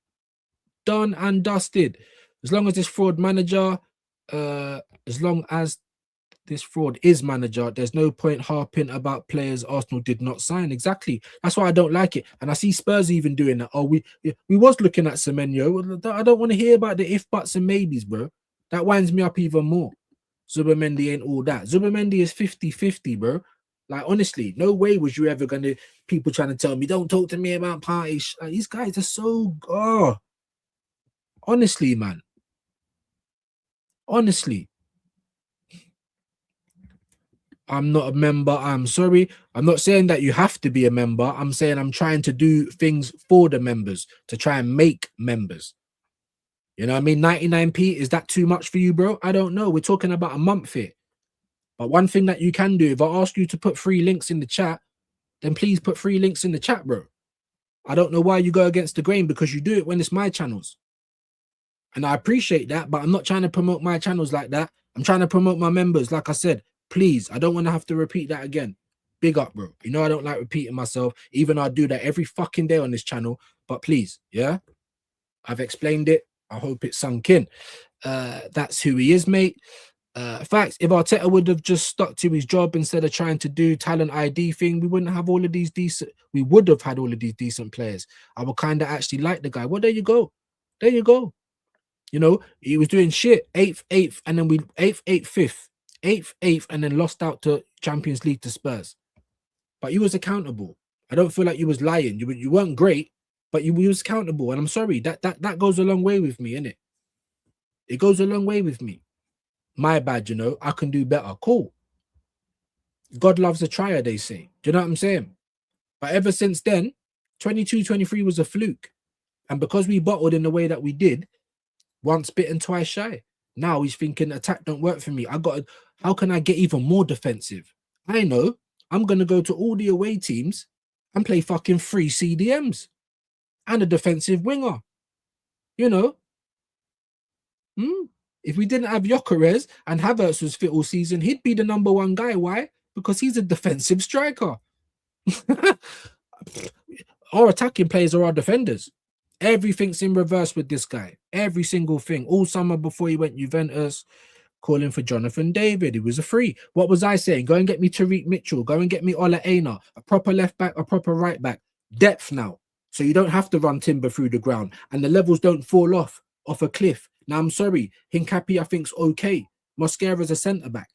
Done and dusted. As long as this fraud manager, as long as this fraud is manager, there's no point harping about players Arsenal did not sign. Exactly. That's why I don't like it. And I see Spurs even doing that. Oh, we was looking at Semenyo. I don't want to hear about the if, buts, and maybes, bro. That winds me up even more. Zubimendi ain't all that. Zubimendi is 50-50, bro. Like, honestly, no way was you ever going to... People trying to tell me, don't talk to me about parties. Like, these guys are so... Oh. Honestly, man. Honestly. I'm not a member. I'm sorry. I'm not saying that you have to be a member. I'm saying I'm trying to do things for the members to try and make members. You know what I mean? 99p, is that too much for you, bro? I don't know. We're talking about a month here. But one thing that you can do, if I ask you to put 3 links in the chat, then please put 3 links in the chat, bro. I don't know why you go against the grain, because you do it when it's my channels. And I appreciate that, but I'm not trying to promote my channels like that. I'm trying to promote my members. Like I said, please, I don't want to have to repeat that again. Big up, bro. You know I don't like repeating myself, even though I do that every fucking day on this channel. But please, yeah? I've explained it. I hope it sunk in. That's who he is, mate. Facts, if Arteta would have just stuck to his job instead of trying to do talent ID thing, we wouldn't have all of these decent... We would have had all of these decent players. I would kind of actually like the guy. Well, there you go. There you go. You know, he was doing shit. 8th, and then we 8th, 5th. 8th, and then lost out to Champions League to Spurs. But you was accountable. I don't feel like you was lying. You weren't great, but you was accountable. And I'm sorry, that goes a long way with me, innit? It goes a long way with me. My bad, you know. I can do better. Cool. God loves a trier, they say. Do you know what I'm saying? But ever since then, 22-23 was a fluke. And because we bottled in the way that we did, once bitten, twice shy. Now he's thinking attack don't work for me. How can I get even more defensive? I know. I'm going to go to all the away teams and play fucking 3 CDMs and a defensive winger. You know? If we didn't have Gyökeres and Havertz was fit all season, he'd be the #1 guy. Why? Because he's a defensive striker. Our attacking players are our defenders. Everything's in reverse with this guy. Every single thing. All summer before he went Juventus, calling for Jonathan David. He was a free. What was I saying? Go and get me Tariq Mitchell. Go and get me Ola Aina. A proper left back, a proper right back. Depth now. So you don't have to run Timber through the ground. And the levels don't fall off a cliff. Now, I'm sorry. Hincapi, I think's okay. Mosquera's a centre-back.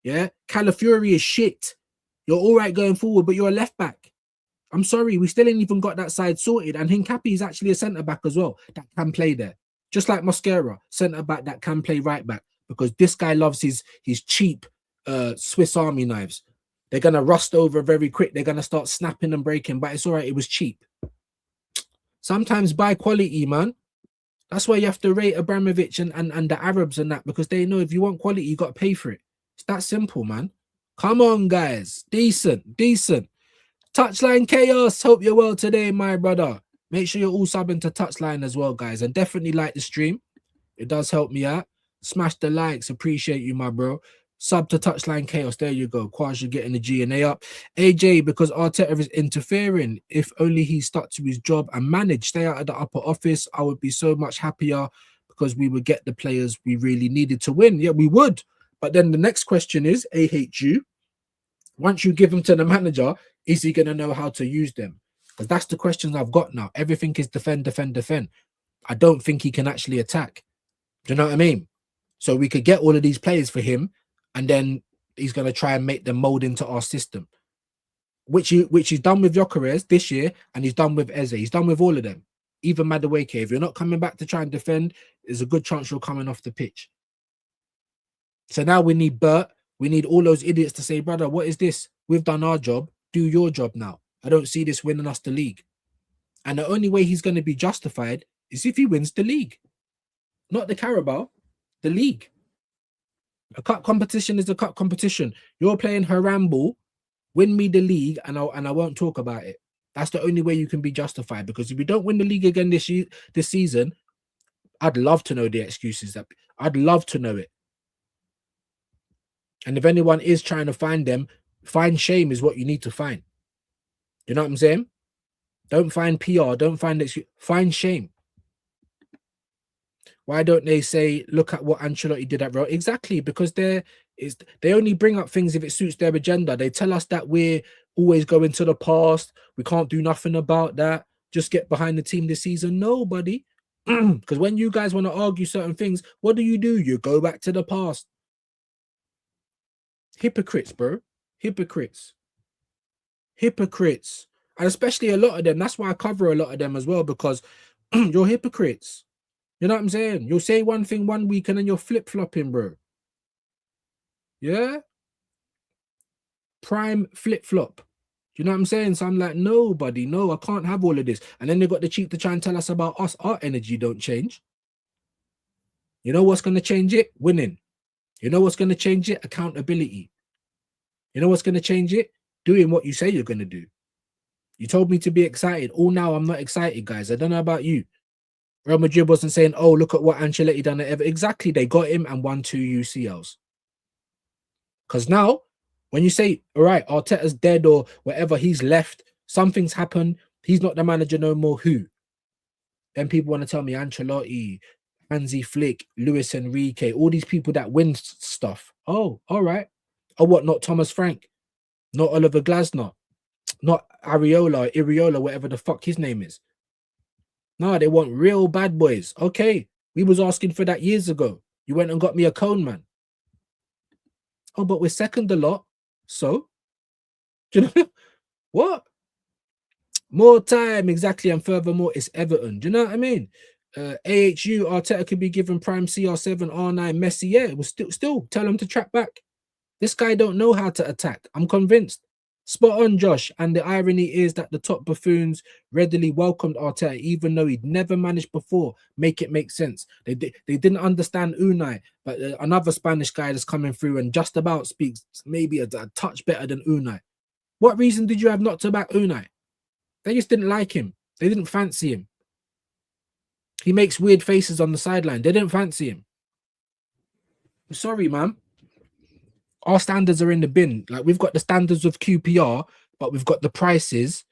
Yeah? Calafiori is shit. You're all right going forward, but you're a left-back. I'm sorry, we still ain't even got that side sorted. And Hincapi is actually a centre-back as well that can play there. Just like Mosquera, centre-back that can play right-back. Because this guy loves his cheap Swiss Army knives. They're going to rust over very quick. They're going to start snapping and breaking. But it's all right, it was cheap. Sometimes buy quality, man. That's why you have to rate Abramovich and the Arabs and that. Because they know if you want quality, you got to pay for it. It's that simple, man. Come on, guys. Decent. Touchline Chaos. Hope you're well today, my brother. Make sure you're all subbing to Touchline as well, guys. And definitely like the stream. It does help me out. Smash the likes. Appreciate you, my bro. Sub to Touchline Chaos. There you go. Quaj, you're getting the G&A up. AJ, because Arteta is interfering. If only he stuck to his job and managed. Stay out of the upper office. I would be so much happier because we would get the players we really needed to win. Yeah, we would. But then the next question is, AHU, once you give them to the manager, is he going to know how to use them? Because that's the questions I've got now. Everything is defend. I don't think he can actually attack. Do you know what I mean? So we could get all of these players for him, and then he's going to try and make them mold into our system, which he's done with Gyökeres this year, and he's done with Eze. He's done with all of them. Even Madueke. If you're not coming back to try and defend, there's a good chance you're coming off the pitch. So now we need Bert. We need all those idiots to say, brother, what is this? We've done our job. Do your job now. I don't see this winning us the league. And the only way he's going to be justified is if he wins the league, not the Carabao, the league. A cup competition is a cup competition. You're playing Harambe, win me the league, and I won't talk about it. That's the only way you can be justified. Because if you don't win the league again this season, I'd love to know the excuses. I'd love to know it. And if anyone is trying to find them, find shame is what you need to find. You know what I'm saying? Don't find PR. Don't find excuse. Find shame. Why don't they say, look at what Ancelotti did at Real? Exactly, because they only bring up things if it suits their agenda. They tell us that we're always going to the past. We can't do nothing about that. Just get behind the team this season. Nobody. Because when you guys want to argue certain things, what do? You go back to the past. Hypocrites, bro. Hypocrites. Hypocrites. And especially a lot of them. That's why I cover a lot of them as well, because you're hypocrites. You know what I'm saying? You'll say one thing one week and then you're flip-flopping, bro. Yeah? Prime flip-flop. You know what I'm saying? So I'm like, nobody, no, I can't have all of this. And then they got the cheek to try and tell us about us. Our energy don't change. You know what's going to change it? Winning. You know what's going to change it? Accountability. You know what's going to change it? Doing what you say you're going to do. You told me to be excited. All now I'm not excited, guys. I don't know about you. Real Madrid wasn't saying, oh, look at what Ancelotti done at Everton. Exactly. They got him and won 2 UCLs. Because now, when you say, all right, Arteta's dead or whatever, he's left, something's happened, he's not the manager no more, who? Then people want to tell me Ancelotti, Hansi Flick, Luis Enrique, all these people that win stuff. Oh, all right. Oh, what, not Thomas Frank? Not Oliver Glasner? Not Iriola, whatever the fuck his name is. No, they want real bad boys. Okay, we was asking for that years ago. You went and got me a cone, man. Oh, but we're second a lot. So, do you know what? More time, exactly. And furthermore, it's Everton. Do you know what I mean? AHU, Arteta could be given prime CR7, R9, Messi. Yeah, it was still tell him to track back. This guy don't know how to attack. I'm convinced. Spot on, Josh. And the irony is that the top buffoons readily welcomed Arteta, even though he'd never managed before. Make it make sense. They didn't understand Unai, but another Spanish guy that's coming through and just about speaks maybe a touch better than Unai. What reason did you have not to back Unai? They just didn't like him. They didn't fancy him. He makes weird faces on the sideline. They didn't fancy him. I'm sorry, man. Our standards are in the bin. Like, we've got the standards of QPR, but we've got the prices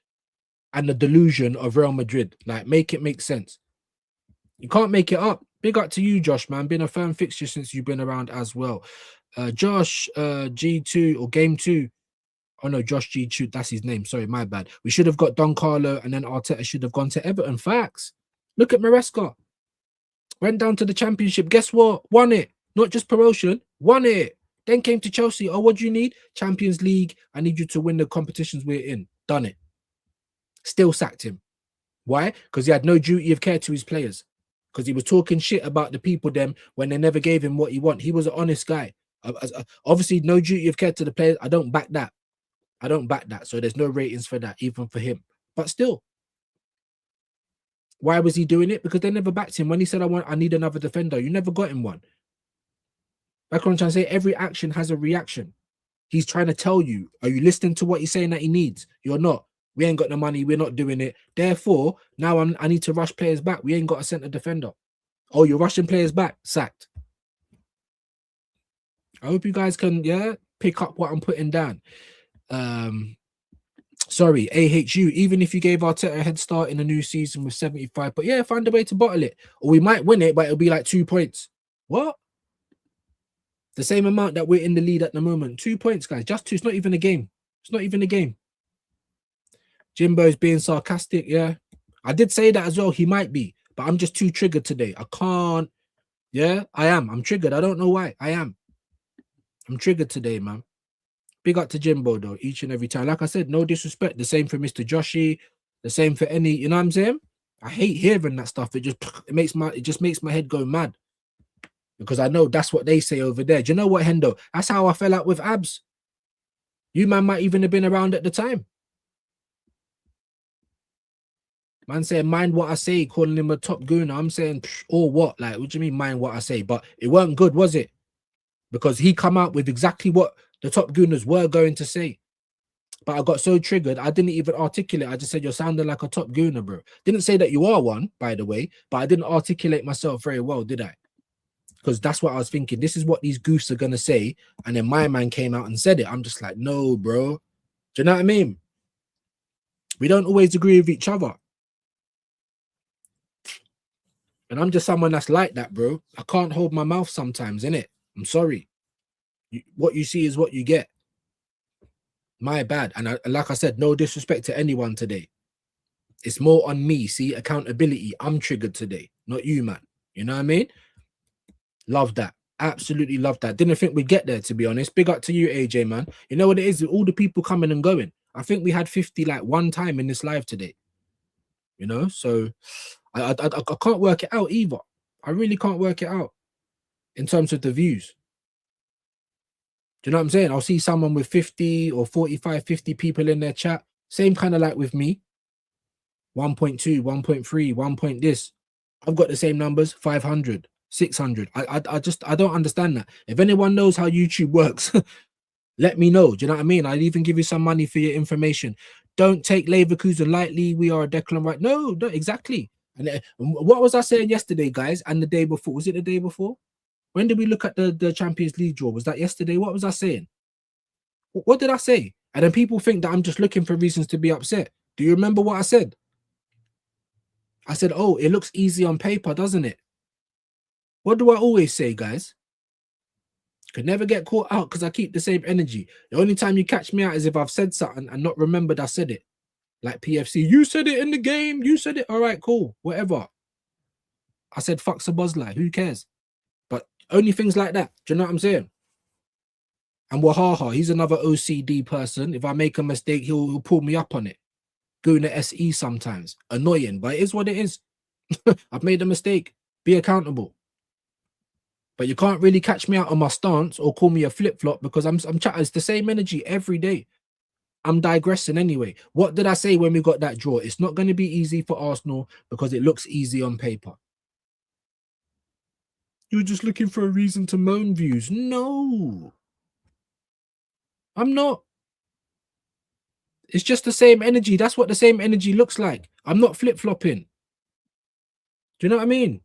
and the delusion of Real Madrid. Like, make it make sense. You can't make it up. Big up to you, Josh, man. Been a firm fixture since you've been around as well. Josh, G2 or Game 2. Oh, no, Josh G2. That's his name. Sorry, my bad. We should have got Don Carlo and then Arteta should have gone to Everton. Facts. Look at Maresca. Went down to the Championship. Guess what? Won it. Not just promotion. Won it. Then came to Chelsea. Oh, what do you need? Champions League. I need you to win the competitions we're in. Done it. Still sacked him. Why? Because he had no duty of care to his players. Because he was talking shit about the people them when they never gave him what he want. He was an honest guy. Obviously, no duty of care to the players. I don't back that. I don't back that. So there's no ratings for that, even for him. But still. Why was he doing it? Because they never backed him. When he said, I need another defender, you never got him one. Like I'm trying to say, every action has a reaction. He's trying to tell you, are you listening to what he's saying that he needs? You're not. We ain't got the money. We're not doing it. Therefore, now I need to rush players back. We ain't got a centre defender. Oh, you're rushing players back? Sacked. I hope you guys can, pick up what I'm putting down. Sorry, AHU. Even if you gave Arteta a head start in a new season with 75, but yeah, find a way to bottle it. Or we might win it, but it'll be like 2 points. What? The same amount that we're in the lead at the moment. 2 points, guys. Just 2. It's not even a game. It's not even a game. Jimbo's being sarcastic. Yeah. I did say that as well. He might be. But I'm just too triggered today. I can't. Yeah, I am. I'm triggered. I don't know why. I am. I'm triggered today, man. Big up to Jimbo, though, each and every time. Like I said, no disrespect. The same for Mr. Joshy. The same for any, you know what I'm saying? I hate hearing that stuff. It just makes my head go mad. Because I know that's what they say over there. Do you know what, Hendo? That's how I fell out with Abs. You man might even have been around at the time. Man saying, mind what I say, calling him a top gooner. I'm saying, or what? Like, what do you mean, mind what I say? But it weren't good, was it? Because he come out with exactly what the top gooners were going to say. But I got so triggered, I didn't even articulate. I just said, you're sounding like a top gooner, bro. Didn't say that you are one, by the way, but I didn't articulate myself very well, did I? Because that's what I was thinking. This is what these goofs are going to say. And then my man came out and said it. I'm just like, no, bro. Do you know what I mean? We don't always agree with each other. And I'm just someone that's like that, bro. I can't hold my mouth sometimes, innit? I'm sorry. What you see is what you get. My bad. And like I said, no disrespect to anyone today. It's more on me. See, accountability. I'm triggered today, not you, man. You know what I mean? Love that. Absolutely love that. Didn't think we'd get there, to be honest. Big up to you, AJ, man. You know what it is? All the people coming and going. I think we had 50 like one time in this live today. You know, so I can't work it out either. I really can't work it out in terms of the views. Do you know what I'm saying? I'll see someone with 50 or 45, 50 people in their chat. Same kind of like with me. 1.2, 1.3, 1 point this. I've got the same numbers, 500, 600. I don't understand that. If anyone knows how YouTube works, let me know. Do you know what I mean? I'd even give you some money for your information. Don't take Leverkusen lightly. We are a Declan Rice. No, exactly. And what was I saying yesterday, guys? And the day before? Was it the day before? When did we look at the Champions League draw? Was that yesterday? What was I saying? What did I say? And then people think that I'm just looking for reasons to be upset. Do you remember what I said? I said, oh, it looks easy on paper, doesn't it? What do I always say, guys? Could never get caught out because I keep the same energy. The only time you catch me out is if I've said something and not remembered I said it. Like PFC, you said it in the game. You said it. All right, cool. Whatever. I said, fuck Sabozlai. Who cares? But only things like that. Do you know what I'm saying? And Wahaha, he's another OCD person. If I make a mistake, he'll pull me up on it. Guna SE sometimes. Annoying, but it is what it is. I've made a mistake. Be accountable. But you can't really catch me out on my stance or call me a flip-flop because I'm chatting. It's the same energy every day. I'm digressing anyway. What did I say when we got that draw? It's not going to be easy for Arsenal because it looks easy on paper. You're just looking for a reason to moan, views. No. I'm not. It's just the same energy. That's what the same energy looks like. I'm not flip-flopping. Do you know what I mean?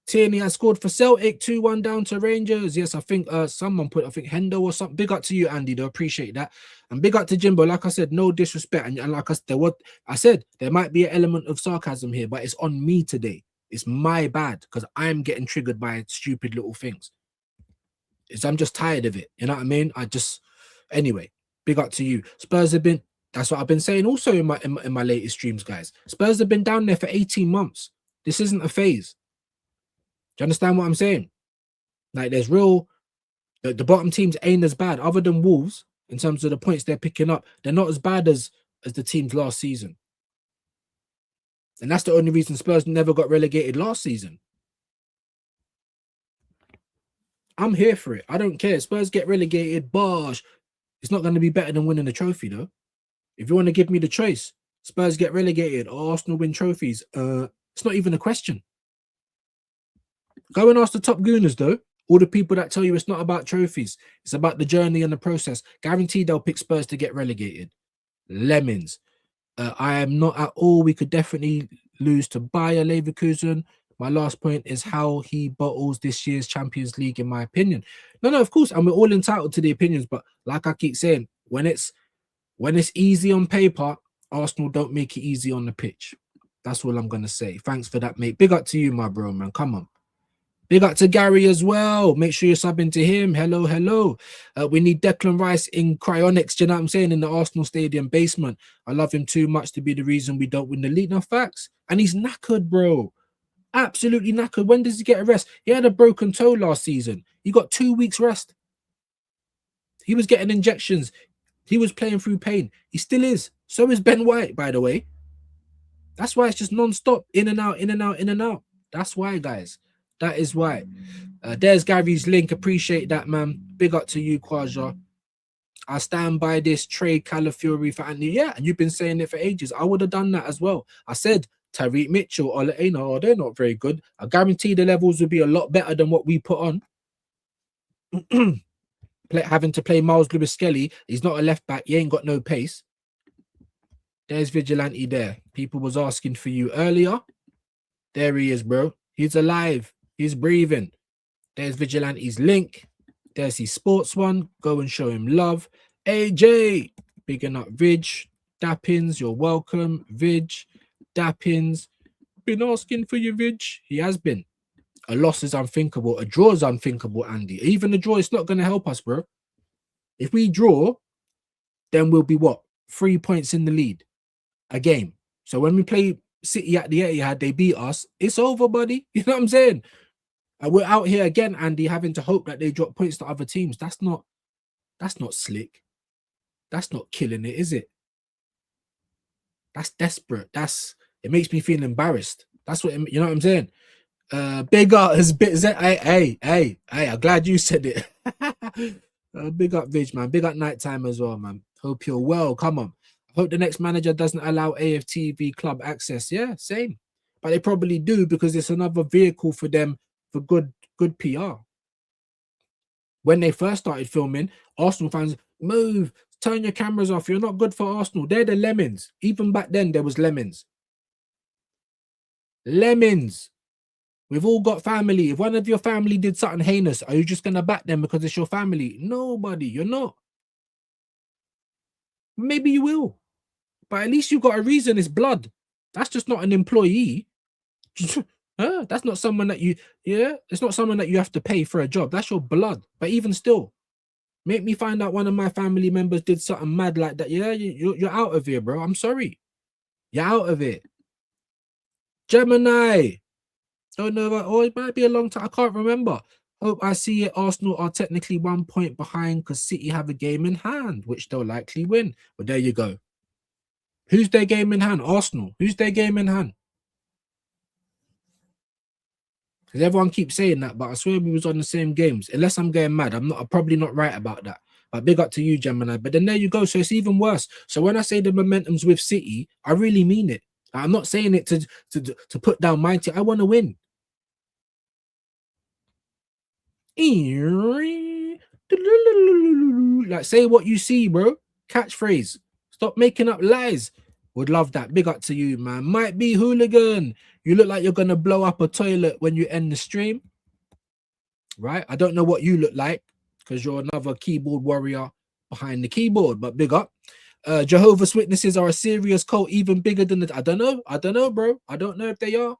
Tierney has scored for Celtic, 2-1 down to Rangers. Yes, I think someone put, I think Hendo or something. Big up to you, Andy, though. Appreciate that. And big up to Jimbo. Like I said, no disrespect. And like I said, there might be an element of sarcasm here, but it's on me today. It's my bad because I'm getting triggered by stupid little things. I'm just tired of it. You know what I mean? Anyway, big up to you. Spurs have been, that's what I've been saying also in my latest streams, guys. Spurs have been down there for 18 months. This isn't a phase. Do you understand what I'm saying? Like, there's real, the bottom teams ain't as bad, other than Wolves, in terms of the points they're picking up. They're not as bad as the teams last season. And that's the only reason Spurs never got relegated last season. I'm here for it. I don't care. Spurs get relegated, bosh. It's not going to be better than winning a trophy, though. If you want to give me the choice, Spurs get relegated or Arsenal win trophies, it's not even a question. Go and ask the top gooners, though. All the people that tell you it's not about trophies. It's about the journey and the process. Guaranteed they'll pick Spurs to get relegated. Lemons. I am not at all. We could definitely lose to Bayer Leverkusen. My last point is how he bottles this year's Champions League, in my opinion. No, of course, and we're all entitled to the opinions, but like I keep saying, when it's easy on paper, Arsenal don't make it easy on the pitch. That's all I'm going to say. Thanks for that, mate. Big up to you, my bro, man. Come on. Big up to Gary as well. Make sure you're subbing to him. Hello. We need Declan Rice in cryonics, do you know what I'm saying, in the Arsenal Stadium basement. I love him too much to be the reason we don't win the league. No, facts. And he's knackered, bro. Absolutely knackered. When does he get a rest? He had a broken toe last season. He got 2 weeks rest. He was getting injections. He was playing through pain. He still is. So is Ben White, by the way. That's why it's just non-stop. In and out, in and out, in and out. That's why, guys. That is why. There's Gary's link. Appreciate that, man. Big up to you, Kwaja. I stand by this trade Calafiori for Anthony. Yeah, and you've been saying it for ages. I would have done that as well. I said Tyreek Mitchell, or they're not very good. I guarantee the levels will be a lot better than what we put on. Having to play Miles Lewis Skelly, he's not a left back. He ain't got no pace. There's Vigilante there. People was asking for you earlier. There he is, bro. He's alive. He's breathing. There's Vigilante's link. There's his sports one. Go and show him love. AJ, bigging up Vig. Dappins, you're welcome. Vig, Dappins. Been asking for you, Vig. He has been. A loss is unthinkable. A draw is unthinkable, Andy. Even a draw is not going to help us, bro. If we draw, then we'll be what? 3 points in the lead. A game. So when we play City at the Etihad, they beat us. It's over, buddy. You know what I'm saying? And we're out here again, Andy, having to hope that they drop points to other teams. That's not slick. That's not killing it, is it? That's desperate. It makes me feel embarrassed. That's what you know what I'm saying. Big up has bit. Hey, I'm glad you said it. Big up Vig, man. Big up Nighttime as well, man. Hope you're well. Come on. Hope the next manager doesn't allow AFTV club access. Yeah, same. But they probably do because it's another vehicle for them for good PR. When they first started filming, Arsenal fans, move, turn your cameras off. You're not good for Arsenal. They're the lemons. Even back then, there was lemons. Lemons. We've all got family. If one of your family did something heinous, are you just going to back them because it's your family? Nobody. You're not. Maybe you will. But at least you've got a reason. It's blood. That's just not an employee. That's not someone that it's not someone that you have to pay for a job. That's your blood. But even still, make me find out one of my family members did something mad like that. Yeah, you're out of here, bro. I'm sorry. You're out of it. Gemini. Don't know. It might be a long time. I can't remember. Hope I see it. Arsenal are technically 1 point behind because City have a game in hand, which they'll likely win. But there you go. Who's their game in hand? Arsenal. Who's their game in hand? Because everyone keeps saying that, but I swear we was on the same games. Unless I'm getting mad, I'm probably not right about that. But big up to you, Gemini. But then there you go. So it's even worse. So when I say the momentum's with City, I really mean it. I'm not saying it to put down my team. I want to win. Like, say what you see, bro. Catchphrase. Stop making up lies. Would love that. Big up to you, man. Might be hooligan. You look like you're gonna blow up a toilet when you end the stream, right? I don't know what you look like because you're another keyboard warrior behind the keyboard, but big up. Jehovah's Witnesses are a serious cult, even bigger than the. I don't know, bro. I don't know if they are.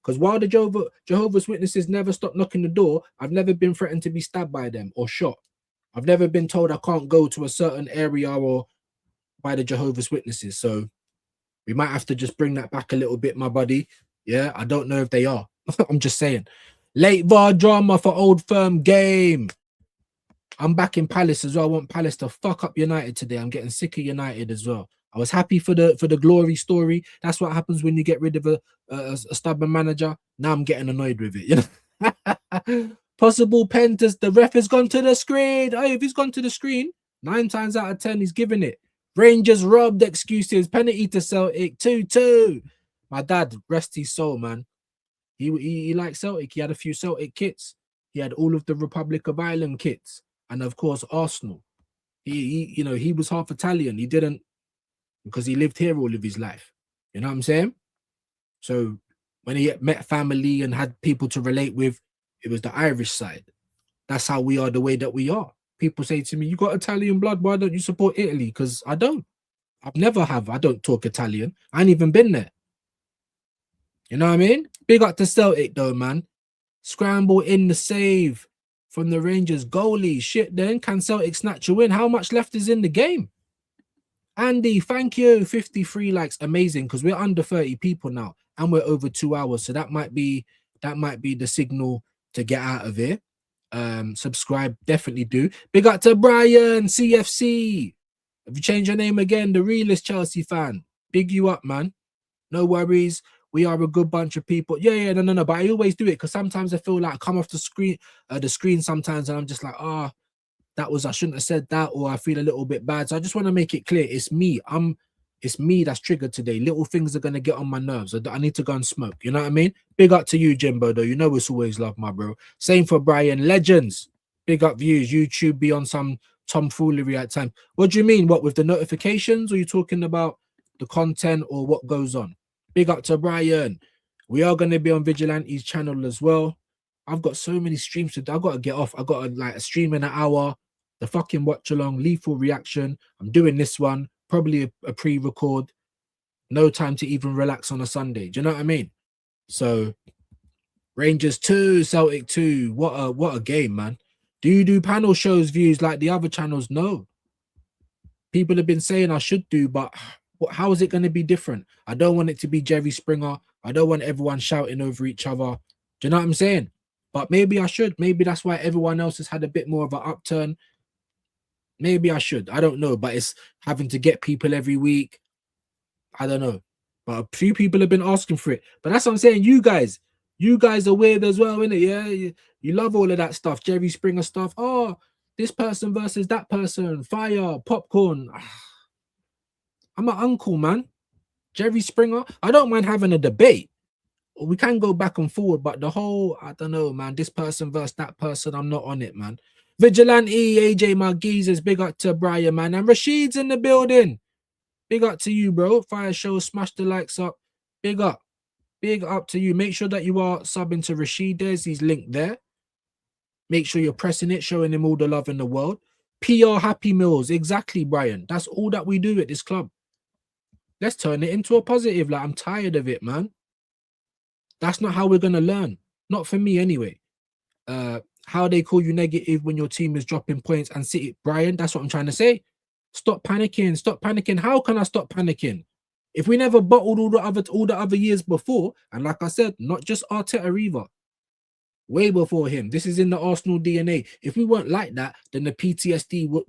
Because while the Jehovah's Witnesses never stop knocking the door, I've never been threatened to be stabbed by them or shot. I've never been told I can't go to a certain area or by the Jehovah's Witnesses. So we might have to just bring that back a little bit, my buddy. Yeah, I don't know if they are. I'm just saying. Late VAR drama for Old Firm game. I'm back in Palace as well. I want Palace to fuck up United today. I'm getting sick of United as well. I was happy for the glory story. That's what happens when you get rid of a stubborn manager. Now I'm getting annoyed with it. You know. Possible pen test. The ref has gone to the screen. Oh, if he's gone to the screen, 9 times out of 10 he's giving it. Rangers robbed. Excuses. Penalty to Celtic. 2-2. My dad, rest his soul, man. He liked Celtic. He had a few Celtic kits. He had all of the Republic of Ireland kits, and of course Arsenal. He was half Italian. He didn't. Because he lived here all of his life. You know what I'm saying? So when he met family and had people to relate with, it was the Irish side. That's how we are the way that we are. People say to me, you got Italian blood, why don't you support Italy? Because I don't. I've never have. I don't talk Italian. I ain't even been there. You know what I mean? Big up to Celtic though, man. Scramble in the save from the Rangers goalie. Shit then, can Celtic snatch a win? How much left is in the game? Andy, thank you. 53 likes, amazing. Because we're under 30 people now, and we're over 2 hours. So that might be the signal to get out of here. Subscribe, definitely do. Big up to Brian CFC. Have you changed your name again? The realest Chelsea fan. Big you up, man. No worries. We are a good bunch of people. Yeah, no. But I always do it because sometimes I feel like I come off the screen sometimes, and I'm just like, I shouldn't have said that, or I feel a little bit bad. So I just want to make it clear. It's me. I'm It's me that's triggered today. Little things are gonna get on my nerves. I need to go and smoke. You know what I mean? Big up to you, Jimbo, though. You know it's always love, my bro. Same for Brian. Legends. Big up views. YouTube be on some tomfoolery at times. What do you mean? What, with the notifications? Or are you talking about the content or what goes on? Big up to Brian. We are gonna be on Vigilante's channel as well. I've got so many streams to do. I gotta get off. I got like a stream in an hour, the fucking watch along, lethal reaction. I'm doing this one, probably a pre-record. No time to even relax on a Sunday. Do you know what I mean? So Rangers 2, Celtic 2. What a game, man. Do you do panel shows views like the other channels? No. People have been saying I should do, but how is it going to be different? I don't want it to be Jerry Springer. I don't want everyone shouting over each other. Do you know what I'm saying? But maybe I should. Maybe that's why everyone else has had a bit more of an upturn. Maybe I should. I don't know. But it's having to get people every week. I don't know. But a few people have been asking for it. But that's what I'm saying. You guys are weird as well, innit? Yeah, you love all of that stuff. Jerry Springer stuff. Oh, this person versus that person. Fire, popcorn. I'm an uncle, man. Jerry Springer. I don't mind having a debate. We can go back and forward, but the whole, I don't know, man, this person versus that person, I'm not on it, man. Vigilante, AJ Marguizes, big up to Brian, man. And Rashid's in the building. Big up to you, bro. Fire show, smash the likes up. Big up. Big up to you. Make sure that you are subbing to Rashid. There's his link there. Make sure you're pressing it, showing him all the love in the world. PR Happy Meals. Exactly, Brian. That's all that we do at this club. Let's turn it into a positive. Like, I'm tired of it, man. That's not how we're going to learn. Not for me anyway. How they call you negative when your team is dropping points and City. Brian, that's what I'm trying to say. Stop panicking. Stop panicking. How can I stop panicking? If we never bottled all the other years before, and like I said, not just Arteta either. Way before him. This is in the Arsenal DNA. If we weren't like that, then the PTSD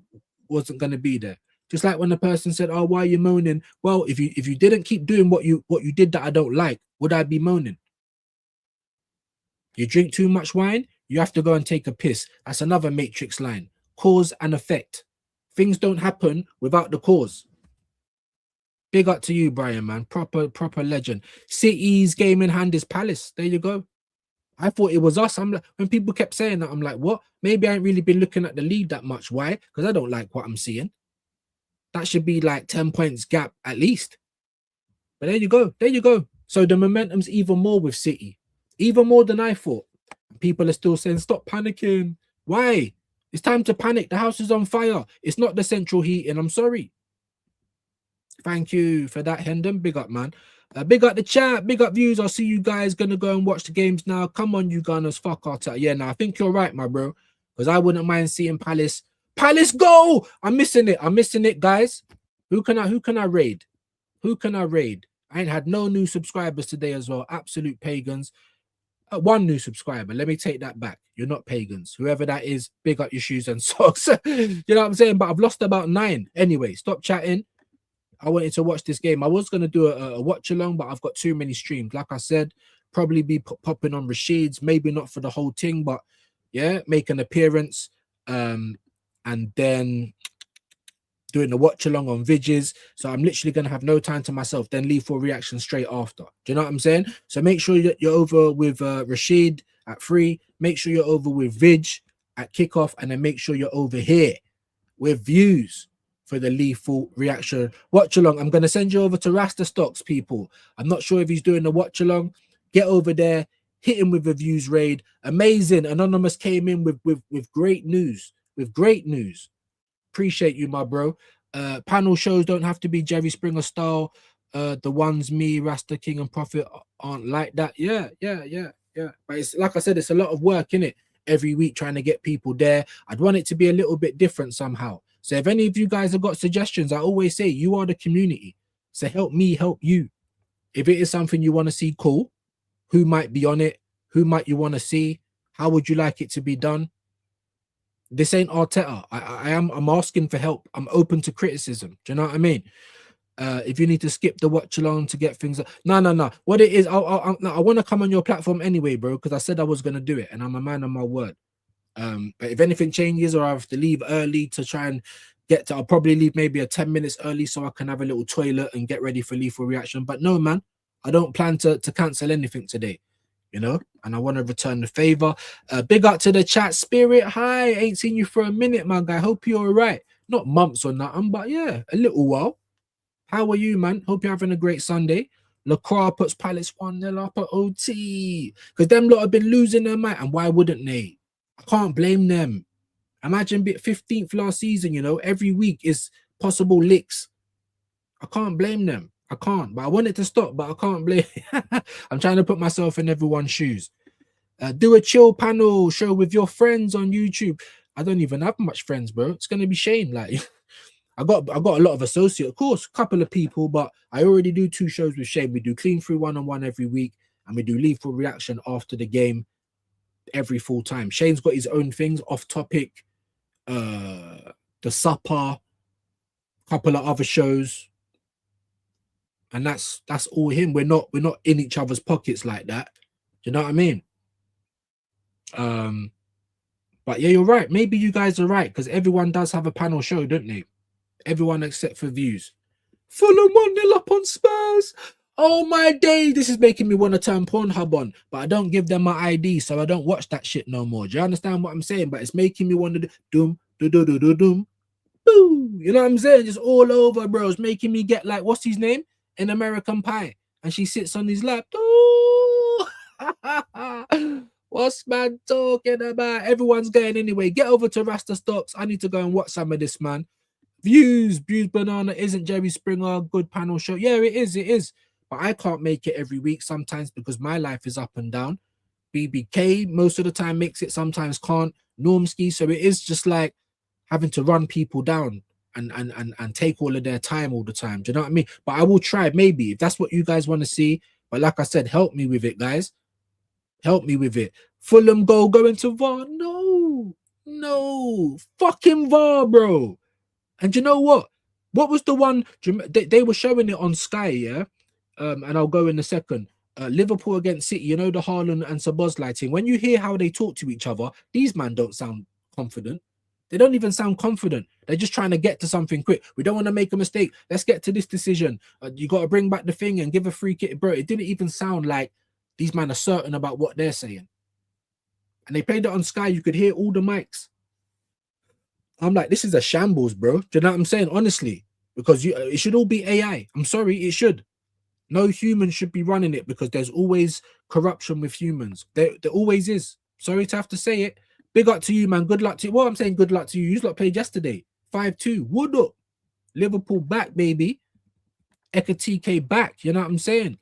wasn't going to be there. Just like when the person said, "Oh, why are you moaning?" Well, if you didn't keep doing what you did that I don't like, would I be moaning? You drink too much wine, you have to go and take a piss. That's another Matrix line. Cause and effect. Things don't happen without the cause. Big up to you, Brian, man. Proper legend. City's game in hand is Palace. There you go. I thought it was us. I'm like, when people kept saying that, I'm like, what? Maybe I ain't really been looking at the lead that much. Why? Because I don't like what I'm seeing. That should be like 10 points gap at least. But there you go. There you go. So the momentum's even more with City. Even more than I thought. People are still saying, stop panicking. Why? It's time to panic. The house is on fire. It's not the central heating. I'm sorry. Thank you for that, Hendon. Big up, man. Big up the chat. Big up views. I'll see you guys gonna go and watch the games now. Come on, you Gunners. Fuck Arteta. Yeah, now I think you're right, my bro. Because I wouldn't mind seeing Palace. Palace go! I'm missing it. I'm missing it, guys. Who can I raid? Who can I raid? I ain't had no new subscribers today as well. Absolute pagans. One new subscriber. Let me take that back. You're not pagans. Whoever that is, big up your shoes and socks. You know what I'm saying? But I've lost about 9. Anyway, stop chatting. I wanted to watch this game. I was going to do a watch along, but I've got too many streams. Like I said, probably be popping on Rashid's. Maybe not for the whole thing, but yeah, make an appearance. And then doing the watch along on Vidges. So I'm literally going to have no time to myself, then leave for reaction straight after. Do you know what I'm saying? So make sure that you're over with Rashid at 3. Make sure you're over with Vidge at kickoff. And then make sure you're over here with views for the lethal reaction watch along. I'm going to send you over to Rasta Stocks, people. I'm not sure if he's doing the watch along. Get over there. Hit him with a views raid. Amazing. Anonymous came in with great news. With great news. Appreciate you, my bro. Panel shows don't have to be Jerry Springer style. The ones me, Rasta King and Prophet aren't like that. Yeah. But it's like I said, it's a lot of work, innit? Every week trying to get people there. I'd want it to be a little bit different somehow. So if any of you guys have got suggestions, I always say you are the community. So help me help you. If it is something you want to see, cool. Who might be on it? Who might you want to see? How would you like it to be done? This ain't Arteta. I'm asking for help. I'm open to criticism. Do you know what I mean? If you need to skip the watch along to get things, no. What it is, I want to come on your platform anyway, bro, because I said I was gonna do it, and I'm a man of my word. But if anything changes or I have to leave early to try and I'll probably leave maybe a 10 minutes early so I can have a little toilet and get ready for Lethal Reaction. But no, man, I don't plan to cancel anything today, you know, and I want to return the favor. Big up to the chat. Spirit, hi. Ain't seen you for a minute, my guy. Hope you're all right. Not months or nothing, but yeah, a little while. How are you, man? Hope you're having a great Sunday. LaCroix puts Palace 1-0 up at OT because them lot have been losing their mind, and why wouldn't they? I can't blame them. Imagine being 15th last season, you know, every week is possible licks. I can't blame them. I can't, but I want it to stop, but I can't blame. I'm trying to put myself in everyone's shoes. Do a chill panel show with your friends on YouTube. I don't even have much friends, bro. It's gonna be Shane. Like, I got a lot of associates, of course, a couple of people, but I already do 2 shows with Shane. We do Clean Through 1-on-1 every week, and we do Lethal Reaction after the game every full time. Shane's got his own things, off topic. The supper, couple of other shows, and that's all him. We're not in each other's pockets like that. You know what I mean? But yeah, you're right. Maybe you guys are right, because everyone does have a panel show, don't they? Everyone except for Views. Fulham 1-0 up on Spurs. Oh my day, this is making me want to turn Pornhub on, but I don't give them my ID, so I don't watch that shit no more. Do you understand what I'm saying? But it's making me want to doom, boo. You know what I'm saying? Just all over, bro. It's making me get like, what's his name? In American Pie. And she sits on his lap. Ooh. What's man talking about? Everyone's going anyway. Get over to Rasta Stocks. I need to go and watch some of this, man. Views Banana isn't Jerry Springer. Good panel show. Yeah, it is. But I can't make it every week sometimes because my life is up and down. BBK most of the time makes it, sometimes can't. Normski, so it is just like having to run people down and take all of their time all the time. Do you know what I mean? But I will try, maybe, if that's what you guys want to see. But like I said, help me with it, guys. Help me with it. Fulham goal going to VAR. No. Fucking VAR, bro. And you know what? What was the one? They were showing it on Sky, yeah? And I'll go in a second. Liverpool against City, you know, the Haaland and Szoboszlai team. When you hear how they talk to each other, these men don't sound confident. They don't even sound confident. They're just trying to get to something quick. We don't want to make a mistake. Let's get to this decision. You got to bring back the thing and give a free kick. Bro, it didn't even sound like these men are certain about what they're saying. And they played it on Sky. You could hear all the mics. I'm like, this is a shambles, bro. Do you know what I'm saying? Honestly, because it should all be AI. I'm sorry, it should. No human should be running it because there's always corruption with humans. There always is. Sorry to have to say it. Big up to you, man. Good luck to you. Well, I'm saying good luck to you. You lot played yesterday. 5-2. Wood up. Liverpool back, baby. Ekatike back. You know what I'm saying?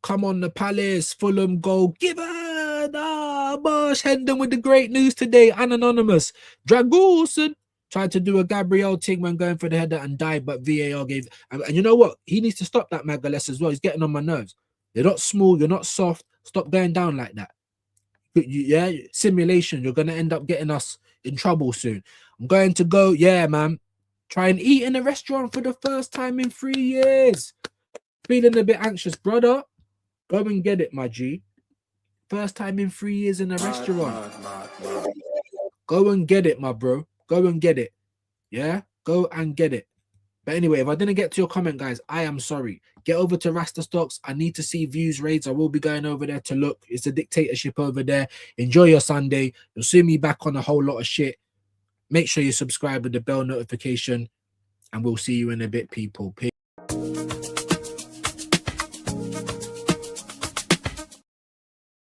Come on, the Palace. Fulham goal. Given. Bosh. Hendon with the great news today. Anonymous. Dragoson tried to do a Gabriel thing when going for the header and died, but VAR gave. And you know what? He needs to stop that, Magalhaes, as well. He's getting on my nerves. You're not small. You're not soft. Stop going down like that. Yeah, simulation. You're going to end up getting us in trouble soon. I'm going to go, yeah, man. Try and eat in a restaurant for the first time in 3 years. Feeling a bit anxious, brother. Go and get it, my G. First time in 3 years in a restaurant. Go and get it, my bro. Go and get it. Yeah? Go and get it. But anyway, if I didn't get to your comment, guys, I am sorry. Get over to Rasta Stocks. I need to see views raids. I will be going over there to look. It's a dictatorship over there. Enjoy your Sunday. You'll see me back on a whole lot of shit. Make sure you subscribe with the bell notification. And we'll see you in a bit, people. Peace.